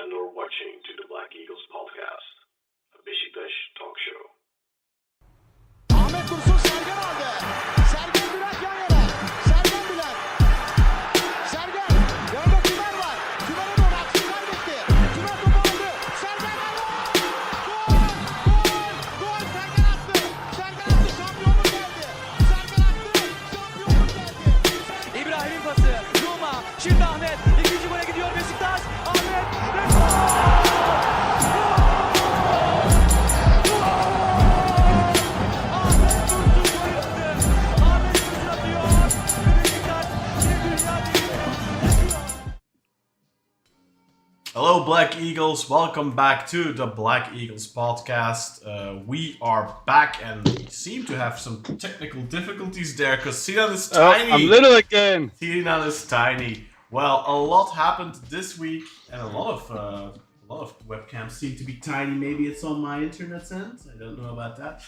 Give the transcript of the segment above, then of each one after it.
and or watching to the Black Eagles podcast, a Beşiktaş talk show. Ahmet Dursun Sergen aldı. Sergen Bülent yan yana. Sergen Bülent. Sergen. Yanında Tümer var. Tümer'e doğru aksın kaybetti. Tümer topu aldı. Sergen aldı. Gol! Gol! Gol! Sergen attı. Sergen attı. Şampiyonluk geldi. Sergen attı. Şampiyonluk geldi. İbrahim'in pası. Zuma. Şimdi Ahmet. İkinci gole gidiyor Beşiktaş. Ahmet. Ve gol! Hello, Black Eagles. Welcome back to the Black Eagles podcast. We are back and we seem to have some technical difficulties there because Sinan is tiny. I'm little again. Sinan is tiny. Well, a lot happened this week and a lot of webcams seem to be tiny. Maybe it's on my internet end. I don't know about that.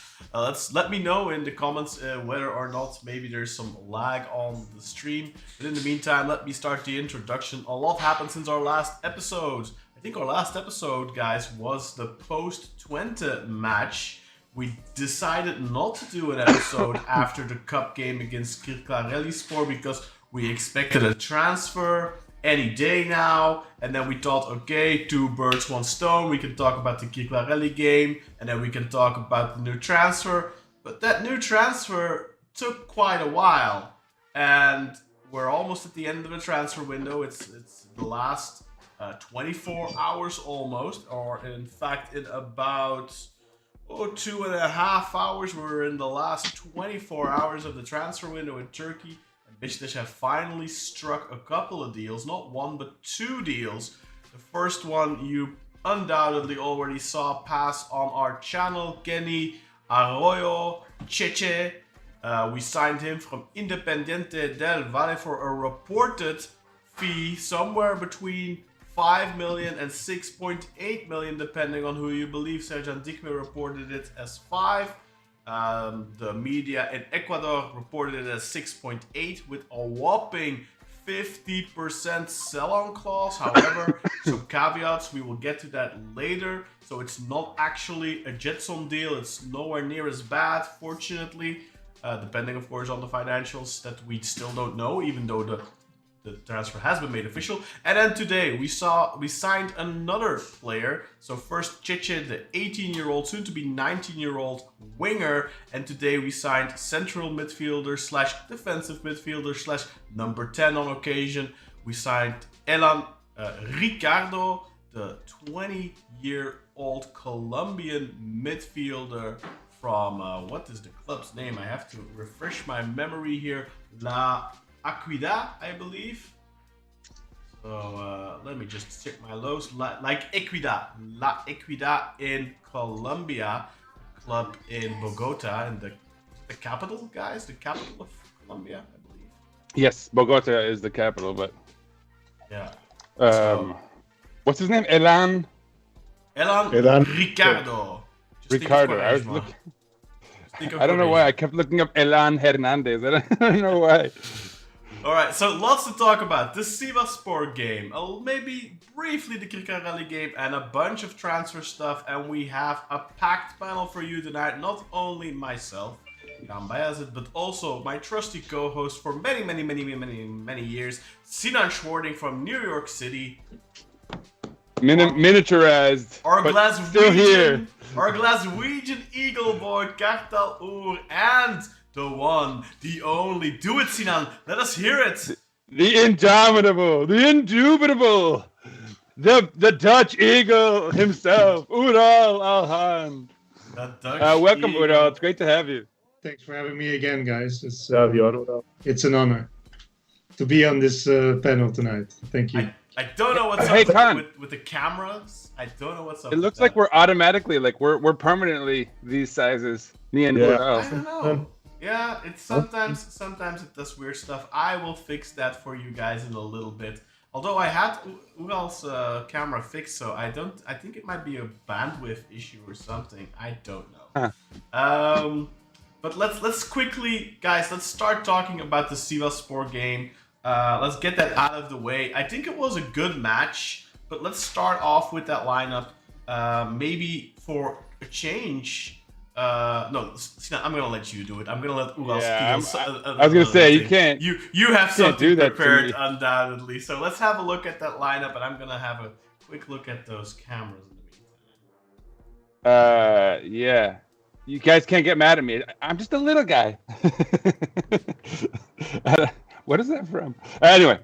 Let me know in the comments whether or not maybe there's some lag on the stream. But in the meantime, let me start the introduction. A lot happened since our last episode. I think our last episode, guys, was the post-Twente match. We decided not to do an episode after the cup game against Rizespor because we expected a transfer any day now, and then we thought, okay, two birds, one stone. We can talk about the Kiklarelli game, and then we can talk about the new transfer. But that new transfer took quite a while, and we're almost at the end of the transfer window. It's the last 24 hours almost, or in fact, in about 2.5 hours, we're in the last 24 hours of the transfer window in Turkey. Beşiktaş have finally struck a couple of deals, not one but two deals. The first one you undoubtedly already saw pass on our channel, Keny, Arroyo, Cheche. We signed him from Independiente del Valle for a reported fee somewhere between 5 million and 6.8 million, depending on who you believe. Serjan Dikme reported it as 5. The media in Ecuador reported it as 6.8 with a whopping 50% sell-on clause. However, some caveats, we will get to that later. So it's not actually a Jetson deal. It's nowhere near as bad, fortunately, depending, of course, on the financials that we still don't know, even though the transfer has been made official. And then today we signed another player. So first Cheche, the 18-year-old, soon to be 19-year-old winger. And today we signed central midfielder / defensive midfielder / number 10 on occasion. We signed Élan Ricardo, the 20-year-old Colombian midfielder from, what is the club's name? I have to refresh my memory here. Equidad, I believe. So let me just check my lows. Like Equidad, Equidad in Colombia, club in Bogota, in the capital, guys, the capital of Colombia, I believe. Yes, Bogota is the capital, but yeah. What's his name? Élan Ricardo. Ricardo. I was looking. I don't know why I kept looking up Élan Hernandez. I don't know why. Alright, so lots to talk about. The Sivasspor game, maybe briefly the Kiklarelli game, and a bunch of transfer stuff. And we have a packed panel for you tonight. Not only myself, Jan Bayazit, but also my trusty co-host for many years, Sinan Schwarting from New York City. Miniaturized, our Glaswegian Eagle boy, Kartal Oer, and the one, the only. Do it, Sinan. Let us hear it. The indomitable, the indubitable, the Dutch Eagle himself, Ural Alhan. Welcome, Ural. It's great to have you. Thanks for having me again, guys. It's an honor to be on this panel tonight. Thank you. I don't know what's up with the cameras. I don't know what's up. It looks like we're automatically, we're permanently these sizes. Me and Ural. I don't know. Yeah, it's sometimes it does weird stuff. I will fix that for you guys in a little bit. Although I had Ural's camera fixed, so I think it might be a bandwidth issue or something. I don't know. But let's quickly, guys, let's start talking about the Sivasspor game. Let's get that out of the way. I think it was a good match, But let's start off with that lineup. Maybe for a change. No, Sina, I'm gonna let you do it. I'm gonna let Ural I was gonna say you can't. You have something do that prepared undoubtedly. So let's have a look at that lineup, and I'm gonna have a quick look at those cameras in the meantime. Yeah. You guys can't get mad at me. I'm just a little guy. What is that from? Anyway,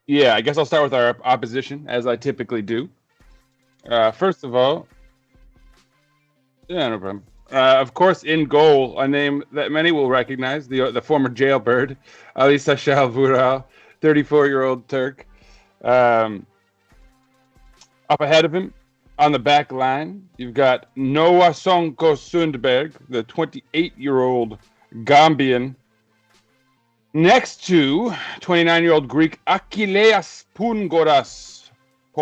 yeah, I guess I'll start with our opposition, as I typically do. First of all, yeah, no problem. Of course, in goal, a name that many will recognize, the former jailbird, Ali Sashal Vural, 34-year-old Turk. Up ahead of him, on the back line, you've got Noah Sonko Sundberg, the 28-year-old Gambian. Next to 29-year-old Greek Achilleas Poungoras. I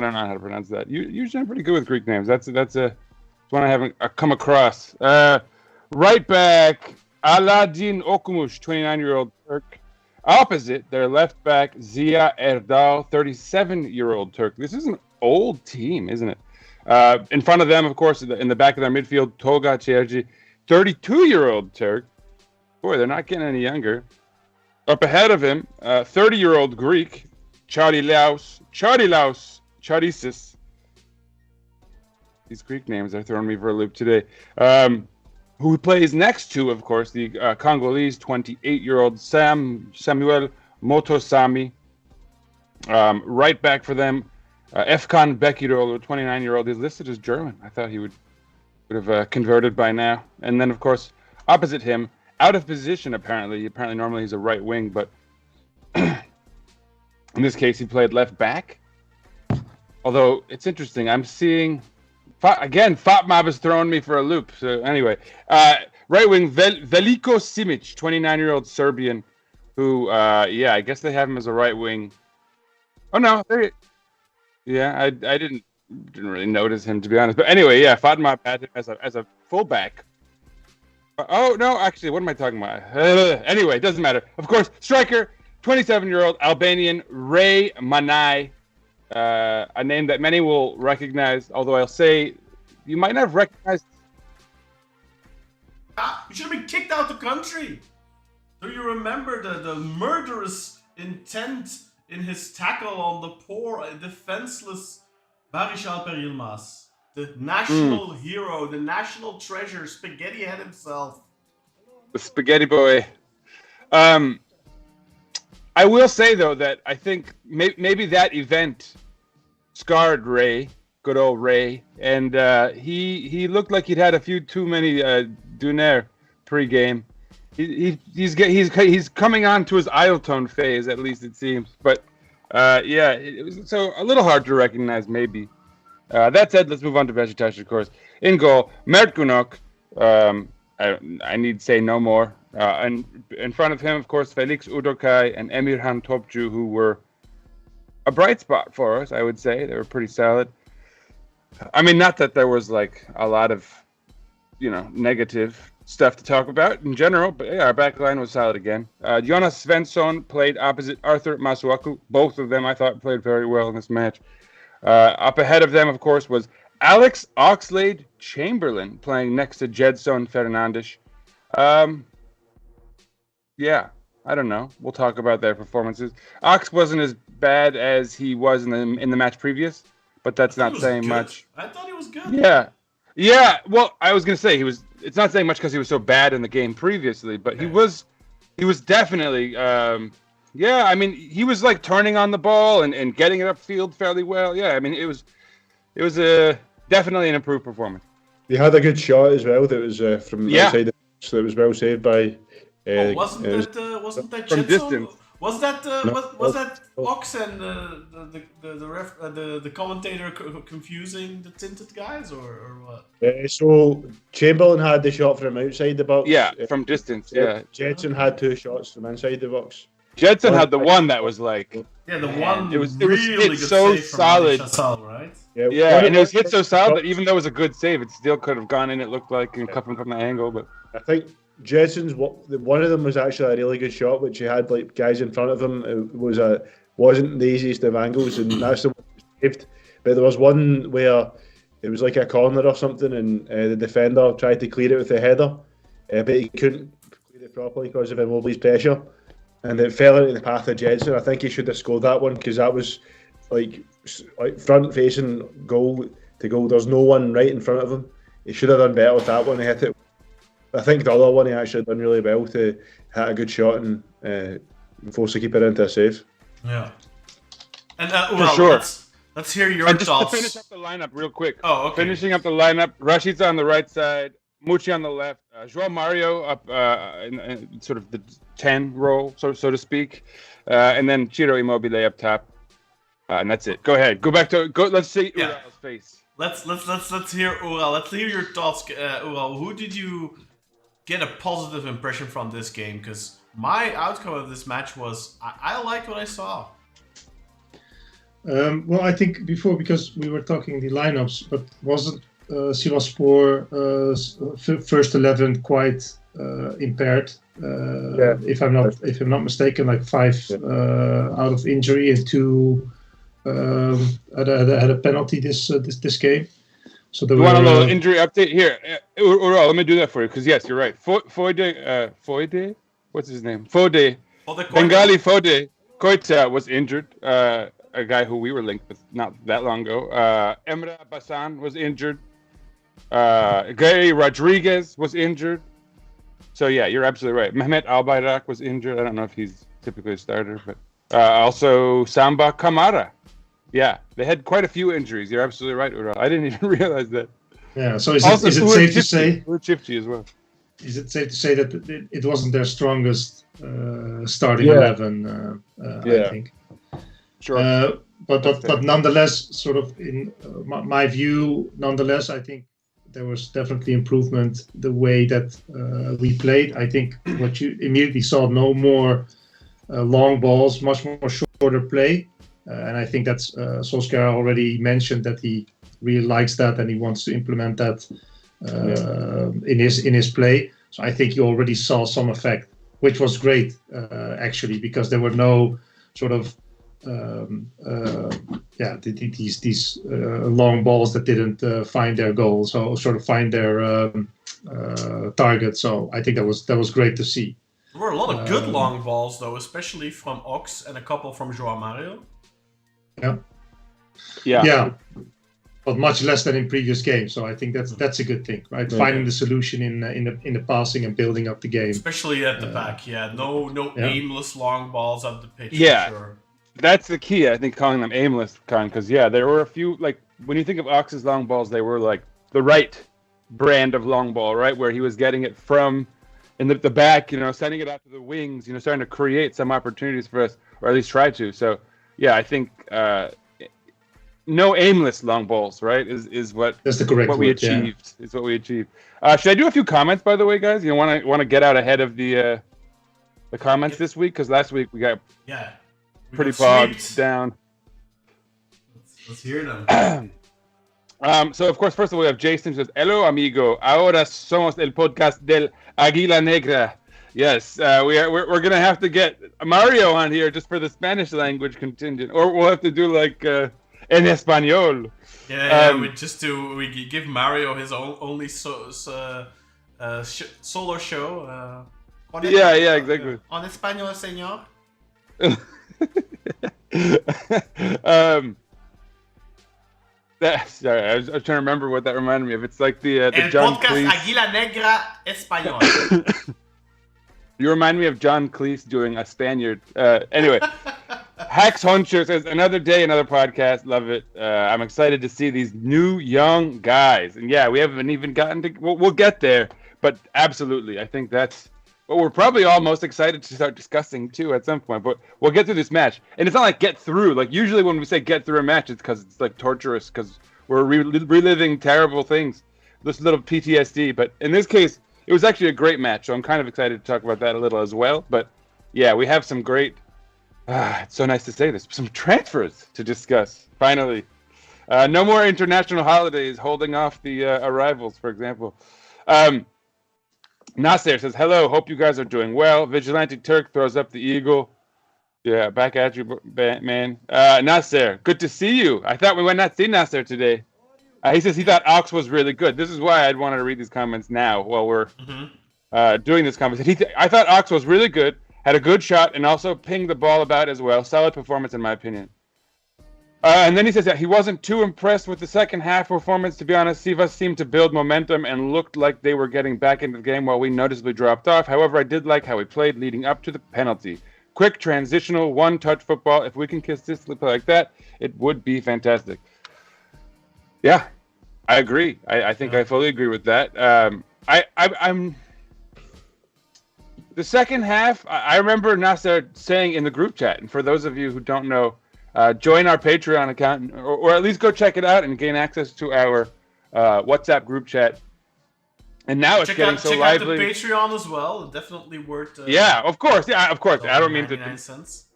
don't know how to pronounce that. Usually I'm pretty good with Greek names. That's one I haven't come across. Right back, Aladin Okumush, 29-year-old Turk. Opposite, their left back, Zia Erdal, 37-year-old Turk. This is an old team, isn't it? In front of them, of course, in the back of their midfield, Toga Cheche, 32-year-old Turk. Boy, they're not getting any younger. Up ahead of him, 30-year-old Greek, Charilaus, Charisis. These Greek names are throwing me for a loop today. Who plays next to, of course, the Congolese 28-year-old Samuel Motosami. Right back for them, Efkan Bekirol, a 29-year-old. He's listed as German. I thought he would have converted by now. And then, of course, opposite him, out of position apparently. Normally he's a right wing, but in this case he played left back. Although it's interesting, I'm seeing again FotMob is throwing me for a loop. So anyway, right wing Veliko Simic, 29-year-old Serbian, who I guess they have him as a right wing. Oh no, I didn't really notice him, to be honest. But anyway, yeah, FotMob had him as a fullback. Oh, no, actually, what am I talking about? Anyway, it doesn't matter. Of course, striker, 27-year-old Albanian Ray Manai, a name that many will recognize, although I'll say you might not have recognized. You should have been kicked out of the country. Do you remember the murderous intent in his tackle on the poor, defenseless Barış Alper Yılmaz? The national hero, the national treasure, Spaghetti Head himself. The Spaghetti Boy. I will say, though, that I think maybe that event scarred Ray, good old Ray, and he looked like he'd had a few too many Duner pre-game. He's coming on to his Iletone phase, at least it seems. But it was so a little hard to recognize, maybe. That said, let's move on to Beşiktaş, of course. In goal, Mert Günok. I need say no more. And in front of him, of course, Felix Udokai and Emirhan Topçu, who were a bright spot for us, I would say. They were pretty solid. I mean, not that there was like a lot of, negative stuff to talk about in general, but yeah, our back line was solid again. Jonas Svensson played opposite Arthur Masuaku. Both of them, I thought, played very well in this match. Up ahead of them, of course, was Alex Oxlade-Chamberlain playing next to Jedson Fernandes. I don't know. We'll talk about their performances. Ox wasn't as bad as he was in the match previous, but that's not saying much. I thought he was good. Yeah. Well, I was gonna say he was. It's not saying much because he was so bad in the game previously, but he was definitely. I mean, he was like turning on the ball and getting it upfield fairly well. Yeah, I mean, it was definitely an improved performance. He had a good shot as well. That was from outside the box. That was well saved by. Wasn't that from Jetson? distance? Was that Ox and the commentator confusing the tinted guys or what? So Chamberlain had the shot from outside the box. Yeah, from distance. Yeah. Jedson had two shots from inside the box. Jedson had the one that was like. Yeah, the one. It was really hit so solid. Chassal, right? Yeah, and it was hit so solid that even though it was a good save, it still could have gone in. It looked like and come from the angle, but I think Jetson's, one of them was actually a really good shot, which he had like guys in front of him. It wasn't the easiest of angles, and that's the one he saved. But there was one where it was like a corner or something, and the defender tried to clear it with a header, but he couldn't clear it properly because of Immobile's pressure, and it fell into the path of Jetson. I think he should have scored that one because that was like front facing goal to goal. There's no one right in front of him. He should have done better with that one. He hit it. I think the other one he actually done really well to hit a good shot and force the keeper into a save. Yeah. And for sure. Let's hear your just thoughts. To finish up the lineup real quick. Oh, okay. Finishing up the lineup, Rashica on the right side, Mucci on the left, João Mário up in sort of the 10 role, so to speak, and then Ciro Immobile up top, and that's it. Go ahead. Let's see Ural's face. Let's hear Ural. Let's hear your thoughts, Ural. Who did you get a positive impression from this game? Because my outcome of this match was I liked what I saw. Well, I think before, because we were talking the lineups, but wasn't Sivasspor first 11 quite impaired? If I'm not mistaken, like 5 out of injury and 2 had a penalty this game. So there want a little injury update here? Ural, let me do that for you because yes, you're right. Foide, what's his name? Bengali Foide Koita was injured. A guy who we were linked with not that long ago. Emre Basan was injured. Gary Rodriguez was injured. So yeah, you're absolutely right. Mehmet Albayrak was injured. I don't know if he's typically a starter, but also Samba Kamara. Yeah, they had quite a few injuries. You're absolutely right, Ural. I didn't even realize that. Yeah. So is it safe to say? We're Chipsy as well. Is it safe to say that it wasn't their strongest starting 11? I think. Sure. But nonetheless, sort of in my view, nonetheless, I think there was definitely improvement the way that we played. I think what you immediately saw, no more long balls, much more shorter play. And I think that's Solskjaer already mentioned that he really likes that and he wants to implement that in his play. So I think you already saw some effect, which was great actually, because there were no sort of these long balls that didn't find their goal, so sort of find their target. So I think that was great to see. There were a lot of good long balls though, especially from Ox and a couple from João Mário. Yeah, but much less than in previous games. So I think that's a good thing, right? Finding the solution in the passing and building up the game, especially at the back. No aimless long balls up the pitch. Yeah. For sure. That's the key, I think, calling them aimless, because there were a few, like, when you think of Ox's long balls, they were like the right brand of long ball, right? Where he was getting it from in the back, sending it out to the wings, starting to create some opportunities for us, or at least try to. So, yeah, I think no aimless long balls, right, is what that's the correct what we word, achieved. Is what we achieved. Should I do a few comments, by the way, guys? Want to get out ahead of the comments this week? Because last week we got pretty bogged down. Let's hear them. So, of course, first of all, we have Jason who says, "Hello, amigo. Ahora somos el podcast del Águila Negra." Yes, we're gonna have to get Mário on here just for the Spanish language contingent, or we'll have to do like en español. We give Mário his only solo show. Yeah, exactly. En español, señor. Sorry, I was trying to remember what that reminded me of. It's like the John podcast Cleese. Águila Negra Español. You remind me of John Cleese doing a Spaniard. Anyway, Hax Huncher says, "Another day, another podcast. Love it. I'm excited to see these new young guys." And yeah, we haven't even gotten to. We'll get there, but absolutely, I think that's what we're probably all most excited to start discussing too at some point. But we'll get through this match, and it's not like get through. Like usually when we say get through a match, it's because it's like torturous, because we're reliving terrible things, this little PTSD. But in this case, it was actually a great match, so I'm kind of excited to talk about that a little as well. But yeah, we have some great. It's so nice to say this. Some transfers to discuss. Finally, no more international holidays holding off the arrivals, for example. Nasser says, hello, hope you guys are doing well. Vigilante Turk throws up the eagle. Yeah, back at you, man. Nasser, good to see you. I thought we might not see Nasser today. He says he thought Ox was really good. This is why I'd wanted to read these comments now while we're doing this conversation. I thought Ox was really good, had a good shot, and also pinged the ball about as well. Solid performance, in my opinion. And then he says that he wasn't too impressed with the second half performance. To be honest, Sivas seemed to build momentum and looked like they were getting back into the game while we noticeably dropped off. However, I did like how we played leading up to the penalty. Quick, transitional, one-touch football. If we can consistently play like that, it would be fantastic. Yeah, I agree. I think I fully agree with that. I'm the second half. I remember Nasser saying in the group chat, and for those of you who don't know, join our Patreon account, or at least go check it out and gain access to our WhatsApp group chat. And now it's getting so lively. Check out the Patreon as well. Definitely worth. Yeah, of course. Yeah, of course. I don't mean to. 99 cents.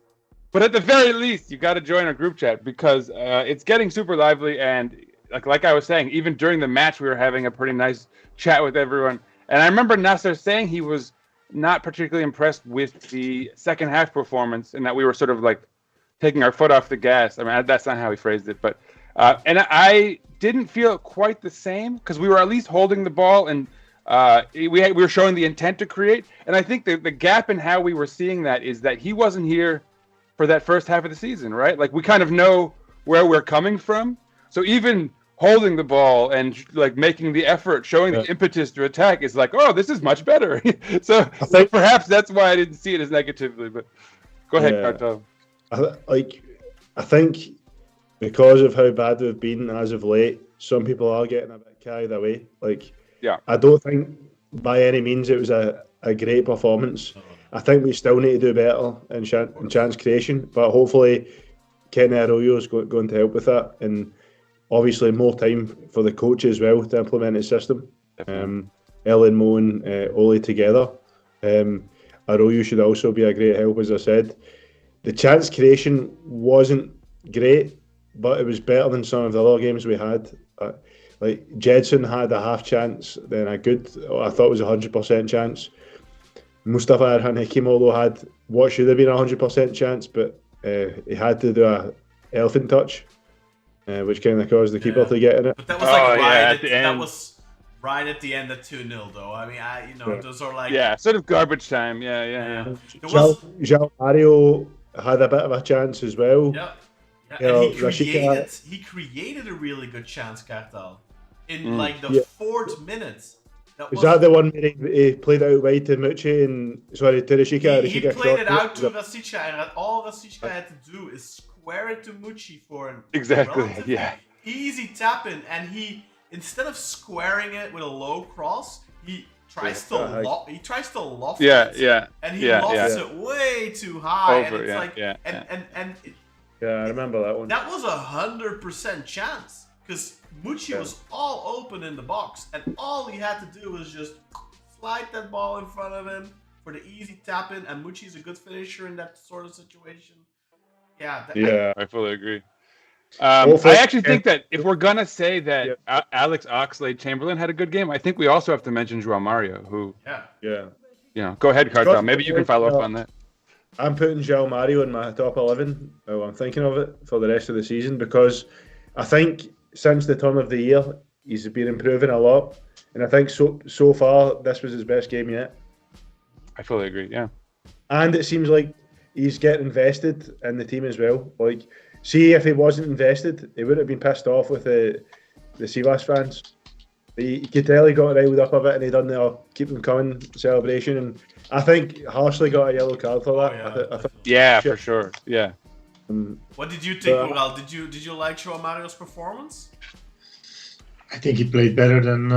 But at the very least, you got to join our group chat because it's getting super lively. And like I was saying, even during the match, we were having a pretty nice chat with everyone. And I remember Nasser saying he was not particularly impressed with the second half performance, and that we were sort of like taking our foot off the gas. I mean, that's not how he phrased it, but and I didn't feel quite the same because we were at least holding the ball and we were showing the intent to create. And I think the gap in how we were seeing that is that he wasn't here for that first half of the season, right? Like we kind of know where we're coming from. So even holding the ball and like making the effort, showing the impetus to attack is like, oh, this is much better. So perhaps that's why I didn't see it as negatively. But go ahead, Cartel. I think because of how bad we've been as of late, some people are getting a bit carried away. I don't think by any means it was a great performance. I think we still need to do better in chance creation, but hopefully Keny Arroyo is going to help with that, and obviously more time for the coach as well to implement his system. Ellen, Mo and Ole together. Arroyo should also be a great help, as I said. The chance creation wasn't great, but it was better than some of the other games we had. Like Jedson had a half chance, then I thought it was 100% chance. Mustafa Erhan Hekimoğlu had what should have been a 100% chance, but he had to do a elephant touch, which kind of caused the keeper to get in it. But that was that was right at the end of 2-0, though. I mean, those are like sort of garbage time. Yeah. João Mário had a bit of a chance as well. Yeah. And he created a really good chance, Cartel, in like the 4th minute. Was that the one where he played it out wide to Mucci and to Rashika? He played it out to Rasica, and all Rasica had to do is square it to Mucci for an easy tap in, and he, instead of squaring it with a low cross, he tries to loft it. And he lofts it way too high, and it's I remember that one. That was 100% chance because Mucci was all open in the box, and all he had to do was just slide that ball in front of him for the easy tap in. And Mucci's a good finisher in that sort of situation. I fully agree. I actually think that if we're gonna say that Alex Oxlade-Chamberlain had a good game, I think we also have to mention João Mário, who go ahead, Cartel. Maybe you can follow up on that. I'm putting João Mário in my top 11. I'm thinking of it for the rest of the season because I think since the turn of the year he's been improving a lot, and I think so far this was his best game yet. I fully agree. Yeah, and it seems like he's getting invested in the team as well. Like, see, if he wasn't invested, he would have been pissed off with the Sivas fans. You could tell he got riled up a bit, and he done the keep them coming celebration, and I think harshly got a yellow card for that. For sure. Yeah. What did you think, Oral? Did you like João Mário's performance? I think he played better than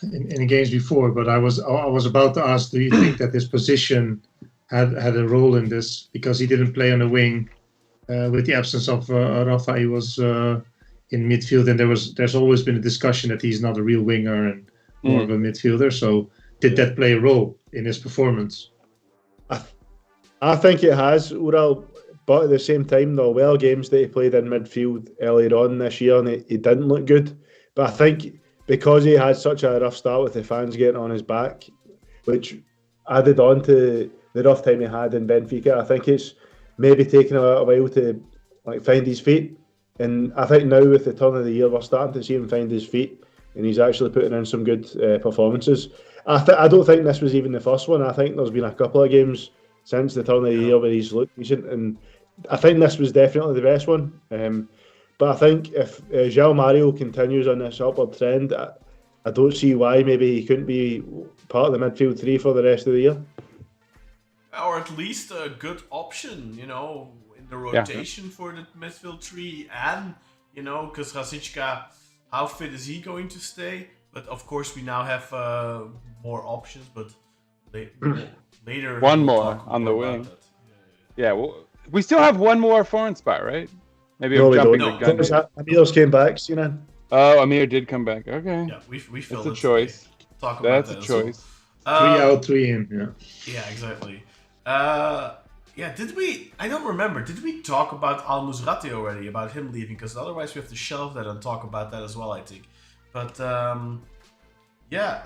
in the games before, but I was about to ask, do you think that his position had a role in this, because he didn't play on the wing with the absence of Rafa? He was in midfield, and there's always been a discussion that he's not a real winger and more of a midfielder. So did that play a role in his performance? I think it has, Ural, but at the same time, there were games that he played in midfield earlier on this year, and he didn't look good. But I think because he had such a rough start with the fans getting on his back, which added on to the rough time he had in Benfica. I think it's maybe taken a while to find his feet, and I think now with the turn of the year we're starting to see him find his feet, and he's actually putting in some good performances. I don't think this was even the first one. I think there's been a couple of games since the turn of the year where he's looked decent, and I think this was definitely the best one. But I think if João Mário continues on this upward trend, I don't see why maybe he couldn't be part of the midfield three for the rest of the year. Or at least a good option, in the rotation for the midfield three. And, because Rasička, how fit is he going to stay? But of course, we now have more options, but later. One more on the wing. Yeah, well, we still have one more foreign spot, right? Maybe I'm jumping the gun. Amir's came back, Sinan. Oh, Amir did come back. Okay. Yeah, we filled That's a choice. Talk about That's a choice. 3 out, 3 in. Yeah, exactly. Did we? I don't remember. Did we talk about Al-Musrati already, about him leaving? Because otherwise we have to shelve that and talk about that as well, I think. But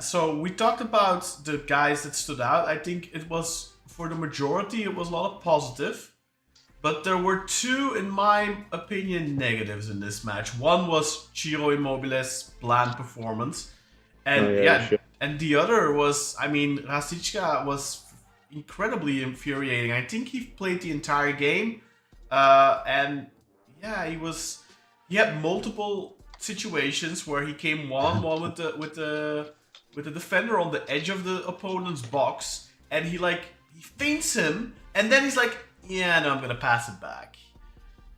so we talked about the guys that stood out. I think it was, for the majority, it was a lot of positive. But there were two, in my opinion, negatives in this match. One was Ciro Immobile's bland performance. And and the other was, Rasička was incredibly infuriating. I think he played the entire game. He had multiple situations where he came one-on-one with the defender on the edge of the opponent's box, and he feints him, and then he's like, yeah, no, I'm gonna pass it back.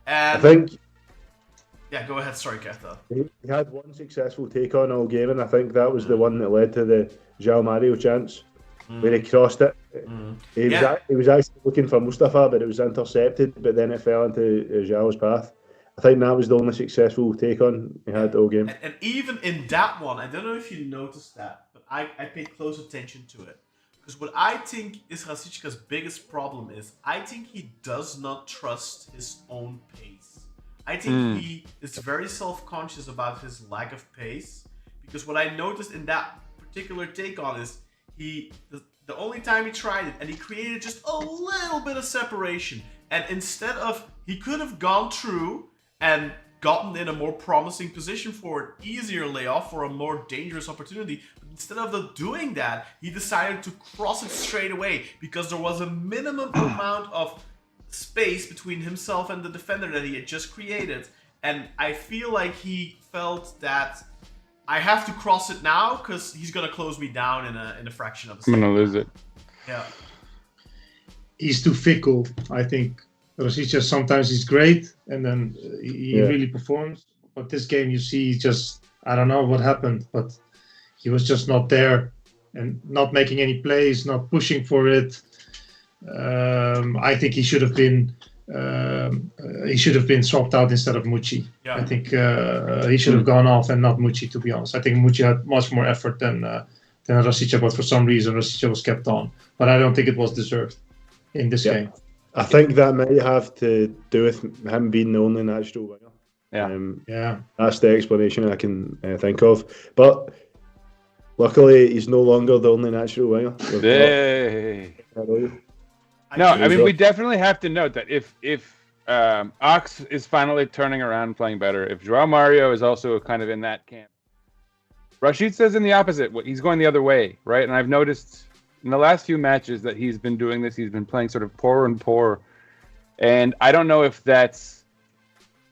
And I think. Yeah, go ahead. Sorry, Kata. He had one successful take on all game, and I think that was the one that led to the João Mário chance, where he crossed it. He was actually looking for Mustafa, but it was intercepted. But then it fell into João's path. I think that was the only successful take on he had all game. And even in that one, I don't know if you noticed that, but I paid close attention to it. Because what I think is Rasička's biggest problem is, I think he does not trust his own pace. I think he is very self-conscious about his lack of pace. Because what I noticed in that particular take on is, the only time he tried it, and he created just a little bit of separation. And instead of, he could have gone through and gotten in a more promising position for an easier layoff or a more dangerous opportunity. But instead of doing that, he decided to cross it straight away because there was a minimum amount of space between himself and the defender that he had just created. And I feel like he felt that I have to cross it now because he's going to close me down in a fraction of a second. I'm going to lose it. Yeah. He's too fickle, I think. Rasička sometimes he's great, and then he really performs. But this game, you see, I don't know what happened, but he was just not there and not making any plays, not pushing for it. I think he should have been swapped out instead of Mucci. Yeah. I think he should have gone off and not Mucci, to be honest. I think Mucci had much more effort than Rasička, but for some reason Rasička was kept on. But I don't think it was deserved in this game. I think that might have to do with him being the only natural winger. Yeah. That's the explanation I can think of. But luckily, he's no longer the only natural winger. No, I mean, we definitely have to note that if Ox is finally turning around, playing better, if João Mário is also kind of in that camp, Rashid says in the opposite. He's going the other way, right? And I've noticed in the last few matches that he's been doing this. He's been playing sort of poorer and poorer. And I don't know if that's,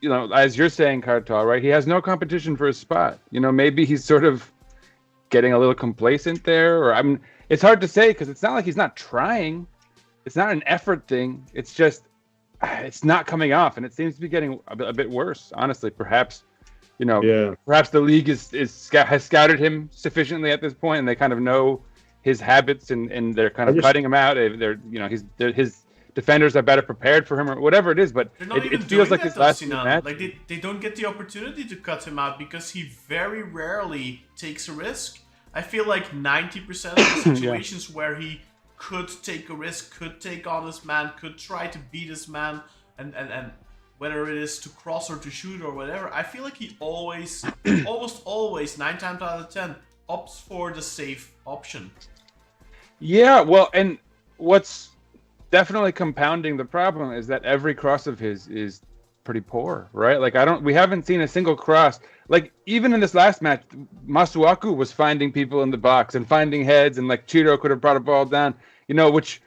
as you're saying, Kartal, right? He has no competition for his spot. Maybe he's sort of getting a little complacent there. Or it's hard to say because it's not like he's not trying. It's not an effort thing. It's just, it's not coming off. And it seems to be getting a bit worse, honestly. Perhaps, perhaps the league has scouted him sufficiently at this point and they kind of know his habits and they're kind of cutting him out. His defenders are better prepared for him or whatever it is. But it feels like his last match. They don't get the opportunity to cut him out because he very rarely takes a risk. I feel like 90% of the situations where he could take a risk, could take on this man, could try to beat this man, and whether it is to cross or to shoot or whatever, I feel like he always, almost always, 9 times out of 10, opts for the safe option. Yeah, well, and what's definitely compounding the problem is that every cross of his is pretty poor, right? Like we haven't seen a single cross. Like even in this last match, Masuaku was finding people in the box and finding heads, and like Chiro could have brought a ball down, which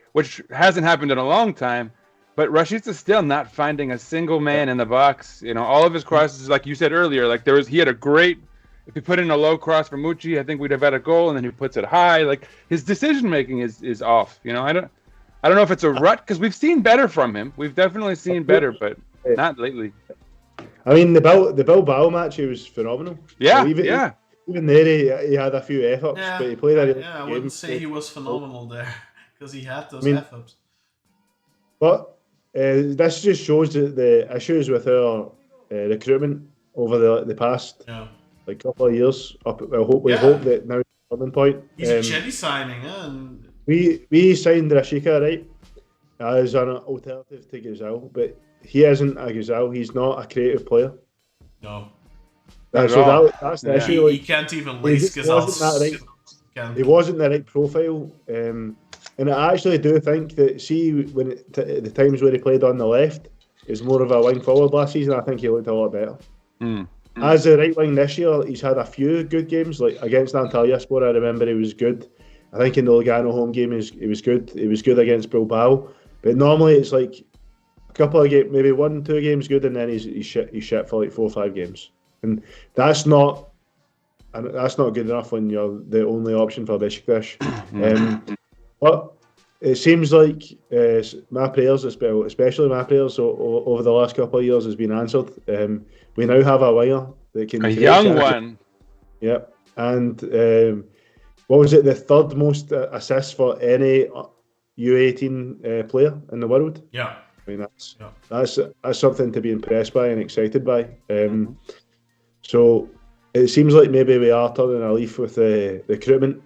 hasn't happened in a long time. But Rashica's still not finding a single man in the box. All of his crosses, like you said earlier, like he had a great. If he put in a low cross for Mucci, I think we'd have had a goal, and then he puts it high. Like his decision making is off. I don't know if it's a rut because we've seen better from him. We've definitely seen better, but not lately. I mean, the Bilbao match, he was phenomenal. Yeah, Even there, he had a few F-ups, but he played a I wouldn't say he was phenomenal there because he had those F-ups. But this just shows the issues with our recruitment over the past couple of years. We hope that now is the turning point. He's a Chelsea signing, and we signed Rashica, right, as an alternative to Gazal, but he isn't a Gazal. He's not a creative player. No. That's the issue. He can't even lace Gazal's. He wasn't the right profile. And I actually do think that, the times where he played on the left is more of a wing forward last season, I think he looked a lot better. As a right wing this year, he's had a few good games, like against Antalyaspor, I remember he was good. I think in the Lugano home game he was good. He was good against Bilbao. But normally it's like a couple of games, maybe 1-2 games good, and then he's shit for like 4 or 5 games. And that's not good enough when you're the only option for Beşiktaş. But it seems like my prayers, especially my prayers over the last couple of years, has been answered. We now have a winger that can... A young one. Yep. And what was it? The third most assists for any U18 player in the world. Yeah. I mean, that's something to be impressed by and excited by. So it seems like maybe we are turning a leaf with the recruitment,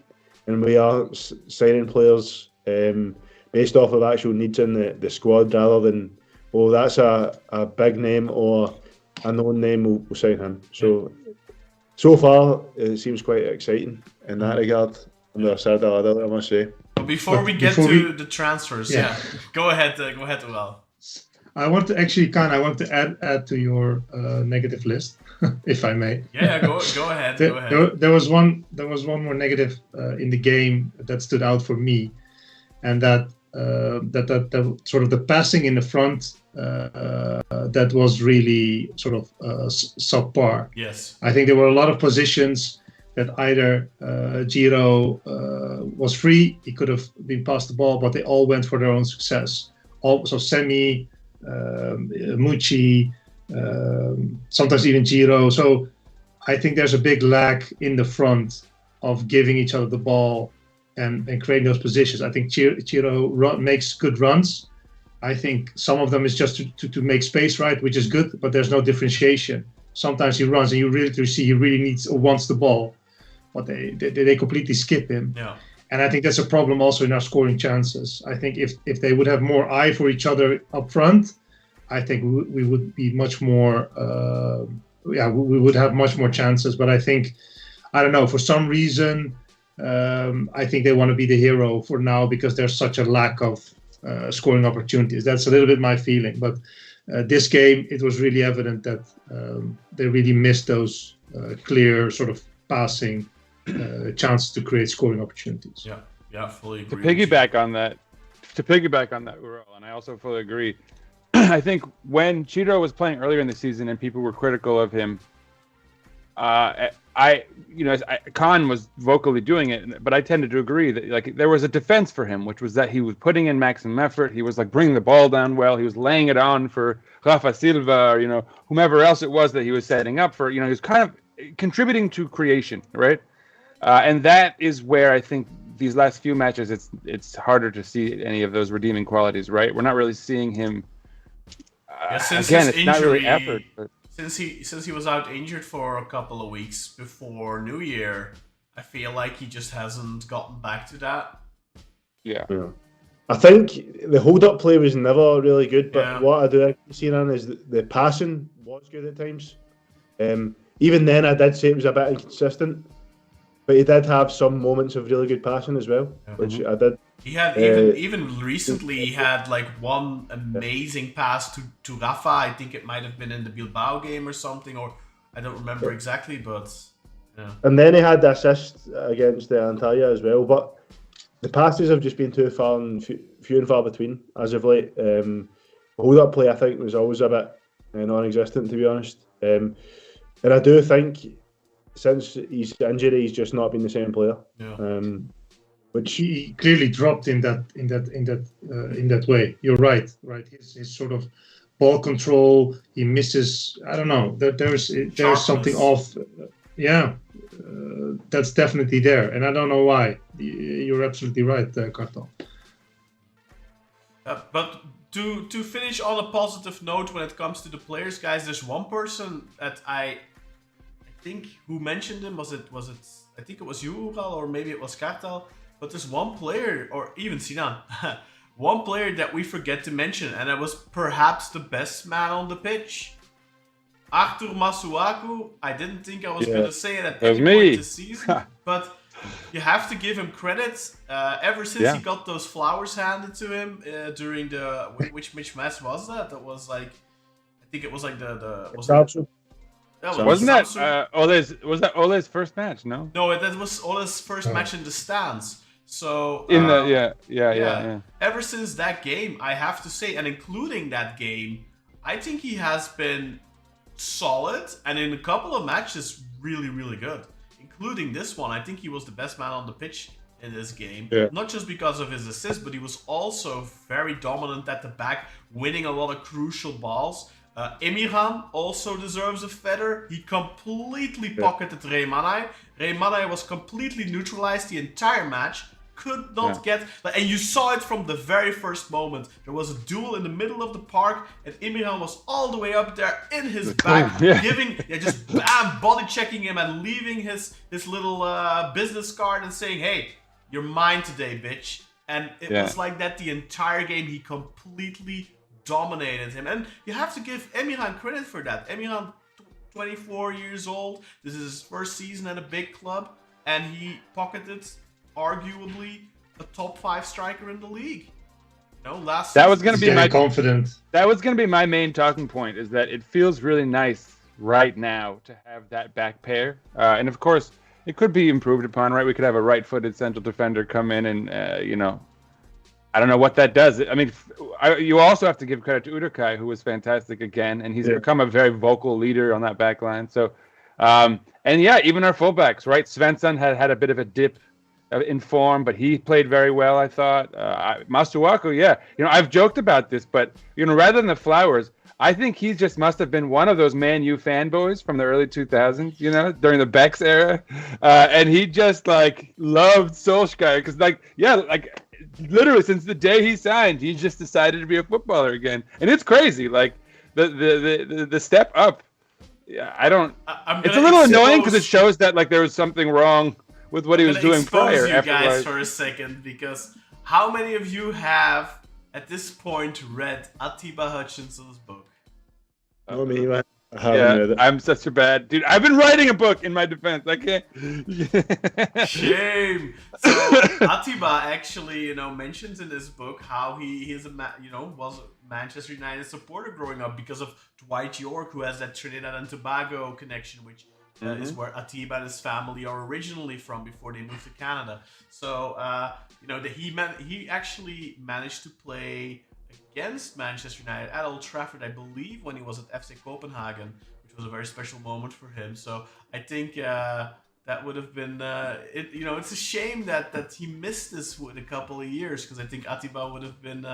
and we are signing players based off of actual needs in the squad, rather than, that's a big name or a known name, we'll sign him. So far, it seems quite exciting in that regard. On the side of the other, I must say. But before we get to the transfers, go ahead, João. I want to add to your negative list, if I may. Yeah, go ahead. There was one more negative in the game that stood out for me, and that sort of the passing in the front that was really sort of subpar. Yes, I think there were a lot of positions that either Giro was free, he could have been passed the ball, but they all went for their own success. Also, Semi, Mucci, sometimes even Giro. So I think there's a big lack in the front of giving each other the ball and creating those positions. I think Giro makes good runs. I think some of them is just to make space, right, which is good, but there's no differentiation. Sometimes he runs and you really see he really needs or wants the ball, but they completely skip him. Yeah. And I think that's a problem also in our scoring chances. I think if they would have more eye for each other up front, I think we would be much more. We would have much more chances. But I think, I don't know, for some reason, I think they want to be the hero for now because there's such a lack of scoring opportunities. That's a little bit my feeling. But this game, it was really evident that they really missed those clear sort of passing chances to create scoring opportunities. Yeah, fully agree. To piggyback on that, Ural, and I also fully agree. I think when Chiro was playing earlier in the season and people were critical of him, Khan was vocally doing it, but I tended to agree that like there was a defense for him, which was that he was putting in maximum effort. He was like bringing the ball down well. He was laying it on for Rafa Silva, or, whomever else it was that he was setting up for. He was kind of contributing to creation, right? And that is where I think these last few matches, it's harder to see any of those redeeming qualities, right? We're not really seeing him. Again, it's not really effort. But... Since he was out injured for a couple of weeks before New Year, I feel like he just hasn't gotten back to that. Yeah. I think the hold-up play was never really good, but what I do see on is the passing was good at times. Even then, I did say it was a bit inconsistent, but he did have some moments of really good passing as well, which I He had even recently he had like one amazing pass to Rafa. I think it might have been in the Bilbao game or something, or I don't remember exactly, but yeah. And then he had the assist against Antalya as well, but the passes have just been too far and few and far between as of late. Hold-up play, I think, was always a bit non-existent, to be honest. And I do think since his injury, he's just not been the same player. Yeah. Which he clearly dropped in that way. You're right. His sort of ball control. He misses. I don't know. There's something off. Yeah. That's definitely there, and I don't know why. You're absolutely right, Carton. But to finish on a positive note when it comes to the players, guys, there's one person that I think who mentioned him. Was it? I think it was you, Ural, or maybe it was Kartal. But there's one player, or even Sinan, one player that we forget to mention, and it was perhaps the best man on the pitch. Arthur Masuaku, I didn't think I was going to say it at any point this season, but you have to give him credit. Ever since he got those flowers handed to him during the... Which match was that? That was like... I think it was like Wasn't that Ole's first match? No, that was Ole's first match in the stands. So Ever since that game, I have to say, and including that game, I think he has been solid, and in a couple of matches, really, really good. Including this one, I think he was the best man on the pitch in this game. Yeah. Not just because of his assist, but he was also very dominant at the back, winning a lot of crucial balls. Emirhan also deserves a feather. He completely pocketed Remanai. Remanai was completely neutralized the entire match. Could not get... And you saw it from the very first moment. There was a duel in the middle of the park, and Emirhan was all the way up there in his back, just body checking him and leaving his little business card and saying, "Hey, you're mine today, bitch." And it was like that the entire game. He completely dominated him, and you have to give Emirhan credit for that. Emirhan, 24 years old. This is his first season at a big club, and he pocketed arguably a top 5 striker in the league. That was going to be my confident. That was going to be my main talking point. Is that it feels really nice right now to have that back pair, and of course it could be improved upon. Right, we could have a right-footed central defender come in, and I don't know what that does. I mean, you also have to give credit to Udokai, who was fantastic again, and he's become a very vocal leader on that back line. So, even our fullbacks, right? Svensson had a bit of a dip in form, but he played very well, I thought. Masuaku, I've joked about this, but rather than the flowers, I think he just must have been one of those Man U fanboys from the early 2000s, during the Becks era, and he just loved Solskjaer because, literally since the day he signed, he just decided to be a footballer again, and it's crazy. The step up. Yeah, it's a little annoying because it shows that there was something wrong with what he was doing prior. You guys for a second, because how many of you have at this point read Atiba Hutchinson's book? Oh, me, man. I'm such a bad dude. I've been writing a book in my defense. I can't. Shame. So Atiba actually, mentions in his book how he is was a Manchester United supporter growing up because of Dwight York, who has that Trinidad and Tobago connection, which is where Atiba and his family are originally from before they moved to Canada. So he actually managed to play against Manchester United at Old Trafford, I believe, when he was at FC Copenhagen, which was a very special moment for him. So I think that would have been it's a shame that he missed this with a couple of years, because I think Atiba would have been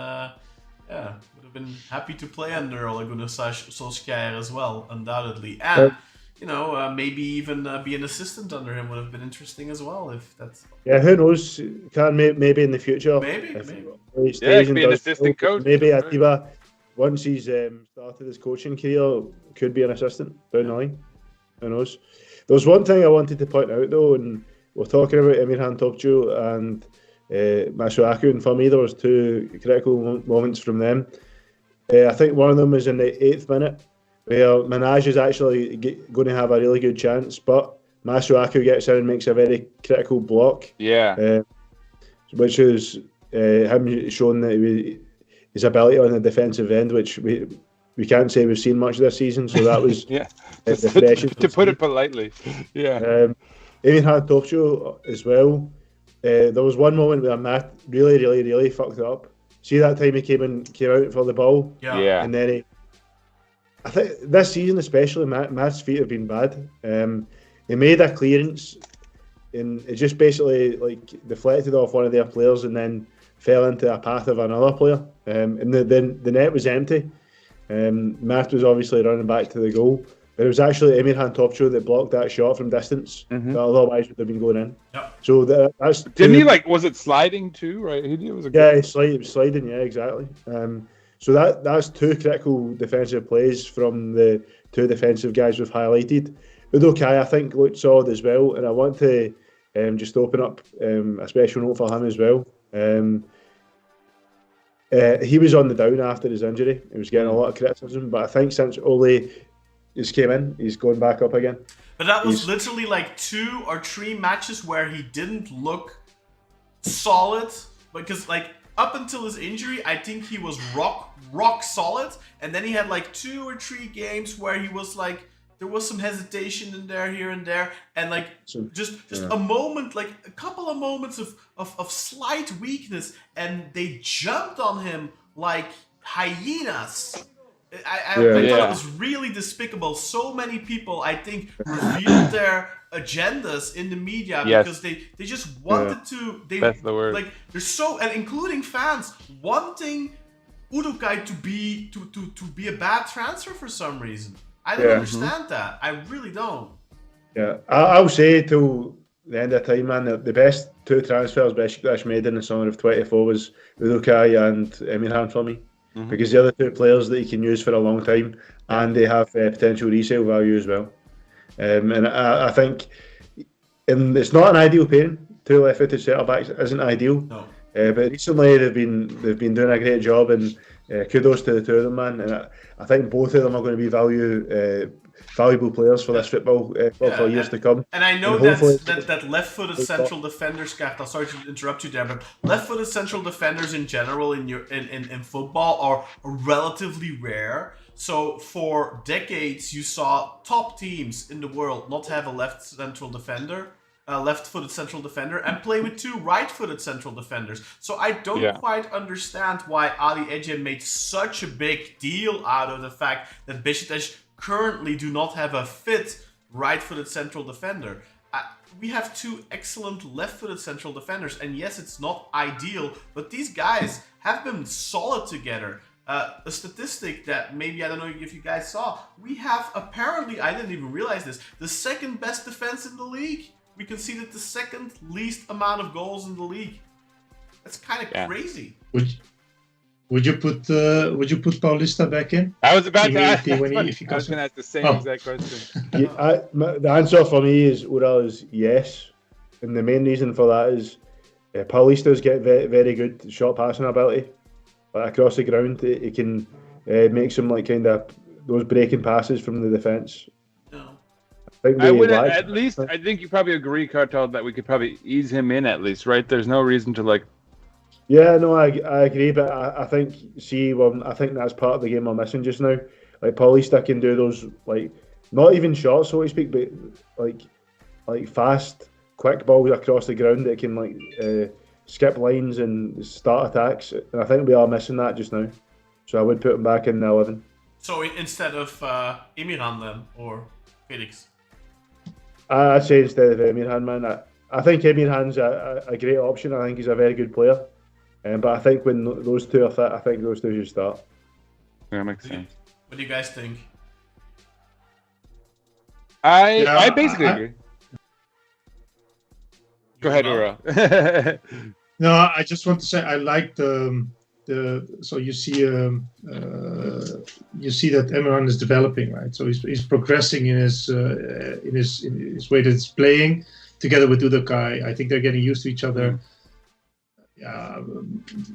happy to play under Ole Gunnar Solskjaer as well, undoubtedly, and maybe even be an assistant under him would have been interesting as well, if that's... Yeah, who knows? Maybe in the future. Maybe. He could be an assistant coach. Maybe Atiba, once he's started his coaching career, could be an assistant down the line. Who knows? There's one thing I wanted to point out, though, and we're talking about Emirhan Topçu and Masuaku, and for me there was 2 critical moments from them. I think one of them was in the 8th minute, where Minaj is actually going to have a really good chance, but Masuaku gets in and makes a very critical block. Yeah. Which is him showing that his ability on the defensive end, which we can't say we've seen much this season. So that was refreshing. To put it politely, yeah. Emirhan Topçu as well. There was one moment where Matt really fucked it up. See that time he came out for the ball? Yeah. And then I think this season especially, Matt's feet have been bad. He made a clearance and it just basically like deflected off one of their players and then fell into a path of another player. And the net was empty. Matt was obviously running back to the goal. But it was actually Emirhan Topçu that blocked that shot from distance. That otherwise would have been going in. Yeah. So that's didn't he was it sliding too? Right? He was sliding. Yeah, exactly. So that's two critical defensive plays from the two defensive guys we've highlighted. Udokai, I think, looked solid as well, and I want to just open up a special note for him as well. He was on the down after his injury. He was getting a lot of criticism, but I think since Ole has came in, he's going back up again. But that was literally like 2 or 3 matches where he didn't look solid, because like up until his injury, I think he was rock solid, and then he had like 2 or 3 games where he was like, there was some hesitation in there, here and there, and like just a moment, like a couple of moments of slight weakness, and they jumped on him like hyenas. I thought it was really despicable. So many people, I think, revealed their agendas in the media because they just wanted to. That's the word. Like they're so, and including fans wanting Udokai to be a bad transfer for some reason. I don't understand that. I really don't. Yeah, I'll say till the end of time, man, the best 2 transfers Beşiktaş made in the summer of 24 was Udokai and Emirhan for me. Because they're the 2 players that you can use for a long time, and they have potential resale value as well. And I think it's not an ideal pairing. 2 left-footed centre-backs isn't ideal. No. But recently they've been doing a great job, and kudos to the 2 of them, man. And I think both of them are going to be valuable players for this football for years to come. And I know that left-footed central defenders, Karta, sorry to interrupt you there, but left-footed central defenders in general in football are relatively rare. So for decades, you saw top teams in the world not have a left-footed central defender, and play with 2 right-footed central defenders. So I don't quite understand why Ali Ece made such a big deal out of the fact that Beşiktaş currently do not have a fit right-footed central defender. We have 2 excellent left-footed central defenders, and yes, it's not ideal, but these guys have been solid together. A statistic that maybe, I don't know if you guys saw, we have apparently, I didn't even realize this, the 2nd best defense in the league. We conceded the 2nd least amount of goals in the league. That's kind of crazy. Would you put Paulista back in? I was about to ask. I was going to ask the same exact question. The answer for me is yes, and the main reason for that is Paulista's get very, very good short passing ability, but across the ground he can make some like kind of those breaking passes from the defence. I would at least. I think you probably agree, Cartel, that we could probably ease him in at least, right? There's no reason to like. Yeah, no, I agree, but I think I think that's part of the game we're missing just now. Like Paulista can do those like not even shots, so to speak, but like fast, quick balls across the ground that can like skip lines and start attacks, and I think we are missing that just now. So I would put him back in the 11. So instead of Emirhan then, or Felix? I'd say instead of Emirhan, man. I think Emirhan's a great option. I think he's a very good player. But I think when those 2 are fit, I think those 2 should start. Yeah, that makes sense. What do you guys think? I basically agree. Go ahead, Ura. No, I just want to say I like so you see that Emirhan is developing, right? So he's progressing in his way that he's playing together with Udokai. I think they're getting used to each other.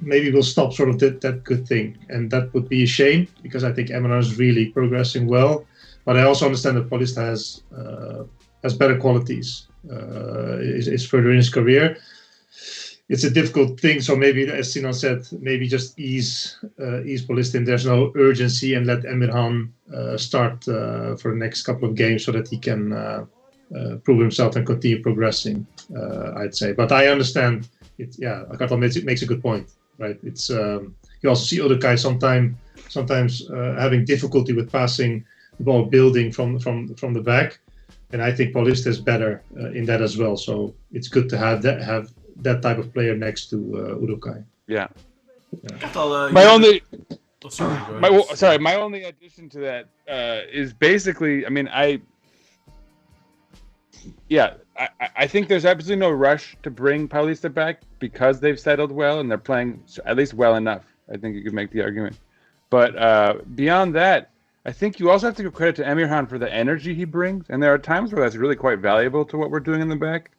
Maybe we'll stop sort of that good thing, and that would be a shame because I think Emirhan is really progressing well. But I also understand that Paulista has better qualities. Is further in his career. it's a difficult thing. So maybe, as Sinan said, maybe just ease Paulista. There's no urgency, and let Emirhan start for the next couple of games so that he can prove himself and continue progressing. I'd say, but I understand it. Yeah, Ricardo makes a good point, right? It's you also see other guys sometimes having difficulty with passing the ball, building from the back, and I think Paulista is better in that as well. So it's good to have that type of player next to Urukai. Yeah. My only sorry, my only addition to that is basically, I mean, I think there's absolutely no rush to bring Paulista back because they've settled well and they're playing at least well enough. I think you could make the argument. But beyond that, I think you also have to give credit to Emirhan for the energy he brings. And there are times where that's really quite valuable to what we're doing in the back.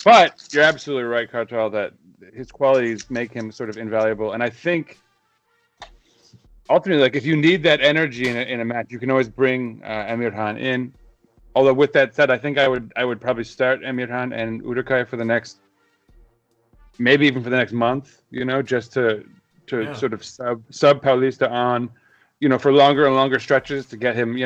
But you're absolutely right, Cartel, that his qualities make him sort of invaluable. And I think ultimately, like, if you need that energy in a match, you can always bring Emirhan in. Although with that said, I think I would probably start Emirhan and Urukai for the next, maybe even for the next month, just to sort of sub Paulista on, for longer and longer stretches to get him,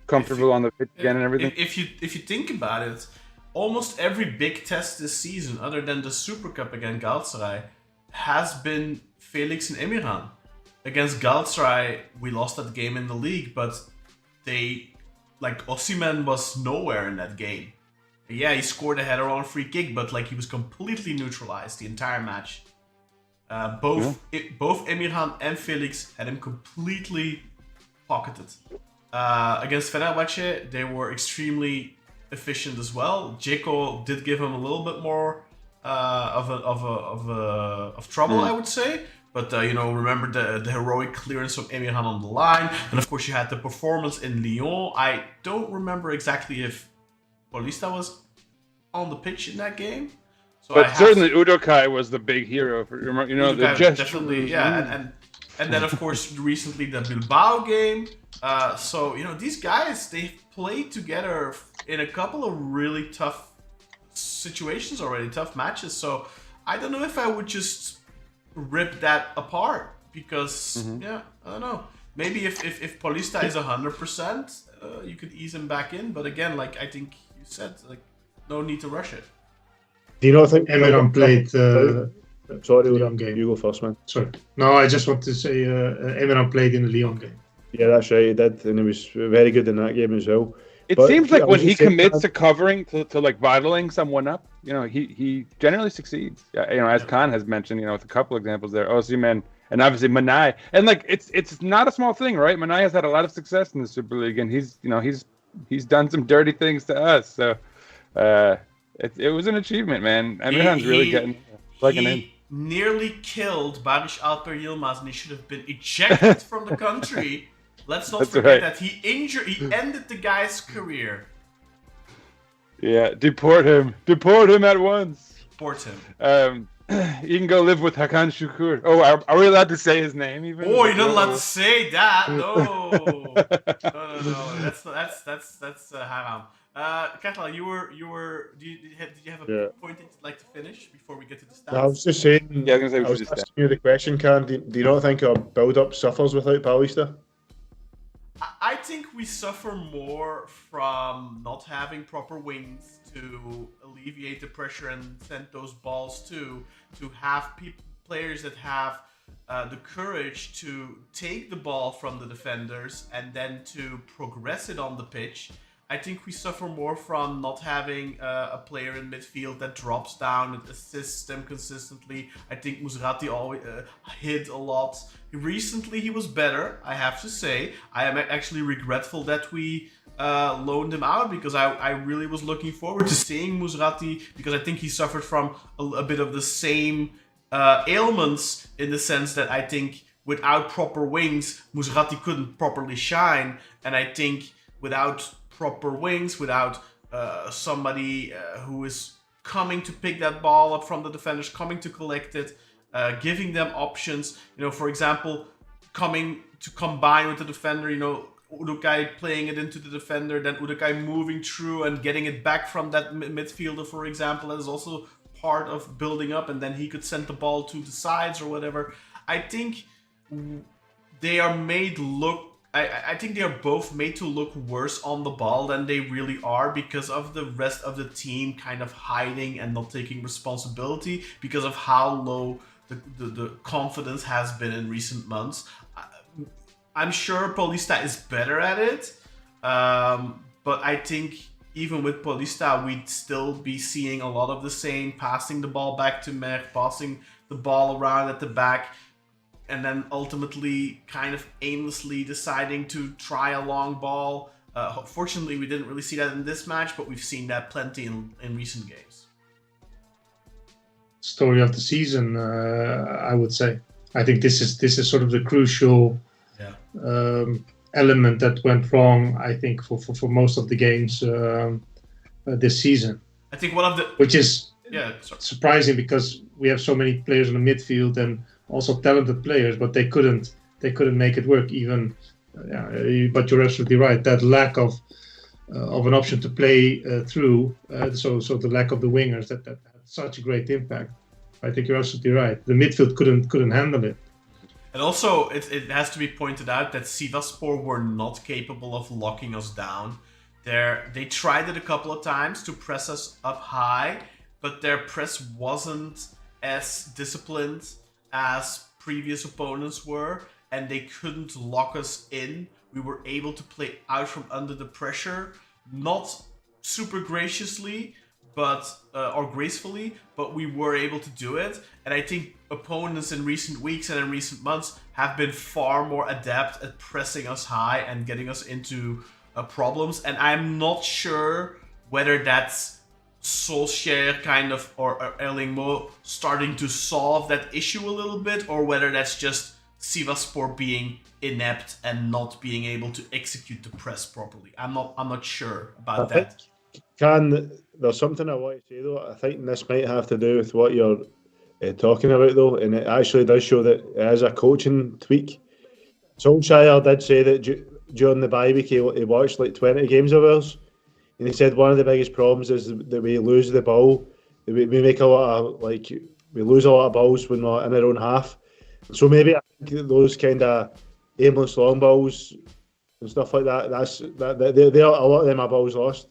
comfortable on the pitch again and everything. If you think about it, almost every big test this season, other than the Super Cup against Galatasaray, has been Felix and Emirhan. Against Galatasaray, we lost that game in the league, but Osimhen was nowhere in that game. Yeah, he scored a header on a free kick, but he was completely neutralized the entire match. Both Emirhan and Felix had him completely pocketed. Against Fenerbahce, they were extremely efficient as well. Cheche did give him a little bit more of trouble, I would say. But remember the heroic clearance of Emirhan on the line, and of course you had the performance in Lyon. I don't remember exactly if Paulista was on the pitch in that game. So but certainly Urukai was the big hero. The gesture. Definitely, yeah, and then of course recently the Bilbao game. So these guys, they've played together in a couple of really tough situations already, tough matches. So I don't know if I would just rip that apart because I don't know. Maybe if Paulista is 100%, you could ease him back in. But again, I think you said, no need to rush it. Do you not think Emirhan played Sorry, Lyon game? You go first, man. Sorry. No, I just want to say Emirhan played in the Lyon game. Yeah, that's right. He did, and he was very good in that game as well. It seems like when he commits to covering, to bottling someone up, he generally succeeds. As Khan has mentioned, with a couple examples there, Osimhen and obviously Manai, and it's not a small thing, right? Manai has had a lot of success in the Super League, and he's done some dirty things to us. So it was an achievement, man. Emirhan's really getting plugging in. Nearly killed Barış Alper Yilmaz, and he should have been ejected from the country. Let's not forget that he ended the guy's career. Yeah, deport him at once. Deport him. You can go live with Hakan Şükür. Oh, are we allowed to say his name even? Oh, you're not allowed to say that. No. No. That's haram. Ketal, you were. Did you have a point that you'd like to finish before we get to the stats? No, I was just saying. Yeah, I was going to say I was asking you the question, Karen. Do you not think our build-up suffers without Paulista? I think we suffer more from not having proper wings to alleviate the pressure and send those balls to have players that have the courage to take the ball from the defenders and then to progress it on the pitch. I think we suffer more from not having a player in midfield that drops down and assists them consistently. I think Musrati always hit a lot. Recently, he was better, I have to say. I am actually regretful that we loaned him out because I really was looking forward to seeing Musrati because I think he suffered from a bit of the same ailments in the sense that I think without proper wings, Musrati couldn't properly shine. And I think without proper wings, without somebody who is coming to pick that ball up from the defenders, coming to collect it, giving them options. For example, coming to combine with the defender, Urukai playing it into the defender, then Urukai moving through and getting it back from that midfielder, for example. That is also part of building up, and then he could send the ball to the sides or whatever. I think they are made look. I think they are both made to look worse on the ball than they really are because of the rest of the team kind of hiding and not taking responsibility because of how low the confidence has been in recent months. I'm sure Paulista is better at it, but I think even with Paulista, we'd still be seeing a lot of the same, passing the ball back to Mer, passing the ball around at the back, and then ultimately kind of aimlessly deciding to try a long ball. Fortunately, we didn't really see that in this match, but we've seen that plenty in recent games. Story of the season, I would say. I think this is sort of the crucial element that went wrong, I think, for most of the games this season. I think one of the... Which is surprising because we have so many players in the midfield and also talented players, but they couldn't make it work. Even, but you're absolutely right. That lack of an option to play through, so the lack of the wingers that had such a great impact. I think you're absolutely right. The midfield couldn't handle it. And also, it has to be pointed out that Sivasspor were not capable of locking us down. They tried it a couple of times to press us up high, but their press wasn't as disciplined as previous opponents were, and they couldn't lock us in. We were able to play out from under the pressure, not super graciously, or gracefully, but we were able to do it. And I think opponents in recent weeks and in recent months have been far more adept at pressing us high and getting us into problems. And I'm not sure whether that's Solskjaer kind of or Erling Mo starting to solve that issue a little bit, or whether that's just Sivasspor being inept and not being able to execute the press properly. I'm not sure about that. There's something I want to say though. I think this might have to do with what you're talking about though, and it actually does show that it is a coaching tweak. Solskjaer did say that during the bye week he watched like 20 games of ours. And he said one of the biggest problems is that we lose the ball. We make a lot of we lose a lot of balls when we're in our own half. So maybe I think those kind of aimless long balls and stuff like that. They're a lot of them are balls lost.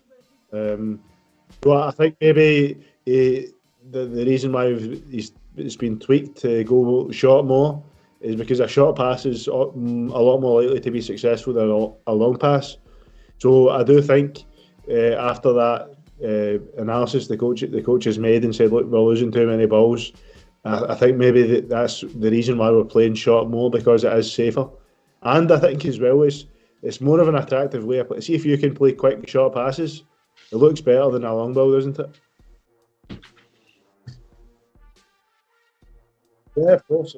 So I think maybe the reason why it's been tweaked to go short more is because a short pass is a lot more likely to be successful than a long pass. So I do think. After that analysis the coach has made and said, look, we're losing too many balls. I think maybe that's the reason why we're playing short more, because it is safer. And I think as well it's more of an attractive way of play. See if you can play quick short passes. It looks better than a long ball, doesn't it? Yeah, of course.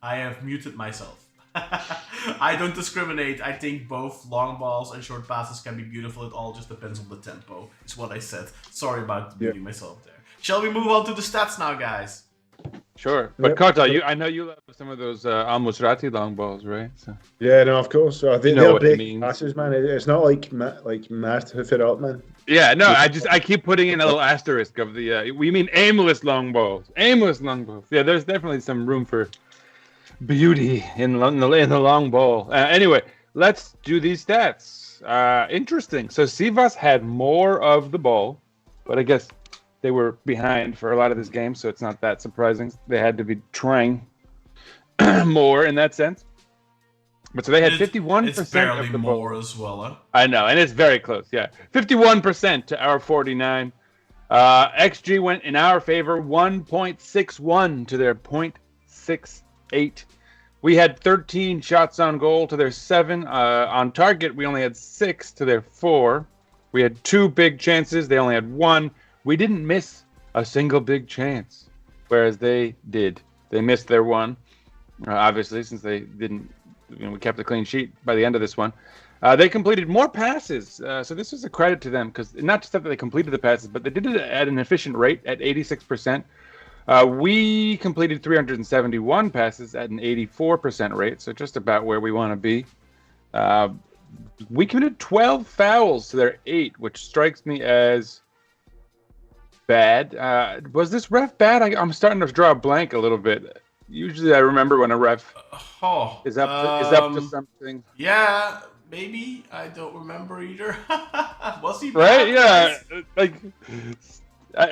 I have muted myself. I don't discriminate. I think both long balls and short passes can be beautiful. It all just depends on the tempo. Is what I said. Sorry about muting myself there. Shall we move on to the stats now, guys? Sure. But Kota, I know you love some of those Al-Musrati long balls, right? So. Yeah, no, of course. So they're big passes, man. It's not like Matt hoof it up, man. Yeah, no, I keep putting in a little asterisk of the. We mean aimless long balls. Aimless long balls. Yeah, there's definitely some room for beauty in the long ball. Anyway, let's do these stats. Interesting. So Sivas had more of the ball, but I guess they were behind for a lot of this game, so it's not that surprising. They had to be trying more in that sense. But so they had 51% it's barely of the more ball. as well, huh? I know, and it's very close. Yeah, 51% to our 49. XG went in our favor, 1.61 to their 0.68. We had 13 shots on goal to their 7. On target, we only had 6 to their 4. We had 2 big chances. They only had 1. We didn't miss a single big chance, whereas they did. They missed their 1, obviously, since they didn't. We kept a clean sheet by the end of this one. They completed more passes, so this is a credit to them, because not just that they completed the passes, but they did it at an efficient rate at 86%. We completed 371 passes at an 84% rate, so just about where we want to be. We committed 12 fouls to their 8, which strikes me as bad. Was this ref bad? I'm starting to draw a blank a little bit. Usually I remember when a ref is up to something. Yeah, maybe. I don't remember either. Was he right? bad? Yeah. Like,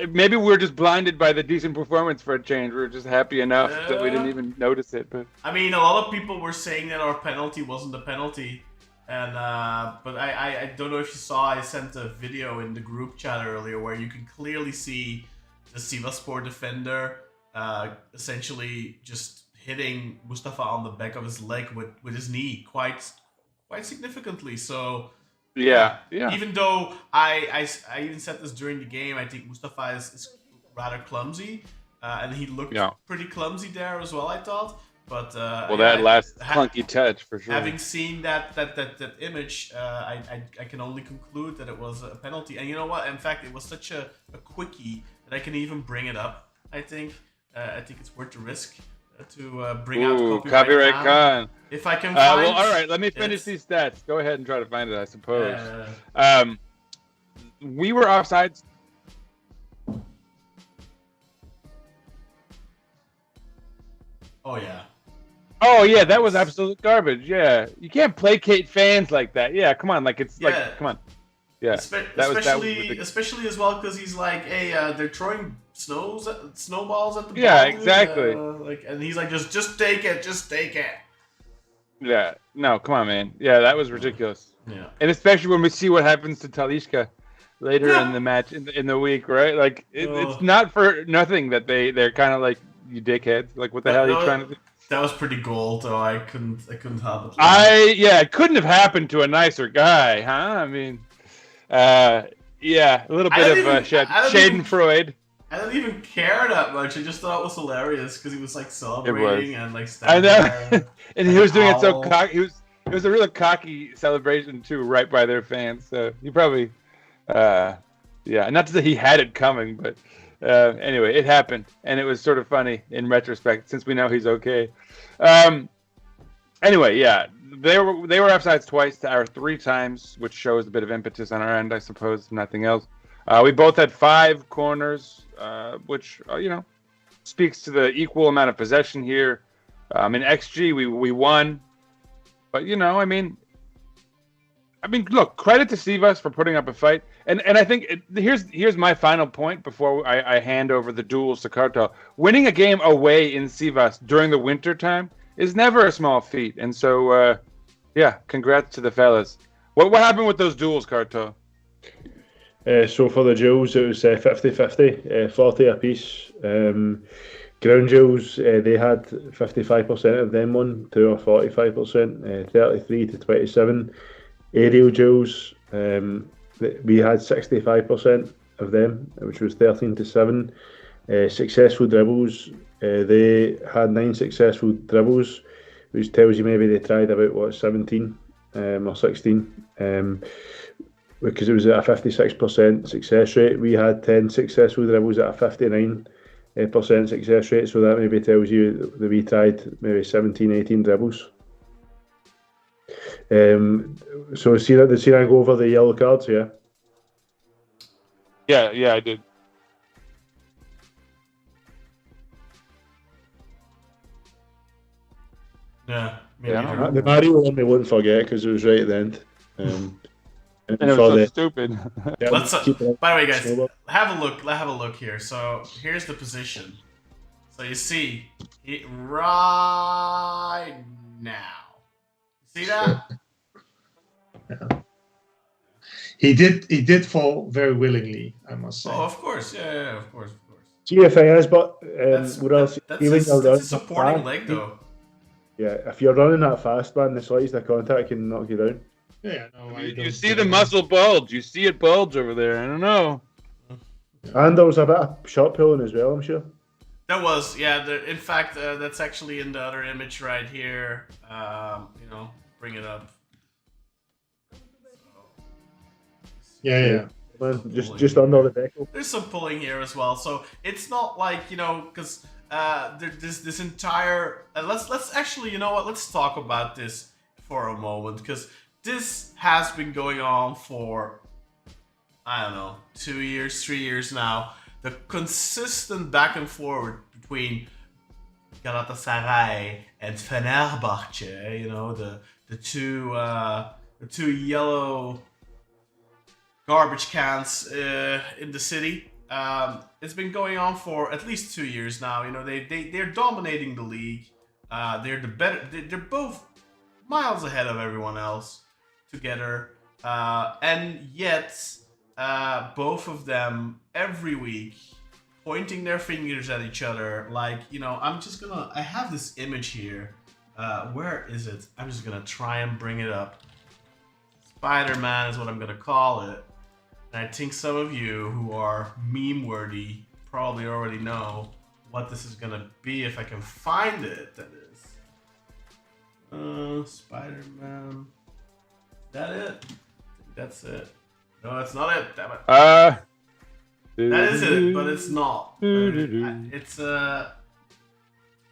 maybe we're just blinded by the decent performance for a change. We're just happy enough that we didn't even notice it. But I mean, a lot of people were saying that our penalty wasn't a penalty. And but I don't know if you saw, I sent a video in the group chat earlier where you can clearly see the Sivasspor defender essentially just hitting Mustafa on the back of his leg with his knee quite significantly. So yeah. Even though I even said this during the game, I think Mustafa is rather clumsy, and he looked pretty clumsy there as well, I thought. But that last clunky touch for sure. Having seen that image, I can only conclude that it was a penalty. And you know what? In fact, it was such a quickie that I can even bring it up. I think it's worth the risk to bring out copyright Khan. If I can find. Well, all right. Let me finish these stats. Go ahead and try to find it, I suppose. We were offsides. Oh yeah, that was absolute garbage. Yeah, you can't placate fans like that. Yeah, come on, come on. Yeah, especially as well because he's like, hey, they're throwing snowballs at the ball. Yeah, exactly. And he's like, just take it. Yeah, no, come on, man. Yeah, that was ridiculous. Yeah, and especially when we see what happens to Talisca later in the match in the week, right? Like it's not for nothing that they're kind of like, you dickheads. Like, what the hell are you trying to do? That was pretty gold, though. I couldn't help it. It couldn't have happened to a nicer guy, huh? I mean, a little bit of Schadenfreude. I didn't even care that much. I just thought it was hilarious because he was like celebrating and like standing there. And he was doing it so cocky. It was a really cocky celebration too, right by their fans. So he probably, not to say he had it coming, but. Anyway, it happened, and it was sort of funny in retrospect since we know he's okay. Anyway, yeah, they were offsides twice to our 3 times, which shows a bit of impetus on our end, I suppose, nothing else. We both had 5 corners, which speaks to the equal amount of possession here. In XG, we won, but look, credit to Sivas for putting up a fight. And I think here's my final point before I hand over the duels to Kartal. Winning a game away in Sivas during the winter time is never a small feat. And so, congrats to the fellas. What happened with those duels, Kartal? So for the duels, it was 50-50, 40 apiece. Ground duels, they had 55% of them won, 2 or 45%, 33-27. Aerial duels, we had 65% of them, which was 13-7. Successful dribbles, they had 9 successful dribbles, which tells you maybe they tried about 17 or 16, because it was at a 56% success rate. We had 10 successful dribbles at a 59% success rate, so that maybe tells you that we tried maybe 17-18 dribbles. So did I go over the yellow cards? Yeah, I did. Yeah. The Mário one we wouldn't forget because it was right at the end. And it was so stupid. Yeah, by the way, guys, have a look here. So here's the position. So you see it right now. See that? Yeah. He did fall very willingly, I must say. Oh, of course. Yeah, of course. GFA is, but that's a supporting leg, though. Yeah, if you're running that fast, man, the slightest of contact can knock you down. Yeah, no, you see the muscle bulge. You see it bulge over there. I don't know. And there was a bit of shot pulling as well, I'm sure. That was, yeah. In fact, that's actually in the other image right here. Bring it up. Yeah. man. Just under the decal. There's some pulling here as well, so it's not like, because there's this entire. Let's actually, you know what? Let's talk about this for a moment, because this has been going on for, I don't know, 2 years, 3 years now. The consistent back and forward between Galatasaray and Fenerbahce, the two yellow garbage cans in the city. It's been going on for at least 2 years now. They're dominating the league. They're both miles ahead of everyone else together, and yet both of them every week pointing their fingers at each other. Like, I have this image here. Where is it? I'm just gonna try and bring it up. Spider-Man is what I'm gonna call it. And I think some of you who are meme-worthy probably already know what this is gonna be, if I can find it, that is. Spider-Man. Is that it? I think that's it. No, that's not it, damn it. That is it, but it's not. It's I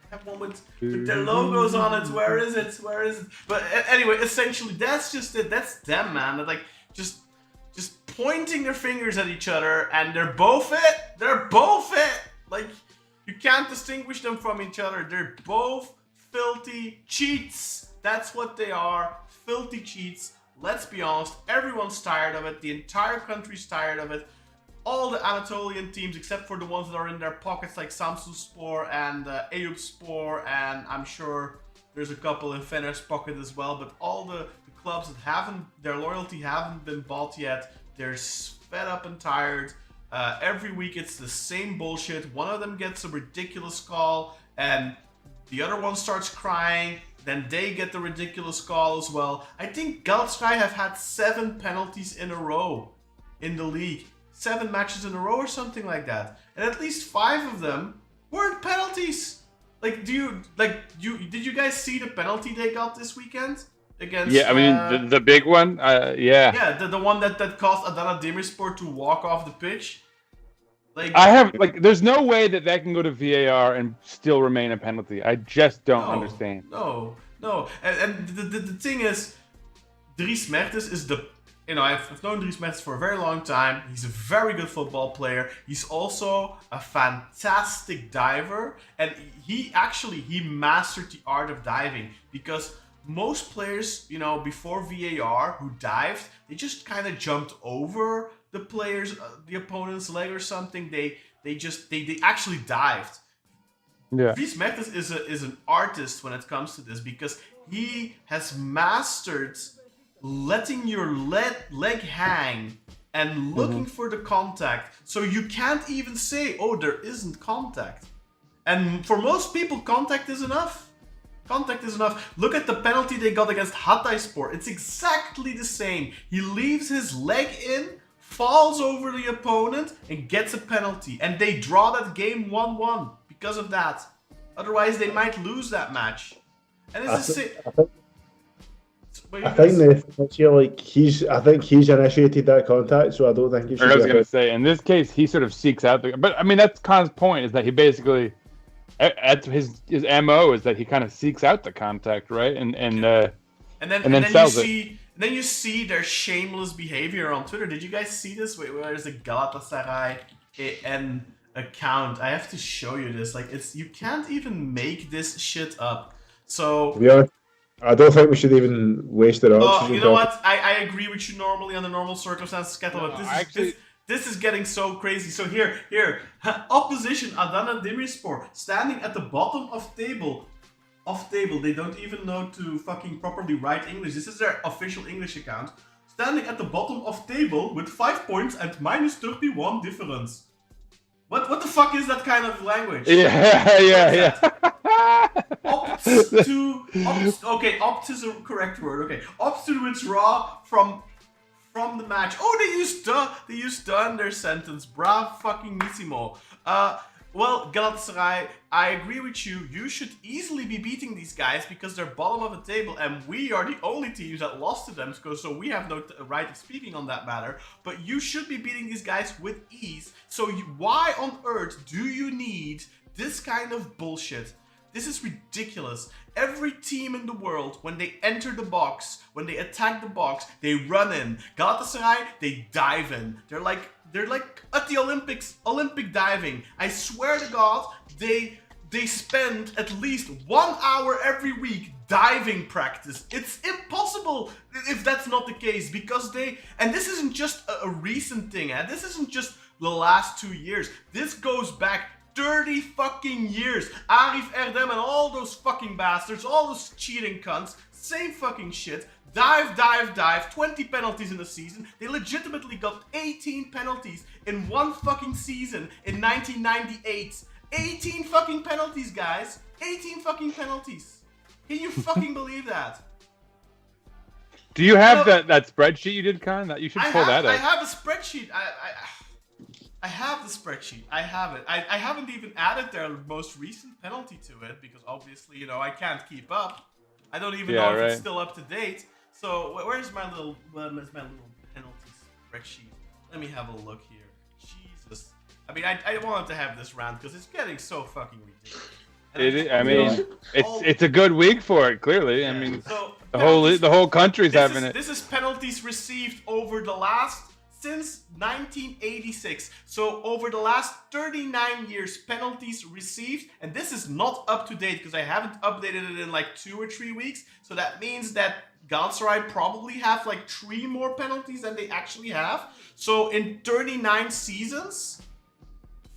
have one with their logos on it. Where is it? But anyway, essentially, that's just it. That's them, man. They're like just pointing their fingers at each other, and they're both it. They're both it. Like, you can't distinguish them from each other. They're both filthy cheats. That's what they are. Filthy cheats. Let's be honest. Everyone's tired of it. The entire country's tired of it. All the Anatolian teams, except for the ones that are in their pockets, like Samsunspor and Eyüpspor, and I'm sure there's a couple in Fener's pocket as well. But all the clubs that their loyalty haven't been bought yet, they're fed up and tired. Every week it's the same bullshit. One of them gets a ridiculous call, and the other one starts crying. Then they get the ridiculous call as well. I think Galatasaray have had 7 penalties in a row in the league. 7 matches in a row or something like that, and at least 5 of them weren't penalties. Like, did you guys see the penalty they got this weekend against? Yeah, I mean the big one. Yeah. Yeah, the one that caused Adana Demirspor to walk off the pitch. Like, there's no way that can go to VAR and still remain a penalty. I just don't understand. No. And the thing is, Dries Mertens is the. I've known Dries Mertens for a very long time. He's a very good football player. He's also a fantastic diver. And he mastered the art of diving. Because most players, before VAR who dived, they just kind of jumped over the opponent's leg or something. They actually dived. Yeah. Dries Mertens is an artist when it comes to this, because he has mastered letting your leg hang and looking for the contact, so you can't even say, oh, there isn't contact. And for most people, contact is enough. Look at the penalty they got against Hatayspor. It's exactly the same. He leaves his leg in, falls over the opponent, and gets a penalty. And they draw that game 1-1 because of that. Otherwise, they might lose that match. And it's the same. I think he's initiated that contact, so I don't think he should. I was going to say, in this case, he sort of seeks out but I mean, that's Khan's point, is that he basically, his MO is that he kind of seeks out the contact, right? And then sells it. Then you see their shameless behavior on Twitter. Did you guys see this? Wait, where is the Galatasaray AN account? I have to show you this. Like, you can't even make this shit up. So yeah. I don't think we should even waste it. Oh, you know what? I agree with you normally under normal circumstances, Kettle, but this is getting so crazy. So here, opposition Adana Demirspor standing at the bottom of table. They don't even know to fucking properly write English. This is their official English account. Standing at the bottom of table with 5 points and -31 difference. What the fuck is that kind of language? Yeah. Opt is a correct word. Okay, opts to withdraw from the match. Oh, they used the in their sentence. Brav fucking missimo. Well, Galatasaray, I agree with you. You should easily be beating these guys because they're bottom of the table, and we are the only teams that lost to them, so we have no right of speaking on that matter. But you should be beating these guys with ease. So why on earth do you need this kind of bullshit? This is ridiculous. Every team in the world, when they enter the box, when they attack the box, they run in. Galatasaray, they dive in. They're like at the Olympic diving. I swear to God, they spend at least 1 hour every week diving practice. It's impossible if that's not the case, because and this isn't just a recent thing, and this isn't just the last 2 years. This goes back 30 fucking years. Arif Erdem and all those fucking bastards, all those cheating cunts, same fucking shit. Dive, 20 penalties in a season. They legitimately got 18 penalties in one fucking season in 1998. 18 fucking penalties, guys. 18 fucking penalties. Can you fucking believe that? Do you have that spreadsheet you did, Con? That you should pull that up. I have a spreadsheet. I have the spreadsheet. I have it. I haven't even added their most recent penalty to it because obviously, I can't keep up. I don't even know if it's still up to date. So where's my little penalty spreadsheet? Let me have a look here. Jesus. I mean, I wanted to have this round because it's getting so fucking ridiculous. It's a good week for it. Clearly, yeah. I mean, so the whole country's having it. This is penalties received since 1986. So over the last 39 years, penalties received, and this is not up to date because I haven't updated it in like 2 or 3 weeks. So that means that Galatasaray probably have like 3 more penalties than they actually have. So in 39 seasons,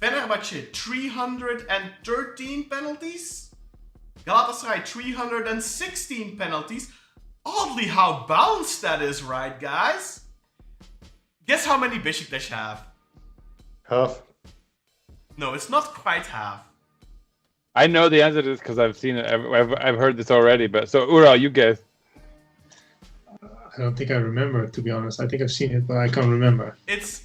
Fenerbahce 313 penalties, Galatasaray 316 penalties. Oddly, how balanced that is, right, guys? Guess how many Beşiktaş have? Half. No, it's not quite half. I know the answer to this because I've seen it. I've heard this already. But so Ural, you guess. I don't think I remember, to be honest. I think I've seen it, but I can't remember. It's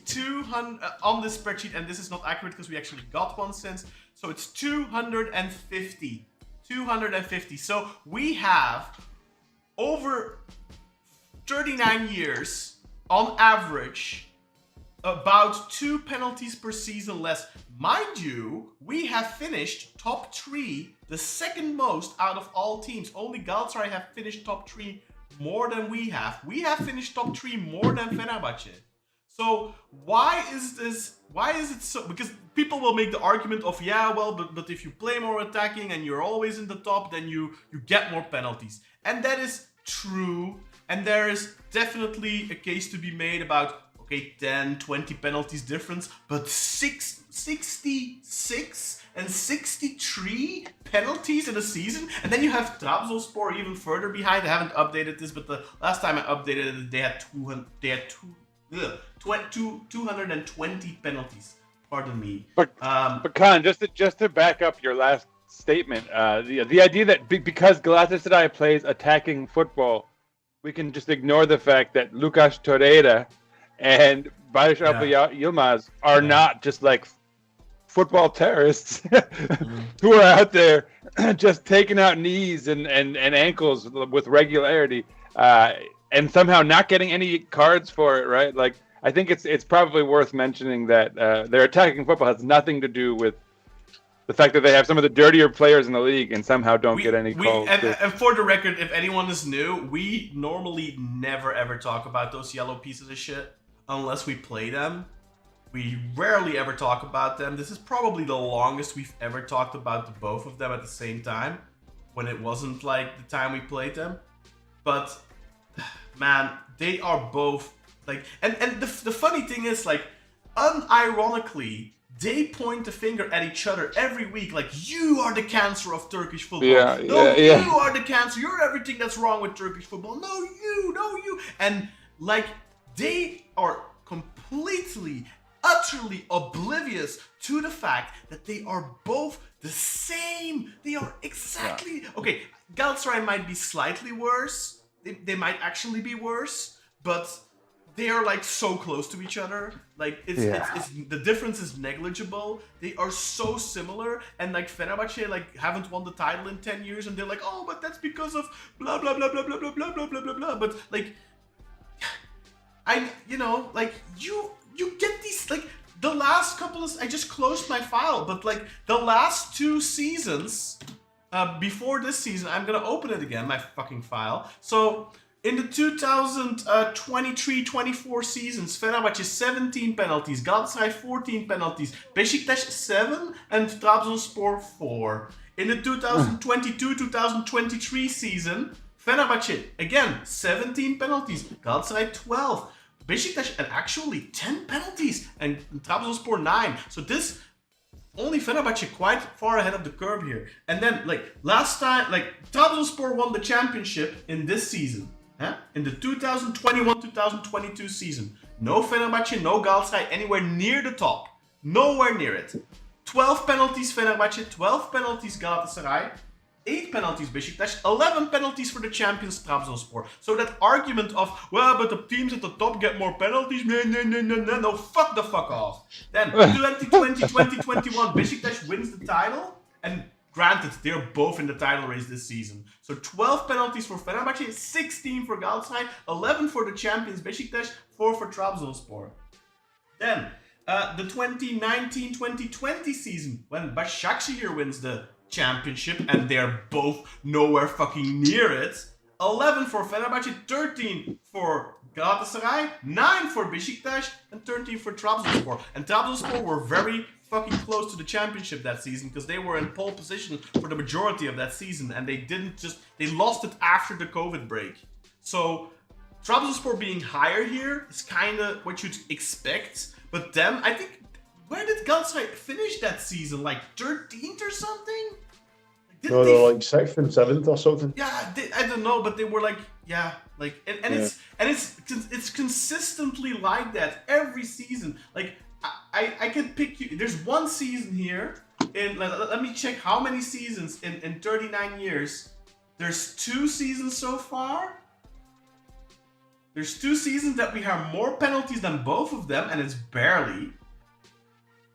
200 on this spreadsheet, and this is not accurate because we actually got one since. So it's 250. 250. So we have over 39 years, on average, about 2 penalties per season less. Mind you, we have finished top 3, the second most out of all teams. Only Galatasaray have finished top 3 more than we have. We have finished top 3 more than Fenerbahce. So why is this? Why is it so? Because people will make the argument of, yeah, well, but if you play more attacking and you're always in the top, then you get more penalties. And that is true. And there is definitely a case to be made about, okay, 10, 20 penalties difference, but 66 and 63 penalties in a season, and then you have Trabzonspor even further behind. I haven't updated this, but the last time I updated it, they had 220 penalties. Pardon me. But Khan, just to back up your last statement, the idea that because Galatasaray plays attacking football, we can just ignore the fact that Lucas Torreira and Barış Alper Yilmaz are not just like football terrorists who are out there just taking out knees and ankles with regularity and somehow not getting any cards for it, right? Like, I think it's probably worth mentioning that their attacking football has nothing to do with the fact that they have some of the dirtier players in the league and somehow don't get any calls. And for the record, if anyone is new, we normally never ever talk about those yellow pieces of shit unless we play them. We rarely ever talk about them. This is probably the longest we've ever talked about the both of them at the same time, when it wasn't like the time we played them. But man, they are both like, and the funny thing is, like, unironically, they point the finger at each other every week, like, you are the cancer of Turkish football. You are the cancer. You're everything that's wrong with Turkish football. No, you. And like, they are completely, utterly oblivious to the fact that they are both the same. They are exactly... Okay, Galatasaray might be slightly worse. They might actually be worse, but they are like so close to each other. Like it's the difference is negligible. They are so similar, and like Fenerbahce like haven't won the title in 10 years, and they're like, oh, but that's because of blah blah blah blah blah blah blah blah blah blah blah. But like, you get these like the last couple of I just closed my file, but like the last 2 seasons before this season, I'm gonna open it again, my fucking file. So. In the 2023-24 seasons, Fenerbahce 17 penalties, Galatasaray 14 penalties, Beşiktaş 7 and Trabzonspor 4. In the 2022-2023 season, Fenerbahce again 17 penalties, Galatasaray 12, Beşiktaş and actually 10 penalties and Trabzonspor 9. So this only Fenerbahce quite far ahead of the curve here. And then like last time, like Trabzonspor won the championship in this season. In the 2021-2022 season, no Fenerbahce, no Galatasaray anywhere near the top. Nowhere near it. 12 penalties Fenerbahce, 12 penalties Galatasaray, 8 penalties Beşiktaş, 11 penalties for the champions Trabzonspor. So that argument of, well, but the teams at the top get more penalties, no, fuck the fuck off. Then 2020-2021, Beşiktaş wins the title, and granted, they're both in the title race this season. So 12 penalties for Fenerbahce, 16 for Galatasaray, 11 for the champions Beşiktaş, 4 for Trabzonspor. Then, the 2019-2020 season, when Başakşehir wins the championship, and they're both nowhere fucking near it, 11 for Fenerbahce, 13 for Galatasaray, 9 for Beşiktaş, and 13 for Trabzonspor. And Trabzonspor were very fucking close to the championship that season because they were in pole position for the majority of that season, and they lost it after the COVID break. So Trabzonspor being higher here is kind of what you'd expect. But then I think, where did Galatasaray finish that season? Like 13th or something? They were like 6th and 7th or something. Yeah, I don't know, but they were like, it's consistently like that every season. Like I can pick you. There's one season here. Let me check how many seasons in 39 years. There's 2 seasons so far. There's 2 seasons that we have more penalties than both of them, and it's barely.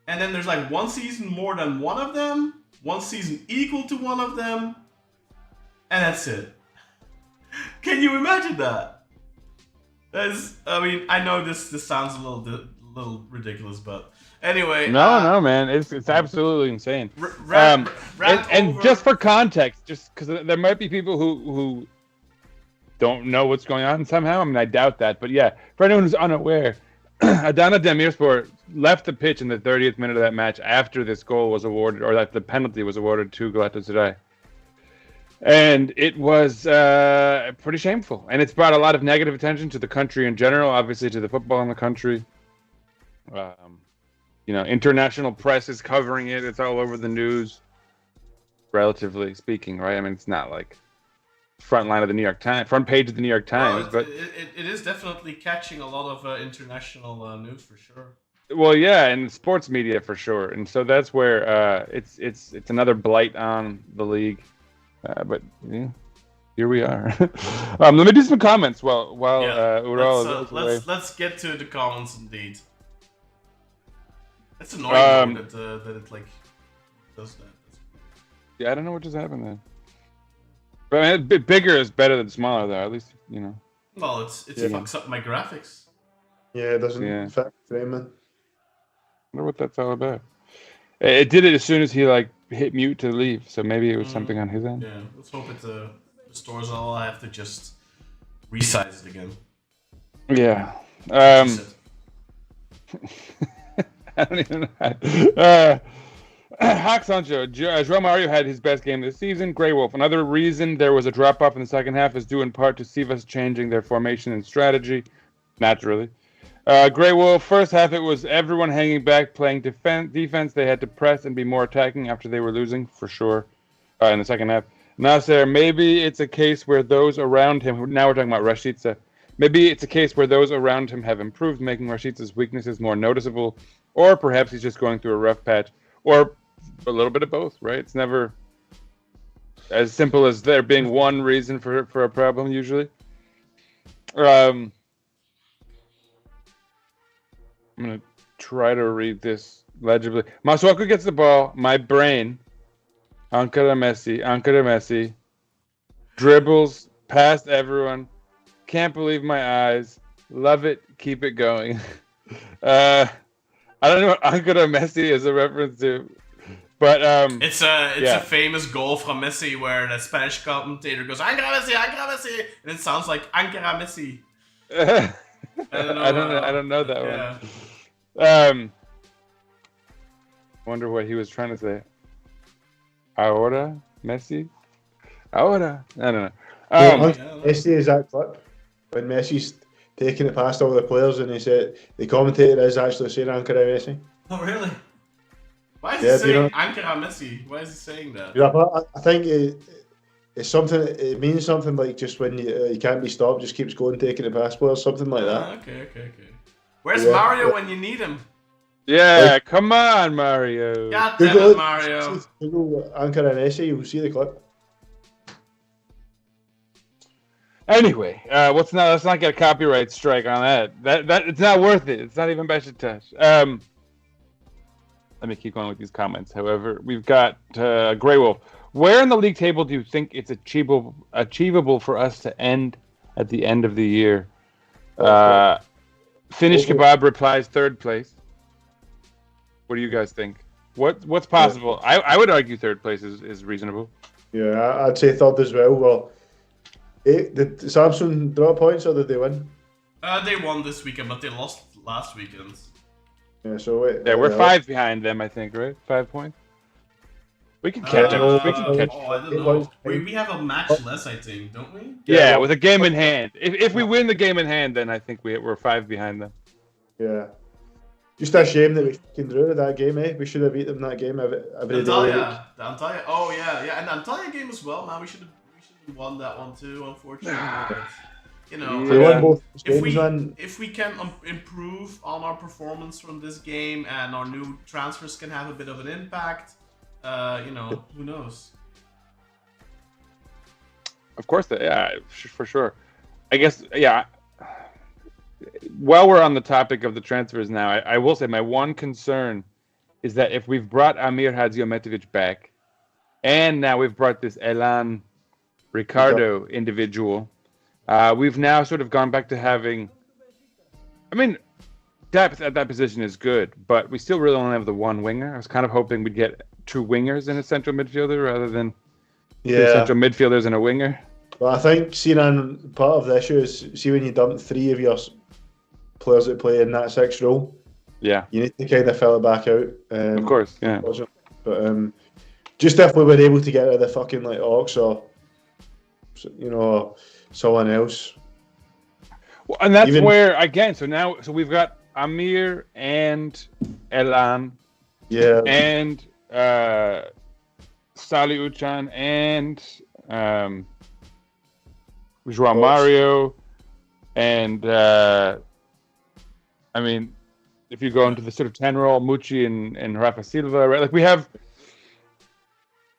And then there's like 1 season more than one of them, 1 season equal to one of them, and that's it. Can you imagine that? I know this sounds a little ridiculous, but anyway. No, man, it's absolutely insane. And just for context, just because there might be people who don't know what's going on somehow. I mean, I doubt that, but yeah, for anyone who's unaware, Adana Demirspor left the pitch in the 30th minute of that match after this goal was awarded, or that the penalty was awarded to Galatasaray. And it was pretty shameful. And it's brought a lot of negative attention to the country in general, obviously to the football in the country. International press is covering it. It's all over the news, relatively speaking, right? I mean, it's not like front page of the New York Times, but it is definitely catching a lot of international news for sure. Well, yeah, and sports media for sure, and so that's where it's another blight on the league. But yeah, here we are. Let me do some comments while Ural. Let's get to the comments indeed. It's annoying that it like does that. Yeah, I don't know what just happened then. But I mean, bigger is better than smaller, though. At least Well, it fucks up my graphics. Yeah, it doesn't affect frame it. I wonder what that's all about. It did it as soon as he hit mute to leave, so maybe it was something on his end. Yeah, let's hope it restores all. I have to just resize it again. Yeah. I don't even know. Hawk Sancho, João Mário had his best game this season. Grey Wolf, another reason there was a drop-off in the second half is due in part to Sivas changing their formation and strategy, naturally. Grey Wolf, first half it was everyone hanging back, playing defense. They had to press and be more attacking after they were losing, for sure, in the second half. Nasser, maybe it's a case where those around him, now we're talking about Rashica, maybe it's a case where those around him have improved, making Rashica's weaknesses more noticeable, or perhaps he's just going through a rough patch, or a little bit of both, right? It's never as simple as there being one reason for a problem, usually. I'm gonna try to read this legibly. Masuaku gets the ball. My brain. Ankara Messi. Dribbles past everyone. Can't believe my eyes. Love it. Keep it going. I don't know what Ankara Messi is a reference to, but it's a famous goal from Messi where the Spanish commentator goes Ankara Messi, and it sounds like Ankara Messi. I don't know that one. Wonder what he was trying to say. Ahora Messi. Ahora. I don't know. Messi is that clip when Messi's taking it past all the players, and he said the commentator is actually saying Ankara Messi. Oh really? Why is he saying Ankara Messi? Why is he saying that? Yeah, I think it's something. It means something like just when you can't be stopped, just keeps going, taking it past players, something like that. Okay. Where's Mario when you need him? Yeah, come on, Mario. God damn it, Mario. Google Ankara Messi, you'll see the clip. Anyway, let's not get a copyright strike on that. That it's not worth it. It's not even Beşiktaş. Let me keep going with these comments. However, we've got Grey Wolf. Where in the league table do you think it's achievable for us to end at the end of the year? Finnish Kebab replies 3rd place. What do you guys think? What's possible? I would argue 3rd place is reasonable. Yeah, I'd say 3rd as well. Well, did Samsung draw points or did they win? They won this weekend, but they lost last weekend. Yeah, so wait. Yeah, we're 5 behind them, I think, right? 5 points. We can catch up. We can catch up. I don't know. We have a match less, I think, don't we? Yeah, with a game in hand. If we win the game in hand, then I think we're 5 behind them. Yeah. Just a shame that we can drew that game, eh? We should have beat them that game every day. The Antalya. Oh yeah, and the Antalya game as well, man. We should have won that one too, unfortunately. But, you know, we won both if games, we can improve on our performance from this game and our new transfers can have a bit of an impact, you know, who knows? Of course, for sure. I guess, yeah. While we're on the topic of the transfers now, I will say my one concern is that if we've brought Amir Hadziametovic back, and now we've brought this Élan Ricardo individual, we've now sort of gone back to having, I mean, depth at that position is good, but we still really only have the one winger. I was kind of hoping we'd get 2 wingers in a central midfielder rather than 2 central midfielders and a winger. Well, I think part of the issue is, see when you dump 3 of your players that play in that 6th role, yeah, you need to kind of fill it back out. Of course, yeah. But just if we were able to get rid of the fucking like Ox or, you know, someone else. Well, and that's where again. So we've got Amir and Élan, and Salih Uçan and João Mário, and I mean, if you go into the sort of 10 role, Mucci and Rafa Silva, right? Like we have.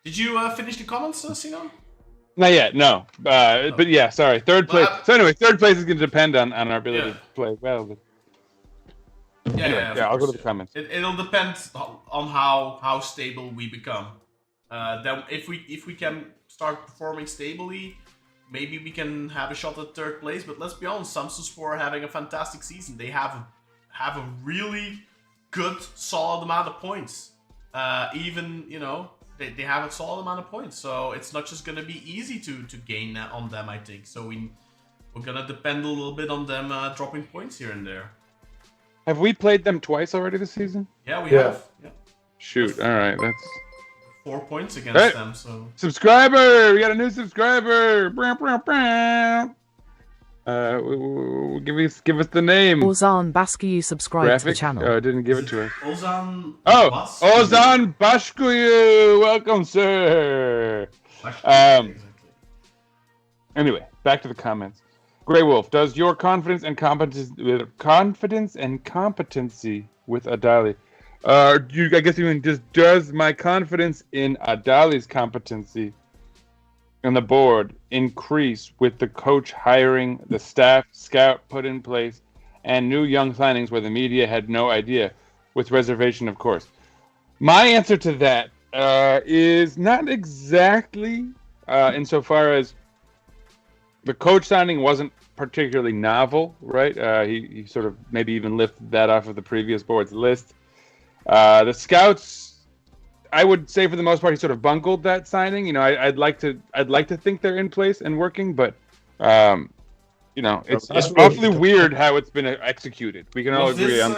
Did you finish the comments, Sino? Not yet, no. But yeah, sorry. 3rd place. So anyway, 3rd place is going to depend on our ability to play well. But I'll go to the comments. It'll depend on how stable we become. Then if we can start performing stably, maybe we can have a shot at 3rd place. But let's be honest, Sivasspor are having a fantastic season. They have a really good, solid amount of points. Even, you know, they have a solid amount of points. So it's not just going to be easy to gain on them, I think. So we're going to depend a little bit on them dropping points here and there. Have we played them twice already this season? Yeah, we have. Yeah. Shoot, all right, that's 4 points against them. So subscriber, we got a new subscriber. Give us the name. Ozan Baskı'yı subscribe to the channel. Oh, it didn't give it to us. Ozan. Ozan Baskı'yı, welcome, sir. Anyway, back to the comments. Grey Wolf, does your confidence and competency with Adali? I guess you mean just does my confidence in Adali's competency on the board increase with the coach hiring, the staff scout put in place, and new young signings where the media had no idea, with reservation, of course. My answer to that is not exactly insofar as the coach signing wasn't particularly novel, right? He sort of maybe even lifted that off of the previous board's list. The scouts, I would say for the most part, he sort of bungled that signing. You know, I'd like to think they're in place and working, but you know, it's awfully weird how it's been executed. We can all agree on.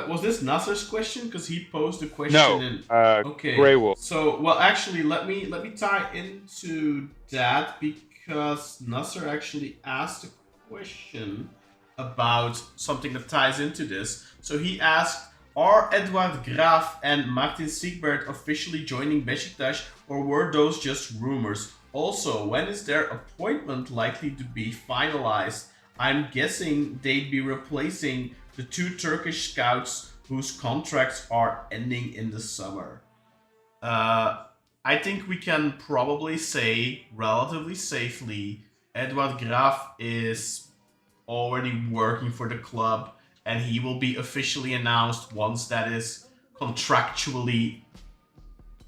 Was this Nasser's question? Because he posed the question. No. Okay. Grey Wolf. So, well, actually, let me tie into that because Nasser actually asked a question about something that ties into this. So he asked, are Edouard Graaf and Martin Siegbert officially joining Beşiktaş, or were those just rumors? Also, when is their appointment likely to be finalized? I'm guessing they'd be replacing the 2 Turkish scouts whose contracts are ending in the summer. I think we can probably say relatively safely Edouard Graaf is already working for the club, and he will be officially announced once that is contractually,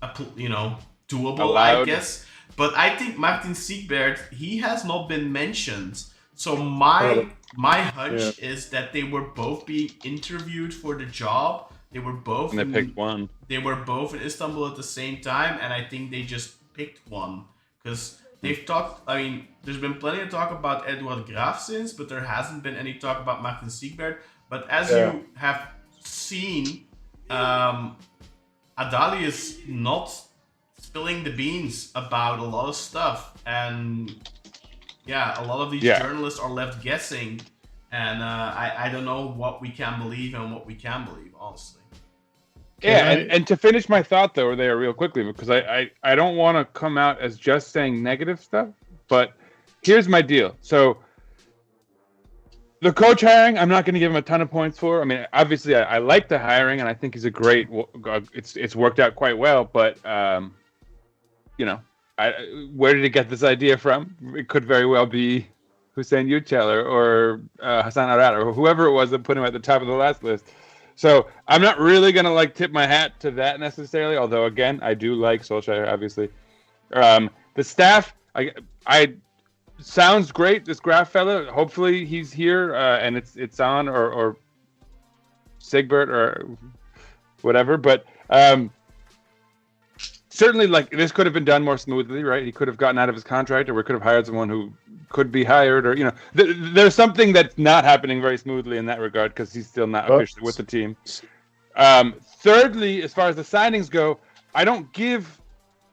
doable, allowed. I guess. But I think Martin Siegbert, he has not been mentioned. So my hunch is that they were both being interviewed for the job. They were both. And they picked one. They were both in Istanbul at the same time, and I think they just picked one because they've talked. I mean, there's been plenty of talk about Edouard Graaf since, but there hasn't been any talk about Martin Siegbert. But as you have seen, Adali is not spilling the beans about a lot of stuff, and a lot of these journalists are left guessing, and I don't know what we can believe and what we can believe, honestly. Yeah, and to finish my thought though there real quickly, because I don't want to come out as just saying negative stuff, but here's my deal. So the coach hiring, I'm not going to give him a ton of points for. I mean, obviously I like the hiring and I think he's a great, it's worked out quite well, but where did he get this idea from? It could very well be Hussein Yücel or Hassan Arat or whoever it was that put him at the top of the last list. So I'm not really going to tip my hat to that necessarily, although again, I do like Solskjaer, obviously. The staff, I sounds great, this Graaf fella. Hopefully he's here and it's on or Siegbert or whatever, but certainly, this could have been done more smoothly, right? He could have gotten out of his contract, or we could have hired someone who could be hired, or there's something that's not happening very smoothly in that regard because he's still not officially with the team. Thirdly, as far as the signings go, I don't give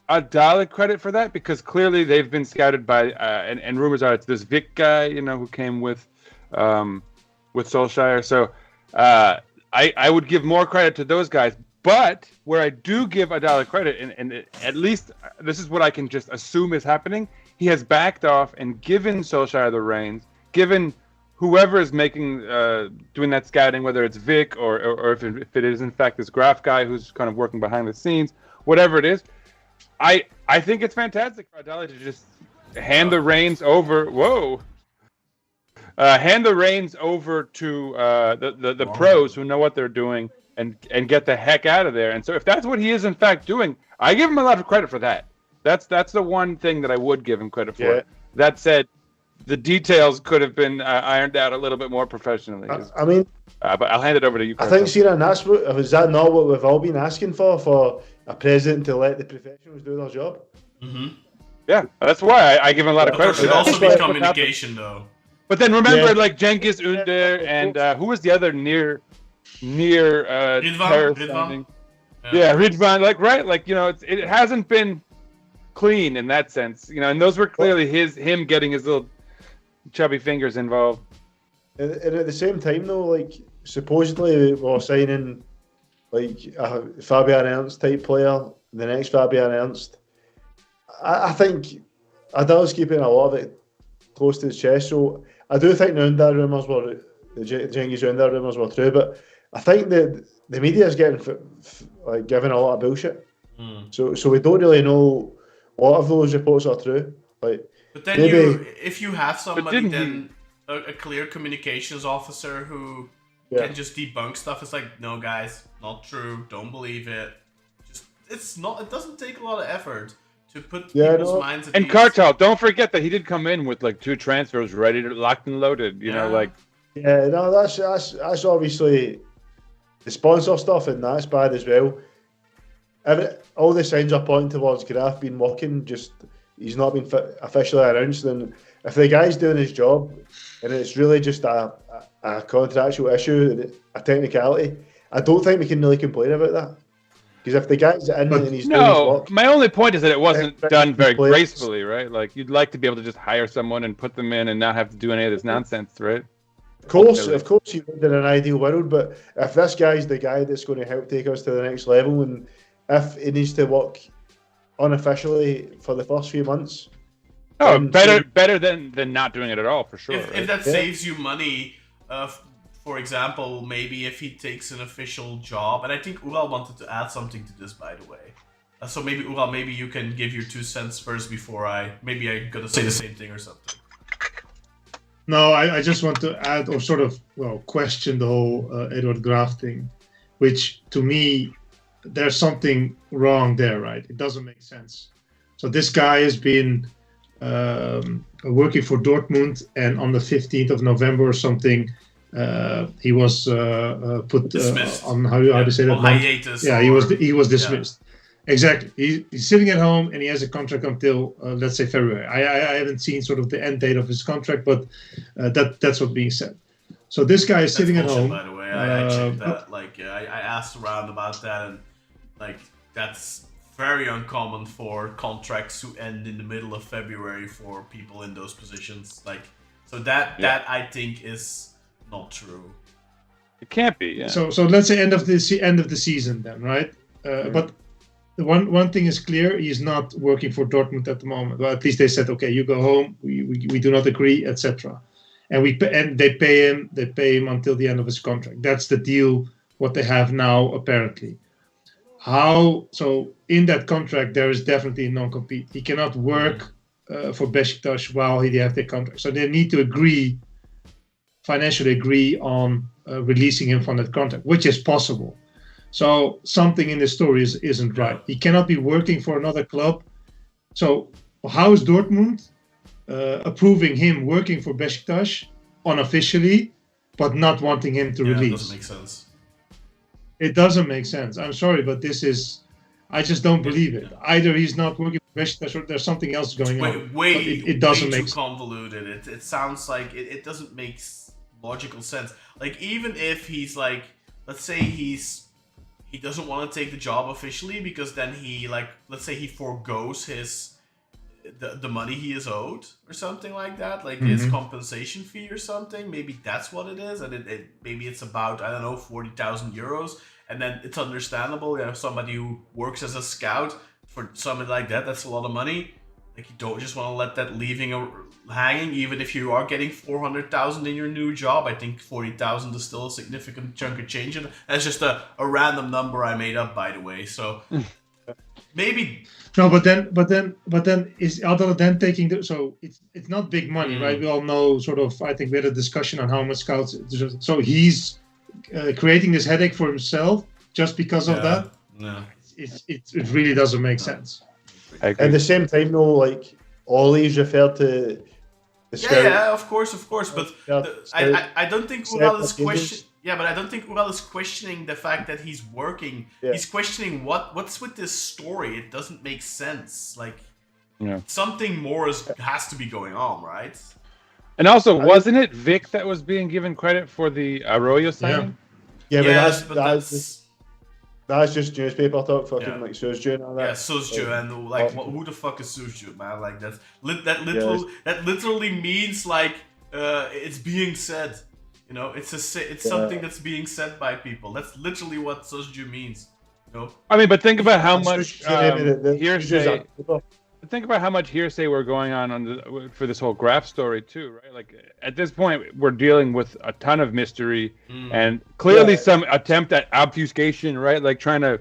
Adali credit for that because clearly they've been scouted by, and rumors are it's this Vic guy, who came with Solskjaer. So I would give more credit to those guys. But where I do give Adali credit, and at least this is what I can just assume is happening, he has backed off and given Solskjaer the reins, given whoever is doing that scouting, whether it's Vic or if it is in fact this Graaf guy who's kind of working behind the scenes, whatever it is. I think it's fantastic for Adali to just hand the reins over. Hand the reins over to the pros who know what they're doing. And get the heck out of there. And so if that's what he is in fact doing, I give him a lot of credit for that. That's the one thing that I would give him credit for. Yeah. That said, the details could have been ironed out a little bit more professionally. But I'll hand it over to you. I think, Ciaran, is that not what we've all been asking for a president to let the professionals do their job? Mm-hmm. Yeah, that's why I give him a lot of credit for that. There should also be communication, though. But then remember, Cengiz Ünder and who was the other near Ridvan. Yeah, Ridvan, it hasn't been clean in that sense, and those were clearly him getting his little chubby fingers involved. And at the same time though, supposedly we're signing a Fabian Ernst type player, the next Fabian Ernst. I think Adal's keeping a lot of it close to his chest, so I do think the Cengiz Ünder rumours were true, but I think that the media is getting given a lot of bullshit. So we don't really know what of those reports are true. But then if you have somebody, then a clear communications officer who can just debunk stuff. It's like, no, guys, not true. Don't believe it. It doesn't take a lot of effort to put people's minds at ease. And Cartel, don't forget that he did come in with like 2 transfers ready, locked and loaded. You know, like. Yeah, no, that's obviously the sponsor stuff, and that's bad as well. All the signs are pointing towards Graf being working. Just he's not been officially announced. And if the guy's doing his job, and it's really just a contractual issue, a technicality, I don't think we can really complain about that. Because if the guy's in and he's doing his work, my only point is that it wasn't done very gracefully, right? Like you'd like to be able to just hire someone and put them in and not have to do any of this nonsense, right? Of course, you would in an ideal world, but if this guy's the guy that's going to help take us to the next level, and if he needs to work unofficially for the first few months, better than not doing it at all, for sure. If that saves you money, for example, maybe if he takes an official job, and I think Ural wanted to add something to this, by the way. So maybe Ural, maybe you can give your 2 cents first before I'm gonna say the same thing or something. No, I just want to add or sort of, question the whole Edward Graaf thing, which to me, there's something wrong there, right? It doesn't make sense. So this guy has been working for Dortmund, and on the 15th of November or something, he was put on how to say that? Hiatus. Yeah, he was dismissed. Yeah. Exactly. He's sitting at home and he has a contract until let's say February. I haven't seen sort of the end date of his contract, but that's what's being said. So this guy is sitting at home. By the way, I checked that. I asked around about that, and that's very uncommon for contracts to end in the middle of February for people in those positions. That I think is not true. It can't be. Yeah. So let's say end of the season then, right? But the one thing is clear: he's not working for Dortmund at the moment. Well, at least they said, okay, you go home. We do not agree, etc. And they pay him. They pay him until the end of his contract. That's the deal. What they have now, apparently. So in that contract there is definitely a non-compete. He cannot work for Beşiktaş while he have their contract. So they need to financially agree on releasing him from that contract, which is possible. So something in the story isn't right. He cannot be working for another club. So how is Dortmund approving him working for Beşiktaş unofficially, but not wanting him to release? It doesn't make sense. It doesn't make sense. I'm sorry, but I just don't believe it. Either he's not working for Beşiktaş or there's something else going on. It doesn't make sense. Convoluted. It sounds like it doesn't make logical sense. Like, even if he's like, let's say he doesn't want to take the job officially because then let's say he forgoes the money he is owed or something like that, like his compensation fee or something. Maybe that's what it is, and maybe it's about 40,000 euros, and then it's understandable. Somebody who works as a scout for something like that, that's a lot of money. Like, you don't just want to let that leaving hanging, even if you are getting 400,000 in your new job. I think 40,000 is still a significant chunk of change. And that's just a random number I made up, by the way. So maybe. No, but then is other than taking so it's not big money, right? We all know sort of. I think we had a discussion on how much scouts. So he's creating this headache for himself just because of that. No, it really doesn't make sense. At the same time, though, like Ollie's referred to the scout. Yeah, of course. But I don't think Ural is questioning. Yeah, but I don't think Ural is questioning the fact that he's working. Yeah. He's questioning what's with this story. It doesn't make sense. Like, something more has to be going on, right? And also, wasn't it Vic that was being given credit for the Arroyo signing? Yeah, but that's just newspaper talk, fucking like Suzju and all that. Yeah, Suzju and who the fuck is Suzju, man? Like that literally means like it's being said. You know, it's something that's being said by people. That's literally what Suzju means. You know? I mean, but think about how much hearsay. Think about how much hearsay we're going on for this whole Graf story too, right? Like, at this point, we're dealing with a ton of mystery and clearly some attempt at obfuscation, right? Like trying to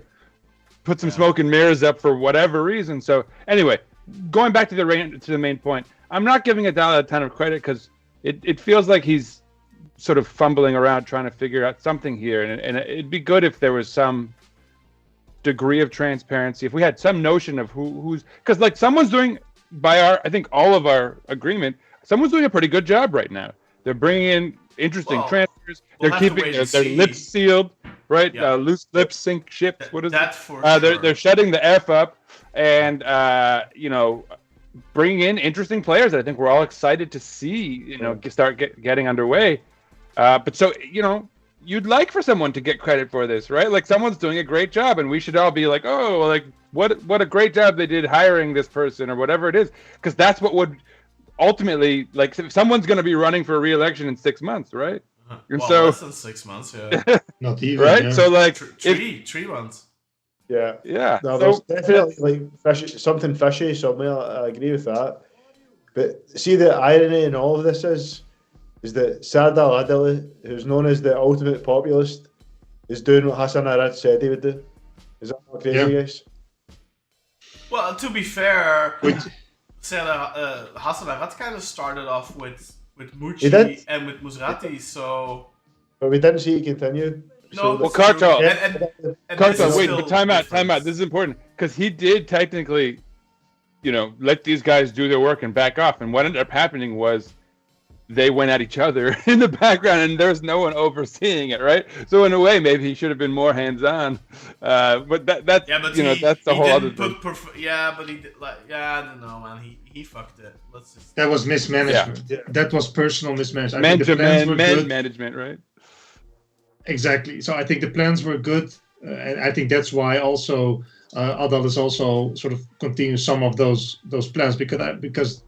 put some smoke and mirrors up for whatever reason. So anyway, going back to the main point, I'm not giving Adala a ton of credit because it feels like he's sort of fumbling around trying to figure out something here, and it'd be good if there was some degree of transparency, if we had some notion of who's, because like someone's doing, by I think all of our agreement, someone's doing a pretty good job right now. They're bringing in interesting transfers. They're keeping their lips sealed, right? Yeah. Loose lips sink ships. What is that? Sure. They're shutting the F up, and bringing in interesting players that I think we're all excited to see. Start getting underway. But so you'd like for someone to get credit for this, right? Like someone's doing a great job, and we should all be like, oh, like what a great job they did hiring this person or whatever it is, because that's what would ultimately, like, if someone's going to be running for re-election in 6 months, right? And well, less than 6 months, yeah. Not even, right? Yeah. So like 3 months. Yeah. No, there's definitely like something fishy somewhere. I agree with that. But see, the irony in all of this is that Serdar Adili, who's known as the ultimate populist, is doing what Hassan Arad said he would do. Is that not crazy, guys? Well, to be fair, Hassan Arad kind of started off with Mucci and with Musrati, so... But we didn't see it continue. No, well, Kartal, wait, but time out. This is important, because he did technically, let these guys do their work and back off, and what ended up happening was they went at each other in the background, and there's no one overseeing it, right? So in a way, maybe he should have been more hands-on. But that's that's the whole other thing. But he did, I don't know, man. He fucked it. That was mismanagement. Yeah. That was personal mismanagement. I think the plans were good. Management, right? Exactly. So I think the plans were good, and I think that's why also Adal is also sort of continue some of those plans because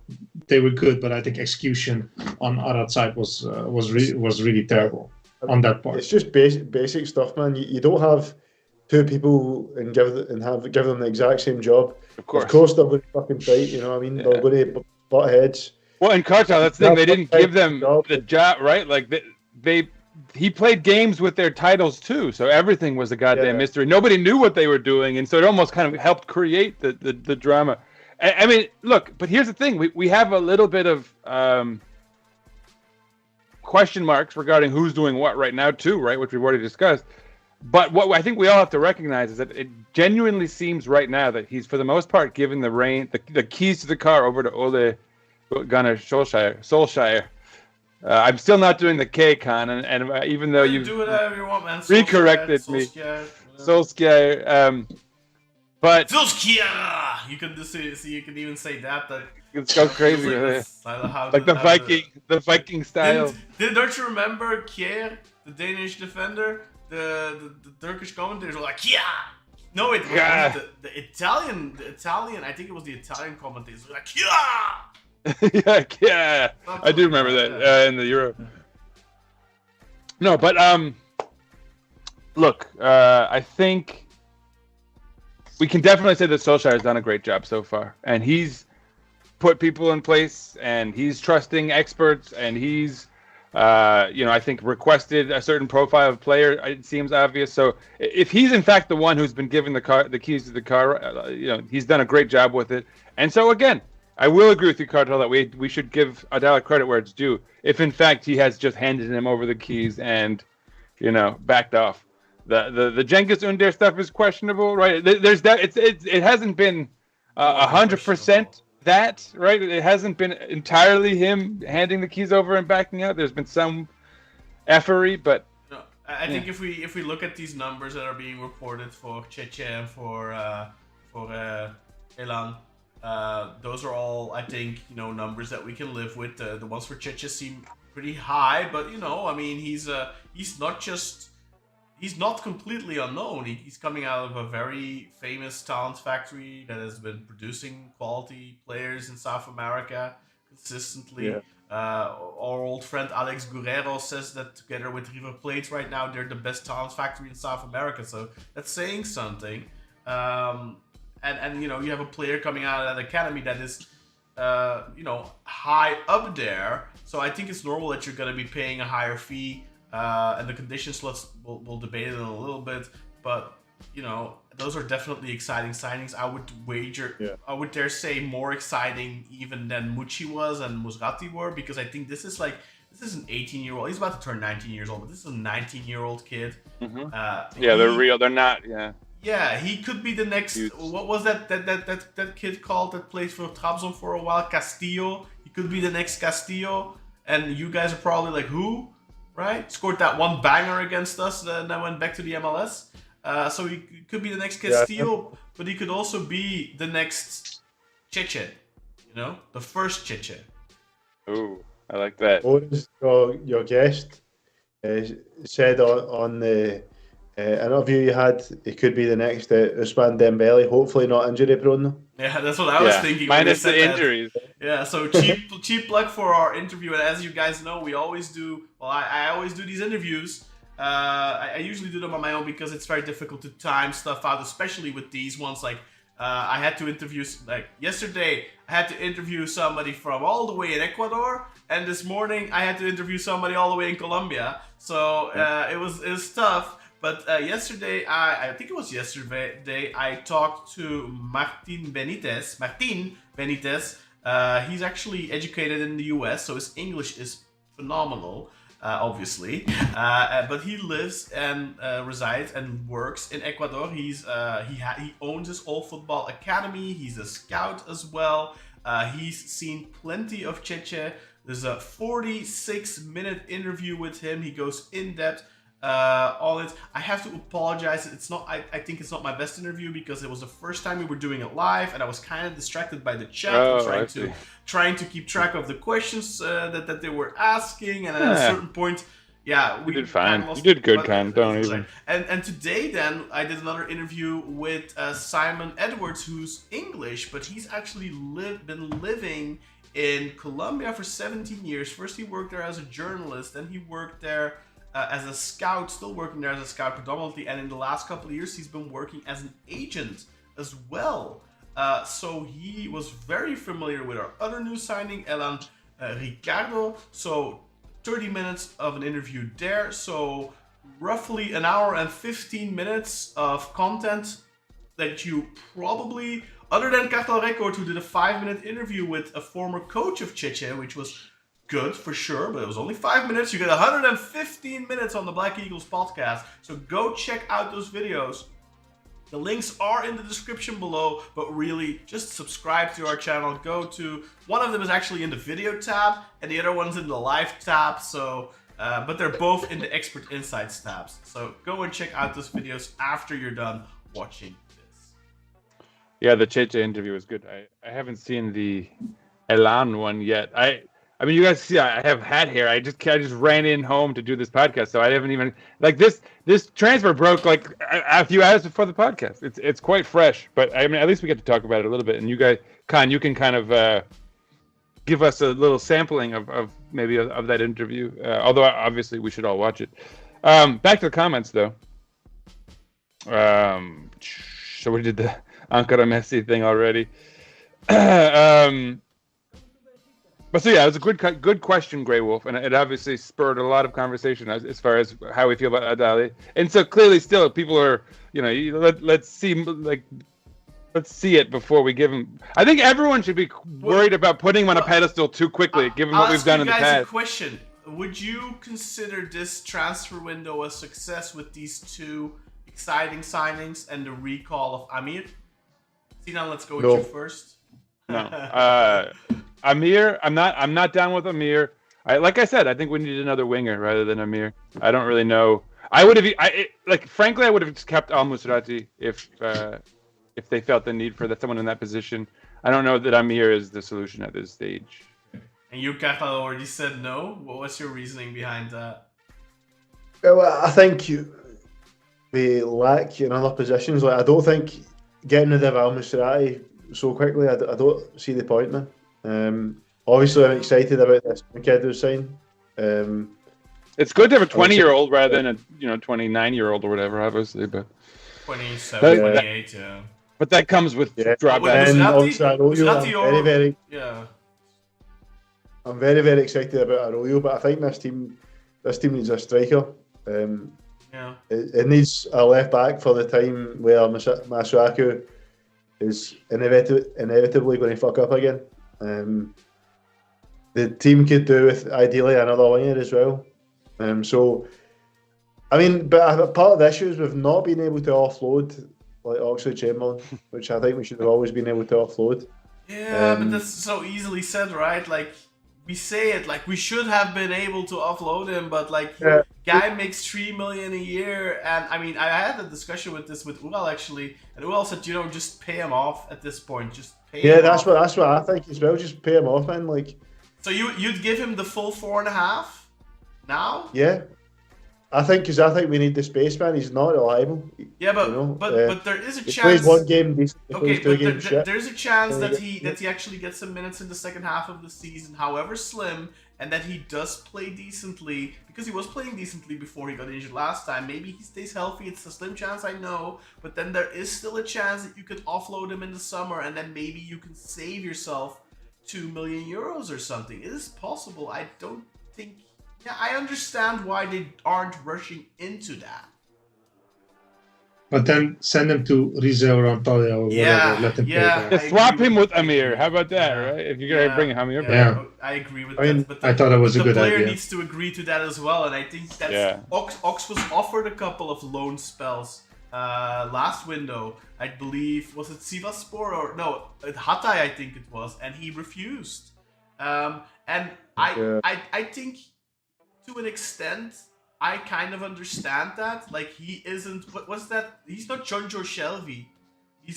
they were good, but I think execution on Arad's side was really terrible on that part. It's just basic stuff, man. You don't have two people and give them the exact same job. Of course they're going to fucking fight. You know what I mean? Yeah. They're going to butt heads. Well, in Kartal, that's the thing. They didn't give them the job, right? Like he played games with their titles too, so everything was a goddamn mystery. Nobody knew what they were doing, and so it almost kind of helped create the drama. I mean, look, but here's the thing: we have a little bit of question marks regarding who's doing what right now too, right? Which we've already discussed. But what I think we all have to recognize is that it genuinely seems right now that he's, for the most part, giving the keys to the car over to Ole Gunnar Solskjaer. I'm still not doing the K con, and even though you do whatever you want, man. Recorrected me, Solskjaer. But Solskjaer, you can you can even say that. It's so crazy, like the Viking style. Don't you remember Kjær, the Danish defender? The Turkish commentators were like, yeah. No, it was the Italian. I think it was the Italian commentators were like, yeah. yeah. I do remember that in the Euro. No, but look, I think we can definitely say that Solskjaer has done a great job so far, and he's put people in place, and he's trusting experts, and he's I think requested a certain profile of player. It seems obvious. So if he's in fact the one who's been given the keys to the car, he's done a great job with it. And so again, I will agree with you, Kartal, that we should give Adala credit where it's due. If in fact he has just handed him over the keys and backed off. The Cengiz Ünder stuff is questionable, right? There's that. It hasn't been 100%. That, right? It hasn't been entirely him handing the keys over and backing out. There's been some effery, but no, I think if we look at these numbers that are being reported for Cheche and for Élan, those are all, I think, numbers that we can live with. The ones for Cheche seem pretty high, but I mean, he's not completely unknown. He's coming out of a very famous talent factory that has been producing quality players in South America consistently. Yeah. Our old friend Alex Guerrero says that together with River Plate right now, they're the best talent factory in South America. So that's saying something. And you have a player coming out of that academy that is high up there. So I think it's normal that you're going to be paying a higher fee. And the conditions, we'll debate it in a little bit, but those are definitely exciting signings. I would wager, I would dare say more exciting even than Mucci was and Musrati were, because I think this is an 18-year-old. He's about to turn 19 years old, but this is a 19-year-old kid. Mm-hmm. They're real. They're not. Yeah, he could be the next. What was that kid called that played for Trabzon for a while? Castillo. He could be the next Castillo. And you guys are probably like, who? Right? Scored that one banger against us, then went back to the MLS. So he could be the next Castillo, but he could also be the next Cheche. The first Cheche. Ooh, I like that. What is your guest said on the interview you had? It could be the next Ousmane Dembele, hopefully not injury prone. Yeah, that's what I was thinking. Minus the injuries. Yeah, so cheap plug for our interview. And as you guys know, we always do. Well, I always do these interviews. I usually do them on my own because it's very difficult to time stuff out, especially with these ones. Like I had to interview, like yesterday, I had to interview somebody from all the way in Ecuador, and this morning I had to interview somebody all the way in Colombia. So it was tough. But yesterday, I think it was yesterday, I talked to Martin Benitez. He's actually educated in the US, so his English is phenomenal, obviously. But he lives and resides and works in Ecuador. He owns his whole football academy. He's a scout as well. He's seen plenty of Cheche. There's a 46-minute interview with him. He goes in depth. All it. I have to apologize. It's not. I think it's not my best interview because it was the first time we were doing it live, and I was kind of distracted by the chat, trying to keep track of the questions that they were asking, and at a certain point, we did fine. You did good, Con. Don't even. And today, then I did another interview with Simon Edwards, who's English, but he's actually been living in Colombia for 17 years. First, he worked there as a journalist, then he worked there as a scout, still working there as a scout predominantly, and in the last couple of years he's been working as an agent as well. So he was very familiar with our other new signing, Élan Ricardo. So 30 minutes of an interview there. So roughly an hour and 15 minutes of content that you probably, other than Cartel Record, who did a 5-minute interview with a former coach of Cheche, which was good for sure, but it was only 5 minutes. You get 115 minutes on the Black Eagles podcast. So go check out those videos. The links are in the description below, but really just subscribe to our channel. Go to, one of them is actually in the video tab and the other one's in the live tab. So, but they're both in the expert insights tabs. So go and check out those videos after you're done watching this. Yeah, the Cheche interview was good. I haven't seen the Élan one yet. I mean, you guys see, I have hat hair. I just ran in home to do this podcast, so I haven't even this transfer broke like a few hours before the podcast. It's quite fresh, but I mean, at least we get to talk about it a little bit. And you guys, Con, you can kind of give us a little sampling of maybe of that interview. Although obviously we should all watch it. Back to the comments though. So we did the Ankara Messi thing already. But so yeah, it was a good question, Grey Wolf, and it obviously spurred a lot of conversation as far as how we feel about Adali. And so clearly, still, people are, let's see it before we give him. I think everyone should be worried about putting him on a pedestal too quickly, given what we've done in the past. A question: would you consider this transfer window a success with these two exciting signings and the recall of Amir? Sinan, let's go with you first. No. Amir, I'm not down with Amir. Like I said, I think we need another winger rather than Amir. I don't really know. Frankly, I would have just kept Al-Musrati if they felt the need for someone in that position. I don't know that Amir is the solution at this stage. And you, Cartel, already said no. What was your reasoning behind that? Well, I think we lack in other positions. Like, I don't think getting rid of Al-Musrati so quickly, I don't see the point, man. Obviously, I'm excited about this kid who's signed. It's good to have a 20-year-old rather than a 29-year-old or whatever, obviously. But 27, 28, yeah. But that comes with drawbacks. And also Arroyo, I'm very, very excited about Arroyo, but I think this team needs a striker. It's needs a left back for the time where Masuaku is inevitably going to fuck up again. The team could do with ideally another winger as well. So, I mean, but part of the issue is we've not been able to offload like Oxlade-Chamberlain, which I think we should have always been able to offload. Yeah, but that's so easily said, right? Like, we say it like we should have been able to offload him, but like, guy makes 3 million a year, and I mean, I had a discussion with Ural actually, and Ural said, you know, just pay him off at this point, just pay him off. That's what I think as well. Just pay him off, man. Like, so you'd give him the full 4.5 now? Yeah, I think we need the space, man. He's not reliable. Yeah, but you know? but there is a chance. He plays one game decent. Okay, but there's a chance that he actually gets some minutes in the second half of the season, however slim, and that he does play decently, because he was playing decently before he got injured last time. Maybe he stays healthy. It's a slim chance, I know, but then there is still a chance that you could offload him in the summer, and then maybe you can save yourself 2 million euros or something. It is possible. I don't think. Yeah, I understand why they aren't rushing into that. But then send him to Rizespor or Antalya or whatever. Let him play there. Just swap him with Amir. How about that, right? If you're going to bring Amir back. Yeah. I agree with I mean, that. But I thought that was a good the player idea. needs to agree to that as well, and I think that's Ox was offered a couple of loan spells last window. I believe, was it Sivasspor or no, Hatay I think it was, and he refused. And I think to an extent I kind of understand that. Like, he isn't, what was that? He's not Jonjo Shelby. He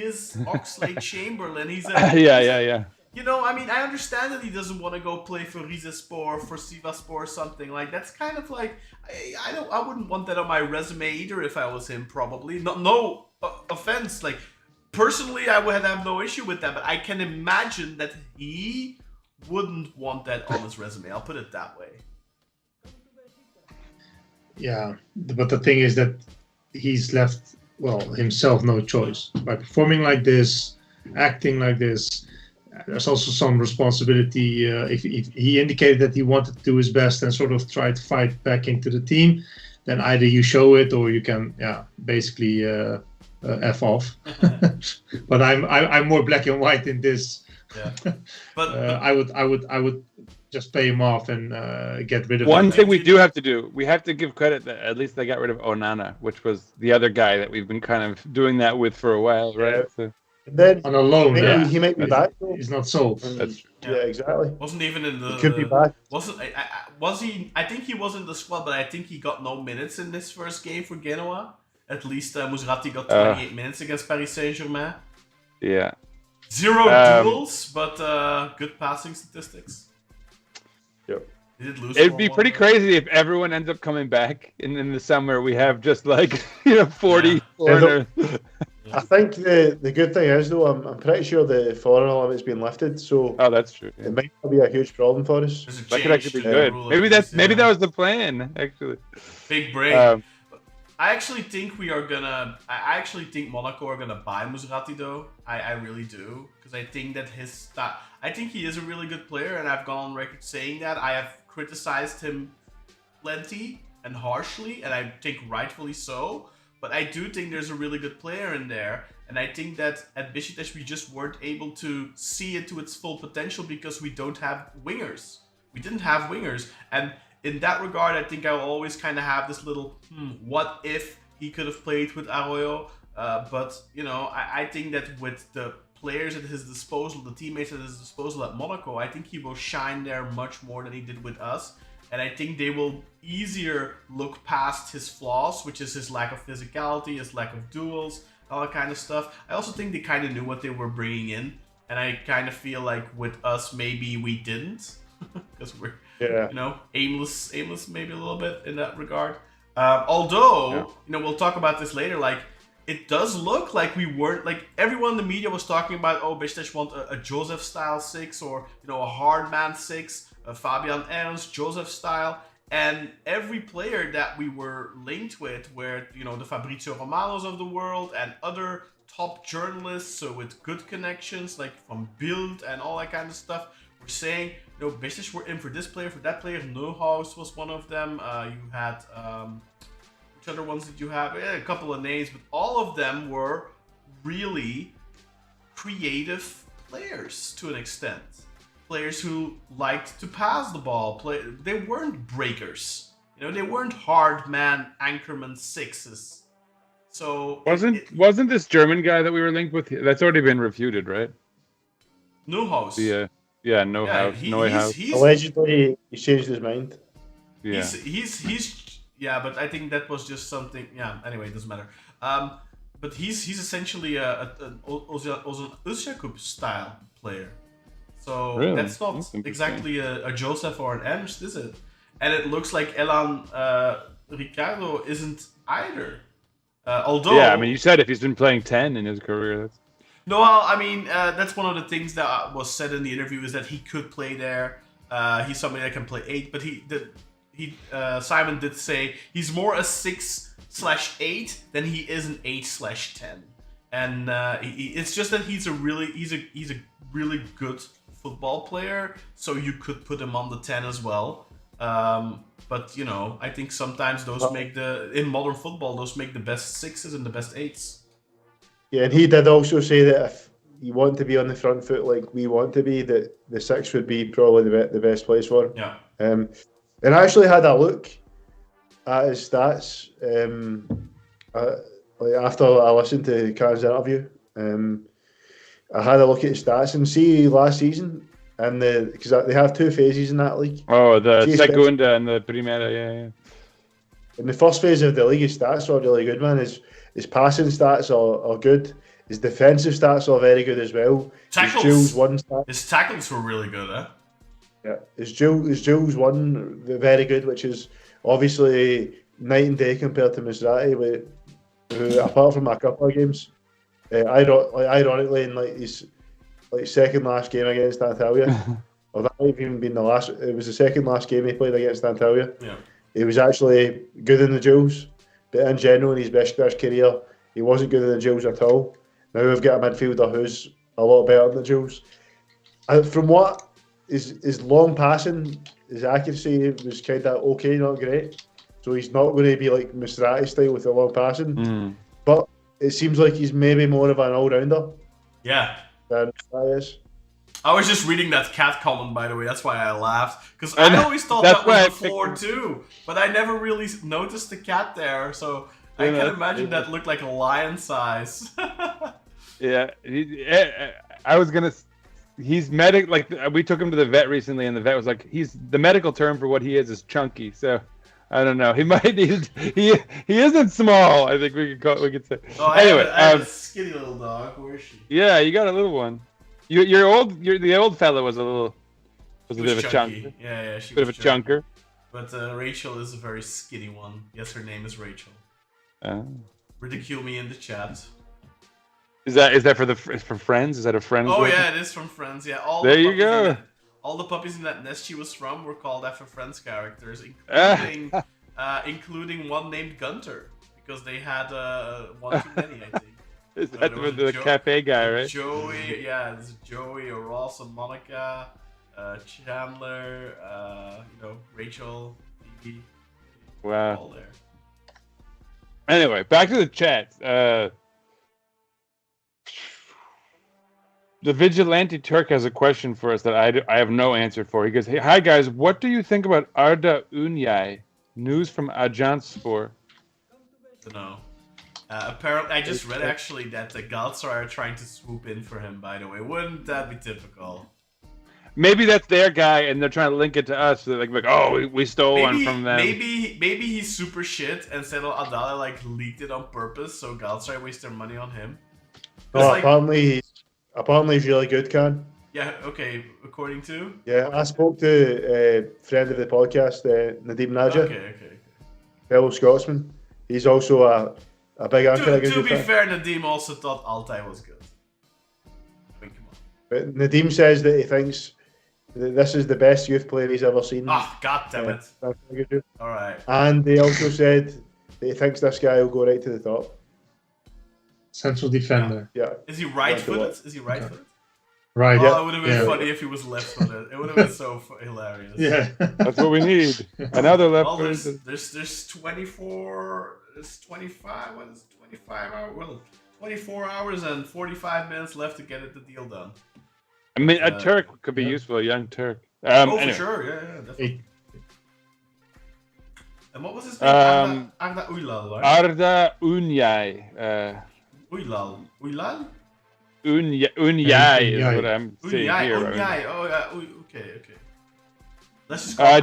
is Oxlade-Chamberlain. He's a yeah. You know, I mean, I understand that he doesn't want to go play for Rizespor, for Sivasspor or something. Like, that's kind of like, I wouldn't want that on my resume either if I was him, probably. No offense. Like, personally, I would have no issue with that, but I can imagine that he wouldn't want that on his resume. I'll put it that way. Yeah, but the thing is that he's left, himself no choice. By performing like this, acting like this, there's also some responsibility. If he indicated that he wanted to do his best and sort of try to fight back into the team, then either you show it or you can, basically F off. But I'm more black and white in this. Yeah, but I would just pay him off and get rid of One him. thing we do have to do, we have to give credit that at least they got rid of Onana, which was the other guy that we've been kind of doing that with for a while, right? Yeah. Then on a loan, he might be back. He's not sold. That's true. Yeah, exactly. Wasn't even in the. He could be back. Was he? I think he was in the squad, but I think he got no minutes in this first game for Genoa. At least Musrati got 28 minutes against Paris Saint-Germain. Yeah. 0 duels, but good passing statistics. Yep. He did lose. It'd be pretty crazy if everyone ends up coming back in the summer. We have just like 40 foreigners. I think the good thing is though, I'm pretty sure the foreign limit's been lifted, so that's true. Yeah. It might not be a huge problem for us. That could actually be good. Maybe that was the plan. Actually, big break. I actually think I actually think Monaco are gonna buy Musrati though. I really do, because I think that I think he is a really good player, and I've gone on record saying that. I have criticized him plenty and harshly, and I think rightfully so. But I do think there's a really good player in there, and I think that at Beşiktaş we just weren't able to see it to its full potential because we don't have wingers. We didn't have wingers, and in that regard, I think I'll always kind of have this little, what if he could have played with Arroyo? But, you know, I think that with the players at his disposal, the teammates at his disposal at Monaco, I think he will shine there much more than he did with us. And I think they will easier look past his flaws, which is his lack of physicality, his lack of duels, all that kind of stuff. I also think they kind of knew what they were bringing in. And I kind of feel like with us, maybe we didn't. Because we're, you know, aimless maybe a little bit in that regard. Although, you know, we'll talk about this later, like, it does look like we weren't, like, everyone in the media was talking about, oh, Beşiktaş want a Joseph-style 6 or, you know, a hard man 6, a Fabian Ernst, Joseph style, and every player that we were linked with, where, you know, the Fabrizio Romanos of the world and other top journalists, so with good connections, like from Bild and all that kind of stuff, were saying, you know, Beşiktaş were in for this player, for that player. Neuhaus was one of them. You had, which other ones did you have? A couple of names, but all of them were really creative players to an extent. Players who liked to pass the ball. They weren't breakers. They weren't hard man anchorman sixes. So wasn't this German guy that we were linked with? That's already been refuted, right? Neuhaus. Neuhaus. Allegedly, he changed his mind. Yeah. He's but I think that was just something. Yeah. Anyway, it doesn't matter. But he's essentially an Özyakup style player. So really? That's not exactly a Joseph or an Ernst, is it? And it looks like Élan Ricardo isn't either. Although, yeah, I mean, you said if he's been playing 10 in his career, that's... No, well, I mean, that's one of the things that was said in the interview is that he could play there. He's somebody that can play 8, but Simon did say he's more a 6/8 than he is an 8/10, and it's just that he's a really good football player, so you could put him on the 10 as well. But I think sometimes in modern football those make the best 6s and the best 8s. Yeah, and he did also say that if you want to be on the front foot like we want to be, that the 6 would be probably the best place for him. Yeah. And I actually had a look at his stats after I listened to Khan's interview. I had a look at his stats and see last season, and because they have 2 phases in that league. Oh, the Segunda and the Primera, yeah. In the first phase of the league, his stats are really good, man. His passing stats are good. His defensive stats are very good as well. His tackles were really good, eh? Yeah, his duels won very good, which is obviously night and day compared to Musrati, who apart from a couple of games, ironically in his second last game against Antalya, or that might have even been it was the second last game he played against Antalya. Yeah. He was actually good in the duels, but in general in his Beşiktaş career, he wasn't good in the duels at all. Now we've got a midfielder who's a lot better in the duels. From what his long passing, his accuracy was kind of okay, not great. So he's not going to be like Musrati style with the long passing. But it seems like he's maybe more of an all-rounder. Yeah. Than Musrati is. I was just reading that cat comment, by the way. That's why I laughed. Because I always thought that was the floor too. But I never really noticed the cat there. So I can imagine that looked like a lion size. Yeah. I was going to... He's medic. Like, we took him to the vet recently, and the vet was like, the medical term for what he is chunky. So... I don't know. He isn't small. I think we could say. Oh, anyway, I have a skinny little dog. Where is she? Yeah, you got a little one. The old fella was a bit of a chunker. Yeah, she was a chunker. But Rachel is a very skinny one. Yes, her name is Rachel. Ridicule me in the chat. Is that for Friends? Is that a Friends? Oh yeah, it is from Friends. Yeah, there you go. All the puppies in that nest she was from were called after Friends characters, including one named Gunter, because they had one too many, I think. Is that the cafe guy, right? Joey, yeah, it's Joey, or Ross, and Monica, Chandler, Rachel, Phoebe. Wow. All there. Anyway, back to the chat. The Vigilante Turk has a question for us that I have no answer for. He goes, "Hey, hi guys, what do you think about Arda Ünyay? News from Ajanspor." No. Apparently, I just read actually that the Galatasaray are trying to swoop in for him. By the way, wouldn't that be typical? Maybe that's their guy, and they're trying to link it to us. So they're like, oh, we stole one from them. Maybe he's super shit, and Settle Adala leaked it on purpose, so Galatasaray waste their money on him. Apparently he's really good, Can. Yeah, okay, according to? Yeah, I spoke to a friend of the podcast, Nadim Naja. Okay. Fellow Scotsman. He's also a big anchor. To be fair, Nadim also thought Altay was good. I mean, come on. But Nadim says that he thinks that this is the best youth player he's ever seen. Ah, god damn it. Alright. And he also said that he thinks this guy will go right to the top. Central defender. Yeah. Is he right-footed? Is he right-footed? Right. Oh, it would have been funny if he was left-footed. It would have been so hilarious. Yeah. That's what we need. Another left-footed. There's 24 it's 25. What is 25 hours? Well, 24 hours and 45 minutes left to get the deal done. I mean, a Turk could be useful, a young Turk. For sure, yeah, definitely. And what was his name? Arda Uylal, right? Arda Unyay. Uylal. Unyay is what I'm saying here. Unyay. Oh, yeah. Okay. Let's just call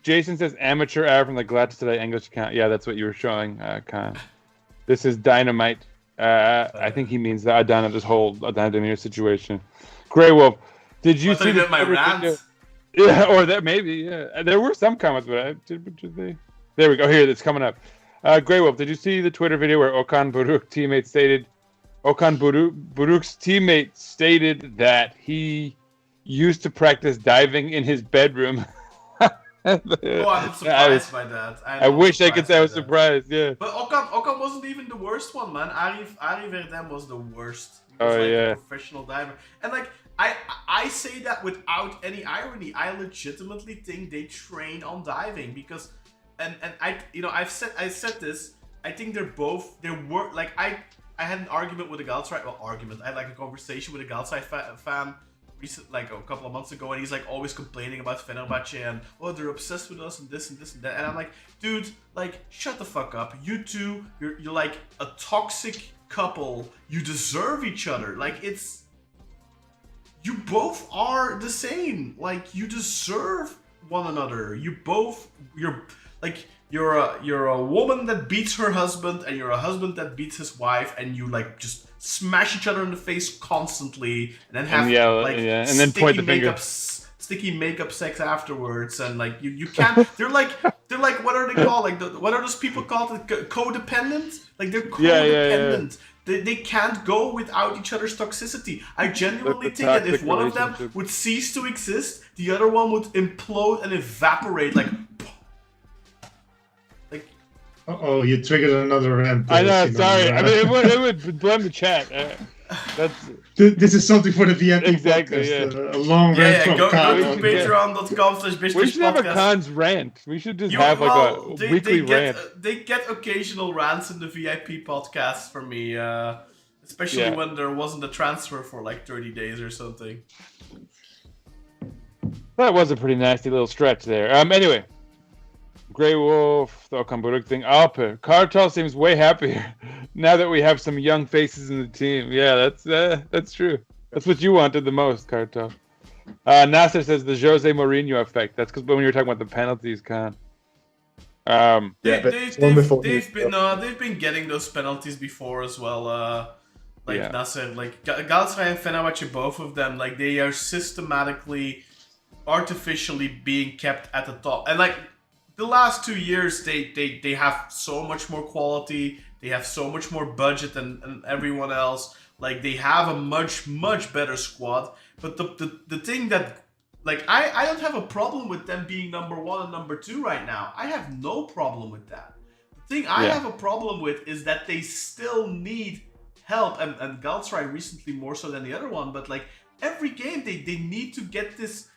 Jason says amateur hour from the Gladstone English account. Yeah, that's what you were showing, Khan. This is dynamite. I think he means the Adana, this whole Adana Demir situation. Grey Wolf, did you see my rant? Yeah, or that maybe. Yeah, there were some comments, but there we go. Here, that's coming up. Grey Wolf, did you see the Twitter video where Okan Buruk's teammate stated that he used to practice diving in his bedroom? I'm surprised by that. I wish I could say I was surprised. Yeah. But Okan wasn't even the worst one, man. Ari Verdem was the worst. He was a professional diver, and I say that without any irony. I legitimately think they train on diving because, and I said this. I think they were like I had an argument with a Galatasaray. I had a conversation with a Galatasaray fan. Like a couple of months ago, and he's like always complaining about Fenerbahce and they're obsessed with us and this and that, and I'm like, dude, like shut the fuck up. You two, you're like a toxic couple. You deserve each other. Like you both are the same. Like you deserve one another. You're a woman that beats her husband, and you're a husband that beats his wife, and you like just smash each other in the face constantly, and then have and then point the finger. Sticky makeup sex afterwards, and like you can't. They're like what are they called? Like what are those people called? Codependent? Like they're codependent. They can't go without each other's toxicity. I genuinely think that if one of them would cease to exist, the other one would implode and evaporate. Like. Uh-oh, you triggered another rant. I know, sorry. I mean, it would blend the chat. This is something for the VIP exactly, podcast. Yeah. A long rant from go Khan. to patreon.com/Beşiktaş We should have a Khan's rant. We should just have a weekly rant. They get occasional rants in the VIP podcast from me, especially when there wasn't a transfer for like 30 days or something. That was a pretty nasty little stretch there. Anyway. Grey Wolf, the Okan Buruk thing. Alper. Kartal seems way happier now that we have some young faces in the team. Yeah, that's true. That's what you wanted the most, Kartal. Nasser says the Jose Mourinho effect. That's because when you were talking about the penalties, Khan. They've been getting those penalties before as well. Nasser, like Galatasaray and Fenerbahce, both of them, like they are systematically, artificially being kept at the top, and like. The last 2 years, they have so much more quality. They have so much more budget than everyone else. Like they have a much better squad. But the thing that, like, I don't have a problem with them being number 1 and number 2 right now. I have no problem with that. The thing I have a problem with is that they still need help. And Galatasaray recently more so than the other one. But like every game, they need to get this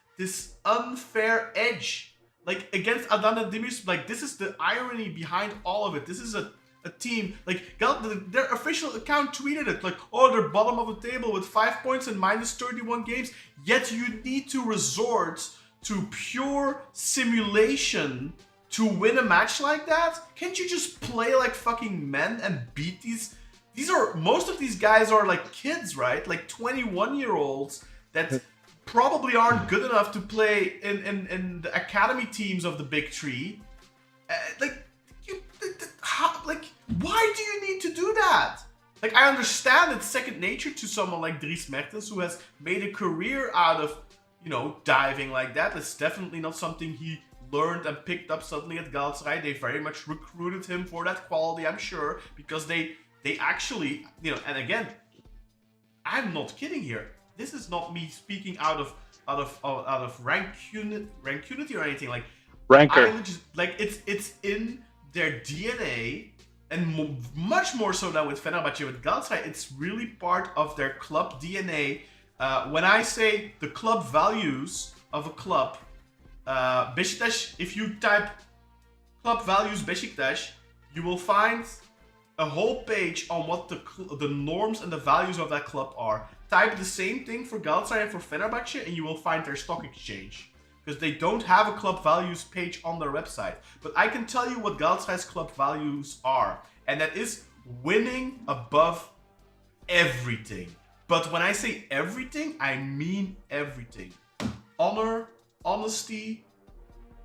unfair edge. Like against Adana Demir, like this is the irony behind all of it. This is a team, like their official account tweeted it, like, they're bottom of the table with 5 points and minus 31 games. Yet you need to resort to pure simulation to win a match like that. Can't you just play like fucking men and beat these? Most of these guys are like kids, right? Like 21-year-olds that. Probably aren't good enough to play in the academy teams of the big three. Why do you need to do that? Like, I understand it's second nature to someone like Dries Mertens, who has made a career out of, diving like that. That's definitely not something he learned and picked up suddenly at Galatasaray. They very much recruited him for that quality, I'm sure, because they actually, and again, I'm not kidding here. This is not me speaking out of rancunity or anything. Like rancor. It's in their DNA, and much more so than with Fenerbahce. With Galatasaray, it's really part of their club DNA. When I say the club values of a club, Beşiktaş, if you type club values Beşiktaş, you will find a whole page on what the norms and the values of that club are. Type the same thing for Galatasaray and for Fenerbahce and you will find their stock exchange. Because they don't have a club values page on their website. But I can tell you what Galatasaray's club values are. And that is winning above everything. But when I say everything, I mean everything. Honor, honesty,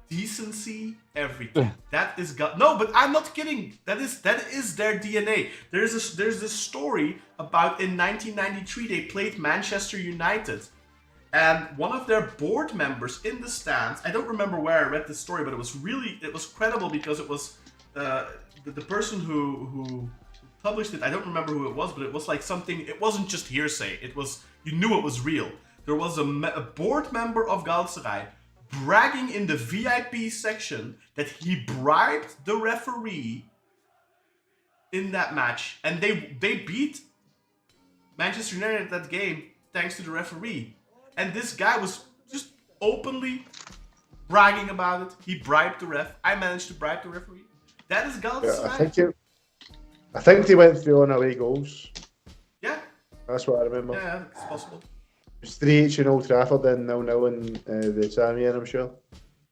decency, everything. That is no, but I'm not kidding. That is their DNA. There's this story about in 1993 they played Manchester United, and one of their board members in the stands. I don't remember where I read this story, but it was credible because it was the person who published it. I don't remember who it was, but it was like something. It wasn't just hearsay. It was, you knew it was real. There was a board member of Galatasaray bragging in the VIP section that he bribed the referee in that match, and they beat Manchester United that game thanks to the referee. And this guy was just openly bragging about it. He bribed the ref. I managed to bribe the referee. That is Galatasaray. Yeah, I think they went through on away goals. Yeah. That's what I remember. Yeah, it's possible. It's 3-8 in Old Trafford, then 0-0 in the Sami, I'm sure.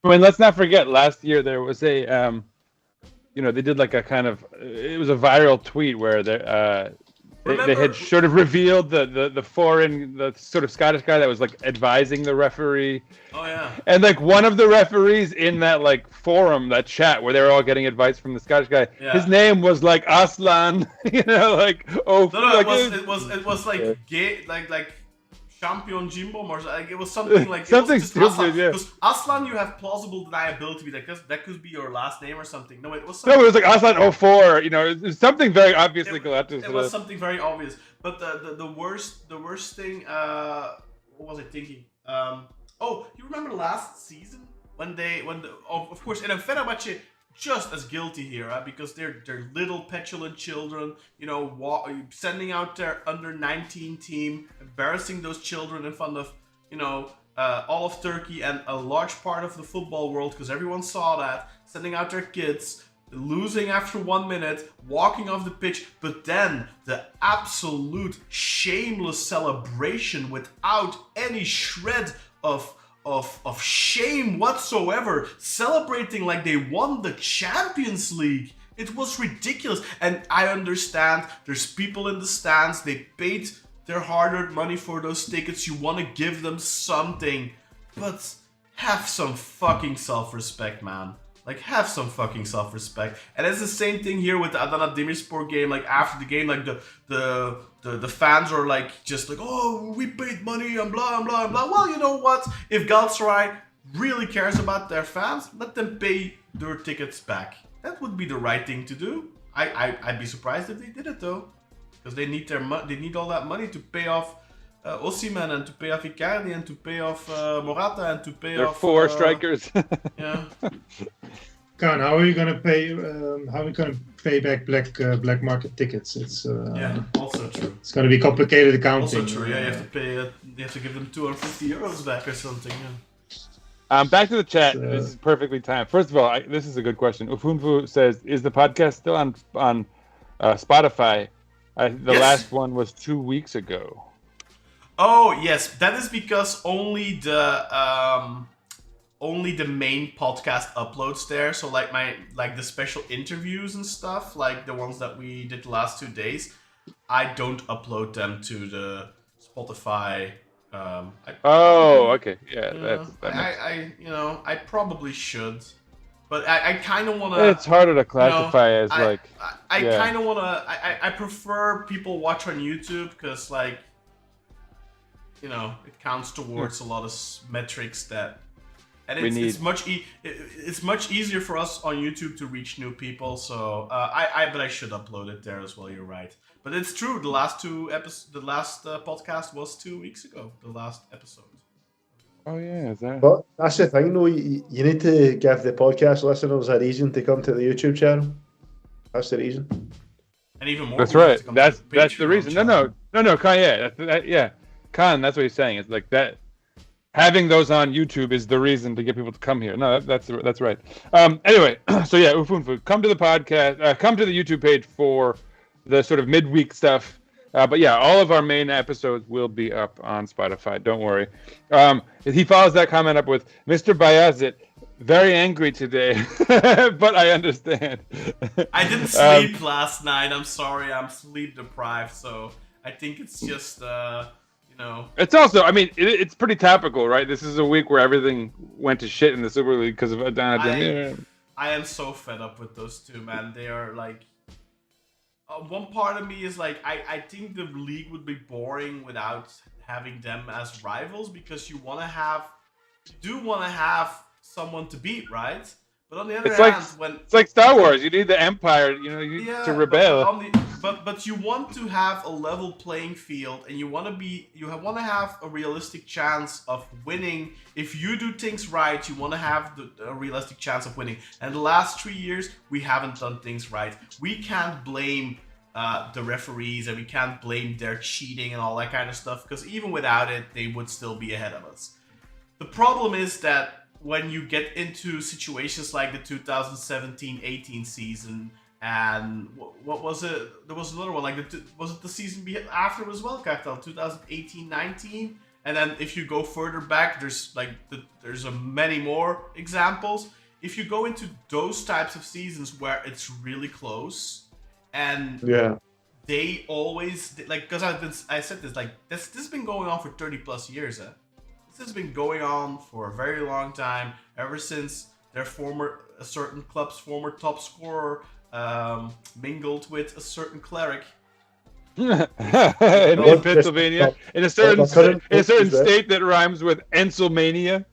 I mean, let's not forget, last year there was a, they did like a kind of, it was a viral tweet where they had sort of revealed the sort of Scottish guy that was like advising the referee. Oh yeah. And like one of the referees in that like forum, that chat where they were all getting advice from the Scottish guy, his name was like Aslan, like it was like gay, like Champion Jimbo or like it was something like something stupid, Aslan. yeah. Because Aslan, you have plausible deniability that could be your last name or something. No, it was it was like Aslan 04. It was something very obviously Galactus. It was something very obvious. But the worst thing. What was I thinking? You remember last season of course in Fenerbahce just as guilty here, because they're little petulant children, sending out their under 19 team, embarrassing those children in front of, all of Turkey and a large part of the football world, because everyone saw that, sending out their kids, losing after 1 minute, walking off the pitch, but then the absolute shameless celebration without any shred of shame whatsoever, celebrating like they won the Champions League. It was ridiculous. And I understand there's people in the stands, they paid their hard-earned money for those tickets, you want to give them something, but have some fucking self-respect, man. Like, have some fucking self-respect. And it's the same thing here with the Adana Demirspor game. Like, after the game, like, the fans are, like, just like, oh, we paid money and blah, and blah, and blah. Well, you know what? If Galatasaray really cares about their fans, let them pay their tickets back. That would be the right thing to do. I'd be surprised if they did it, though. Because they need they need all that money to pay off Osimhen and to pay off Icardi and to pay off Morata and to pay off... 4 strikers. Yeah. Khan, how are you going to pay? How are we going to pay back black market tickets? It's also true. It's going to be complicated accounting. Also true. Yeah, you have to pay. You have to give them €250 back or something. Yeah. Back to the chat. This is perfectly timed. First of all, this is a good question. Ufunfu says, "Is the podcast still on Spotify?" The last one was 2 weeks ago. Oh yes, that is because only the main podcast uploads there. So like the special interviews and stuff, like the ones that we did the last 2 days, I don't upload them to the Spotify. Okay, yeah. I probably should, but I kind of want to. It's harder to classify as I kind of want to. I prefer people watch on YouTube because like. It counts towards a lot of metrics that, and it's much easier for us on YouTube to reach new people. So but I should upload it there as well. You're right, but it's true. The last podcast was 2 weeks ago. The last episode. Oh yeah, is that? But that's the thing, though. You need to give the podcast listeners a reason to come to the YouTube channel. That's the reason. And even more. That's right. That's the reason. No, Kanye. Yeah. Khan, that's what he's saying. It's like that. having those on YouTube is the reason to get people to come here. No, that's right. Anyway, so yeah, Ufunfu, come to the podcast, come to the YouTube page for the sort of midweek stuff. But yeah, all of our main episodes will be up on Spotify. Don't worry. He follows that comment up with Mr. Bayazit, very angry today, but I understand. I didn't sleep last night. I'm sorry. I'm sleep deprived, so I think it's just It's also, I mean, it's pretty topical, right? This is a week where everything went to shit in the Super League because of Adana. I am so fed up with those two, man. They are like. One part of me is like, I think the league would be boring without having them as rivals, because you do want to have someone to beat, right? But on the other hand, it's like Star Wars, you need the Empire, to rebel. But you want to have a level playing field, and you want to have a realistic chance of winning. If you do things right, you want to have a realistic chance of winning. And the last 3 years, we haven't done things right. We can't blame the referees, and we can't blame their cheating and all that kind of stuff, because even without it, they would still be ahead of us. The problem is that when you get into situations like the 2017-18 season, and what was it? There was another one, was it the season after as well, Cartel? 2018-19? And then if you go further back, there's many more examples. If you go into those types of seasons where it's really close, and they always, because I said this, this has been going on for 30 plus years, This has been going on for a very long time, ever since a certain club's former top scorer mingled with a certain cleric in Pennsylvania, in a certain state that rhymes with Enselmania.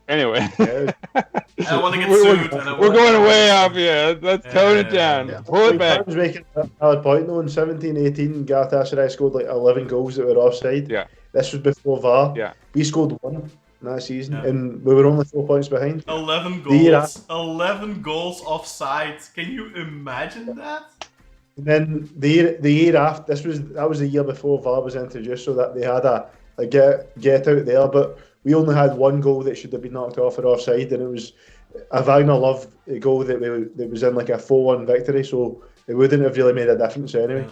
Anyway, I want to get sued. We're going way off here. Let's tone it down. Yeah. Pull it back. I was making a valid point though. In 17-18, Galatasaray scored 11 goals that were offside. Yeah. This was before VAR. Yeah. We scored 1 in that season, and we were only 4 points behind. 11 goals. 11 goals offside. Can you imagine that? And then the year after, that was the year before VAR was introduced, so that they had a get out there, but we only had 1 goal that should have been knocked off or offside, and it was a Wagner Love goal that was in a 4-1 victory, so it wouldn't have really made a difference anyway.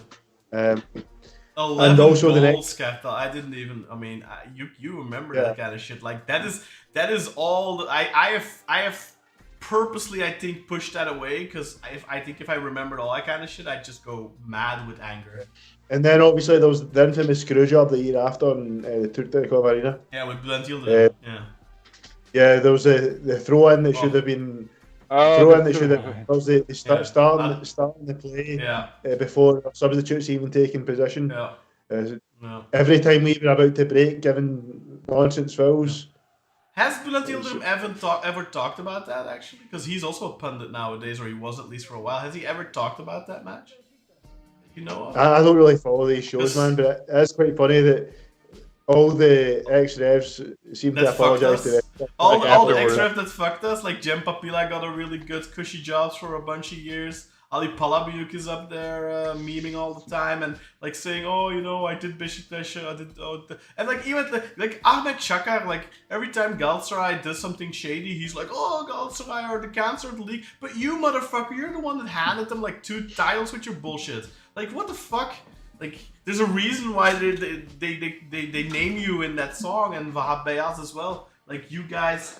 11 and also goals, Capital. I didn't even. I mean, you remember that kind of shit. That is all. I have purposely, I think, pushed that away, because if I remembered all that kind of shit, I'd just go mad with anger. And then obviously there was the infamous screw job the year after in the Turk Arena. Yeah, with Bülent Yıldırım. Yeah, there was the throw in that should have been. Starting the play before substitutes even taking position. Every time we were about to break, giving nonsense fouls. Has Bülent Yıldırım ever talked about that, actually? Because he's also a pundit nowadays, or he was at least for a while. Has he ever talked about that match? You know of? I don't really follow these shows, man, but it's quite funny that all the ex-refs seem to apologise to them. All the ex-refs that fucked us, like Cem Papila got a really good cushy jobs for a bunch of years. Ali Palabiyuk is up there memeing all the time and saying, I did Beşiktaş, and even Ahmet Çakar, every time Galatasaray does something shady, he's like, Galatasaray are the cancer of the league. But you motherfucker, you're the one that handed them 2 titles with your bullshit. What the fuck? There's a reason why they name you in that song, and Vahab Beyaz as well. You guys,